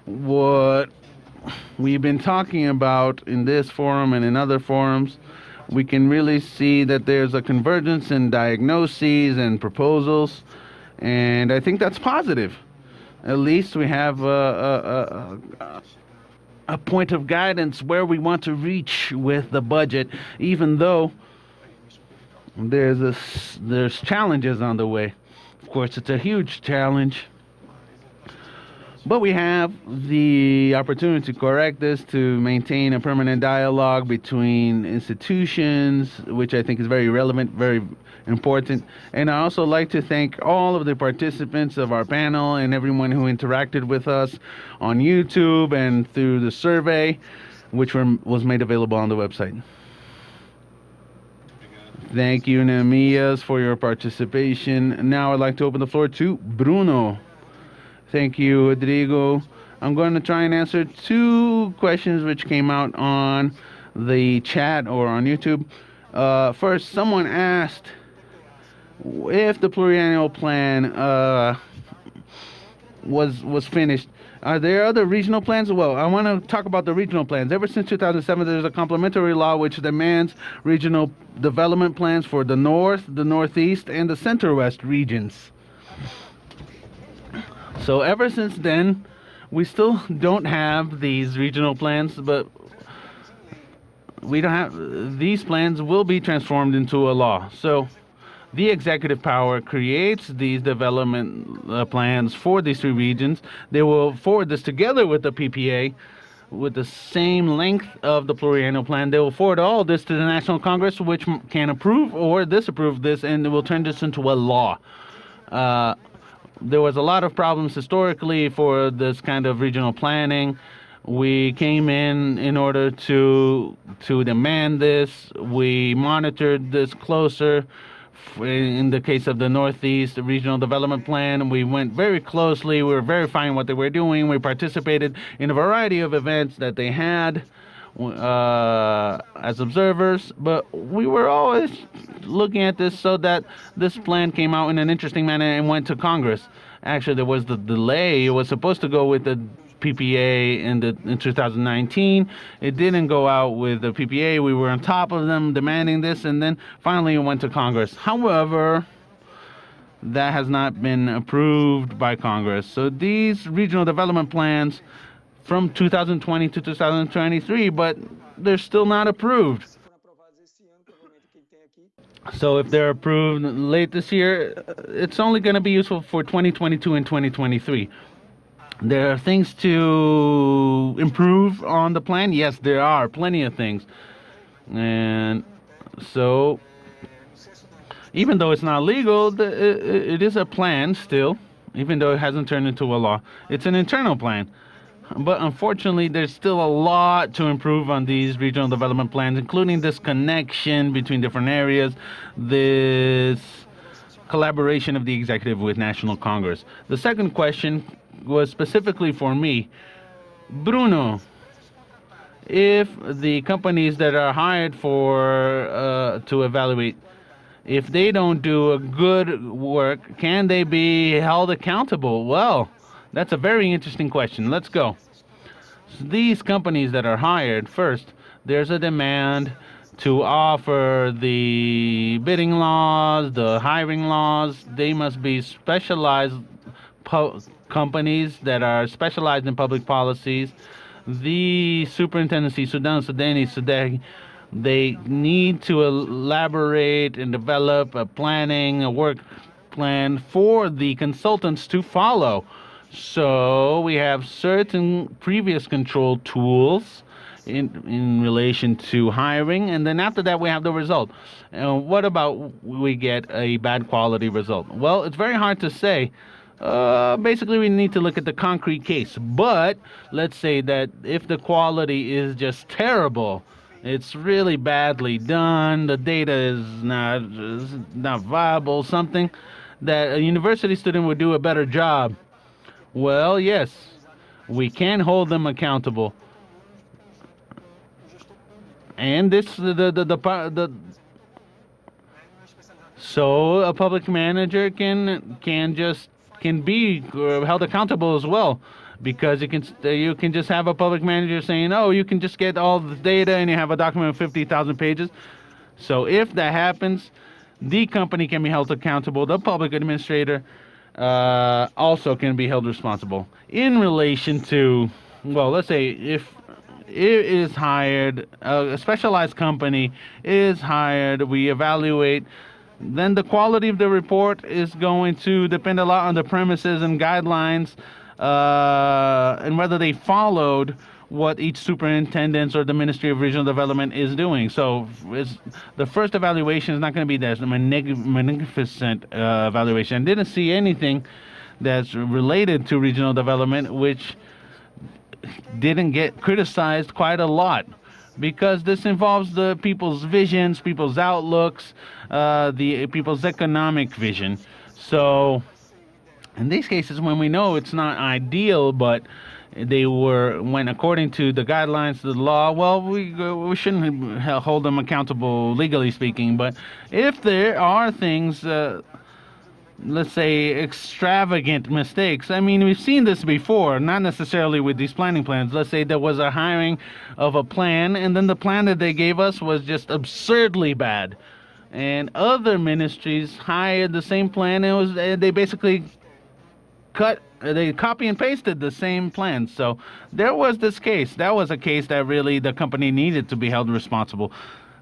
what we've been talking about in this forum and in other forums. We can really see that there's a convergence in diagnoses and proposals, and I think that's positive. At least we have a point of guidance where we want to reach with the budget, even though there's challenges on the way. Of course, it's a huge challenge. But we have the opportunity to correct this, to maintain a permanent dialogue between institutions, which I think is very relevant, very important. And I also like to thank all of the participants of our panel and everyone who interacted with us on YouTube and through the survey, which was made available on the website. Thank you, Nehemias, for your participation. Now I'd like to open the floor to Bruno. Thank you, Rodrigo. I'm going to try and answer two questions which came out on the chat or on YouTube. First, someone asked if the pluriannual plan was finished. Are there other regional plans? Well, I want to talk about the regional plans. Ever since 2007, there's a complementary law which demands regional development plans for the North, the Northeast, and the Center-West regions. So ever since then, we still don't have these regional plans, but we don't have these plans will be transformed into a law. So the executive power creates these development plans for these three regions. They will forward this together with the PPA with the same length of the pluriannual plan. They will forward all this to the National Congress, which can approve or disapprove this, and it will turn this into a law. There was a lot of problems historically for this kind of regional planning. We came in order to demand this. We monitored this closer. In the case of the Northeast Regional Development Plan, we went very closely. We were verifying what they were doing. We participated in a variety of events that they had as observers, but we were always looking at this so that this plan came out in an interesting manner and went to Congress. Actually, there was the delay. It was supposed to go with the PPA in 2019. It didn't go out with the PPA. We were on top of them demanding this, and then finally it went to Congress. However, that has not been approved by Congress. So these regional development plans from 2020 to 2023, but they're still not approved. So if they're approved late this year, it's only going to be useful for 2022 and 2023. There are things to improve on the plan. Yes, there are plenty of things. And so even though it's not legal, it is a plan still, even though it hasn't turned into a law. It's an internal plan. But unfortunately, there's still a lot to improve on these regional development plans, including this connection between different areas, this collaboration of the executive with National Congress. The second question was specifically for me. Bruno, if the companies that are hired for to evaluate, if they don't do a good work, can they be held accountable? Well, that's a very interesting question. Let's go. These companies that are hired, first, there's a demand to offer the bidding laws, the hiring laws. They must be specialized companies that are specialized in public policies. The superintendency, Sudan, Sudani, Sudan, they need to elaborate and develop a planning, a work plan for the consultants to follow. So we have certain previous control tools in relation to hiring, and then after that we have the result. What about we get a bad quality result? Well, it's very hard to say. Basically, we need to look at the concrete case. But let's say that if the quality is just terrible, it's really badly done, the data is not viable, something that a university student would do a better job. Well, yes, we can hold them accountable. And this the so a public manager can be held accountable as well, because you can just have a public manager saying, oh, you can just get all the data and you have a document of 50,000 pages. So if that happens, the company can be held accountable. The public administrator also can be held responsible in relation to, well, let's say if it is hired, a specialized company is hired, we evaluate, then the quality of the report is going to depend a lot on the premises and guidelines, and whether they followed what each superintendent or the Ministry of Regional Development is doing. So the first evaluation is not going to be that magnificent evaluation. I didn't see anything that's related to regional development which didn't get criticized quite a lot, because this involves the people's visions, people's outlooks, the people's economic vision. So in these cases, when we know it's not ideal, but they went according to the guidelines of the law, well, we shouldn't hold them accountable legally speaking. But if there are things, let's say, extravagant mistakes. I mean, we've seen this before, not necessarily with these planning plans. Let's say there was a hiring of a plan, and then the plan that they gave us was just absurdly bad. And other ministries hired the same plan, and they basically they copy and pasted the same plan. So there was this case. That was a case that really the company needed to be held responsible.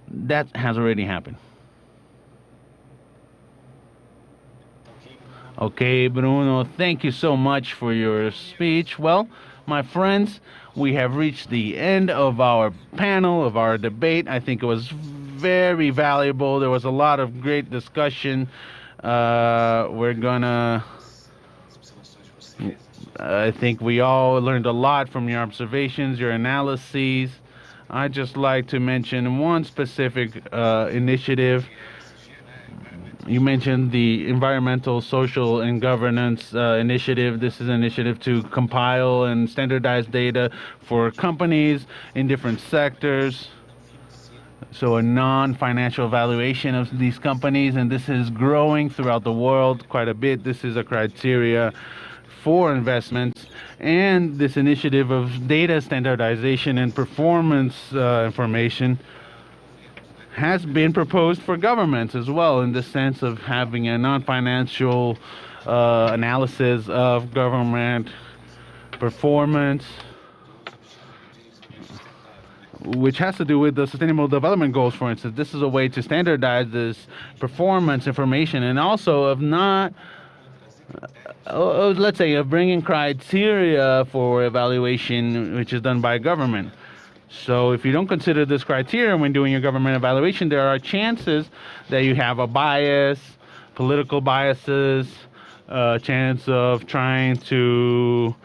That has already happened. Okay, Bruno, thank you so much for your speech. Well, my friends, we have reached the end of our panel, of our debate. I think it was very valuable. There was a lot of great discussion. I think we all learned a lot from your observations, your analyses. I'd just like to mention one specific initiative. You mentioned the environmental, social, and governance initiative. This is an initiative to compile and standardize data for companies in different sectors. So a non-financial evaluation of these companies, and this is growing throughout the world quite a bit. This is a criteria for investments, and this initiative of data standardization and performance information has been proposed for governments as well, in the sense of having a non-financial analysis of government performance, which has to do with the Sustainable Development Goals, for instance. This is a way to standardize this performance information, and also of not, let's say, of bringing criteria for evaluation, which is done by government. So if you don't consider this criteria when doing your government evaluation, there are chances that you have a bias, political biases, chance of trying to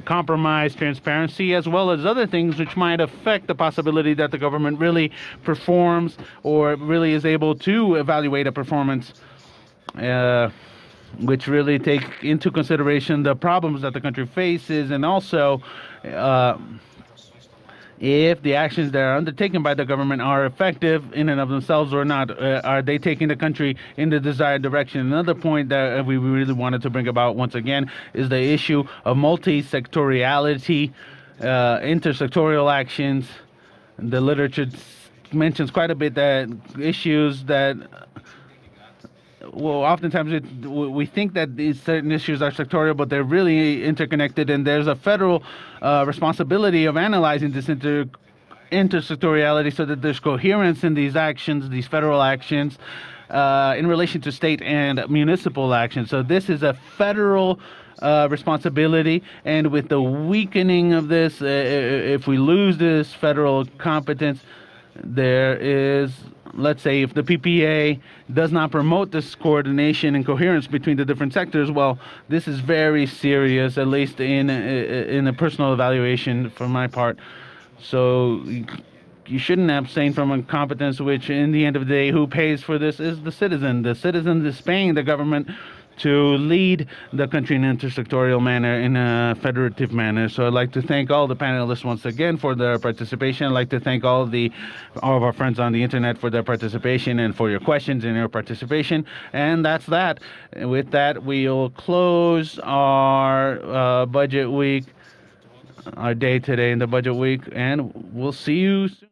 compromise transparency, as well as other things which might affect the possibility that the government really performs or really is able to evaluate a performance, which really take into consideration the problems that the country faces, and also if the actions that are undertaken by the government are effective in and of themselves or not. Are they taking the country in the desired direction? Another point that we really wanted to bring about once again is the issue of multi-sectoriality. intersectorial actions. The literature mentions quite a bit that issues that, well, oftentimes we think that these certain issues are sectorial, but they're really interconnected, and there's a federal responsibility of analyzing this intersectoriality so that there's coherence in these actions, these federal actions, in relation to state and municipal actions. So this is a federal responsibility, and with the weakening of this, if we lose this federal competence, there is, let's say, if the PPA does not promote this coordination and coherence between the different sectors, well, this is very serious, at least in a personal evaluation from my part. So you shouldn't abstain from a competence which, in the end of the day, who pays for this is the citizen. The citizen is paying the government to lead the country in an intersectorial manner, in a federative manner. So I'd like to thank all the panelists once again for their participation. I'd like to thank all of our friends on the internet for their participation and for your questions and your participation. And that's that. With that, we'll close our budget week, our day today in the budget week, and we'll see you soon.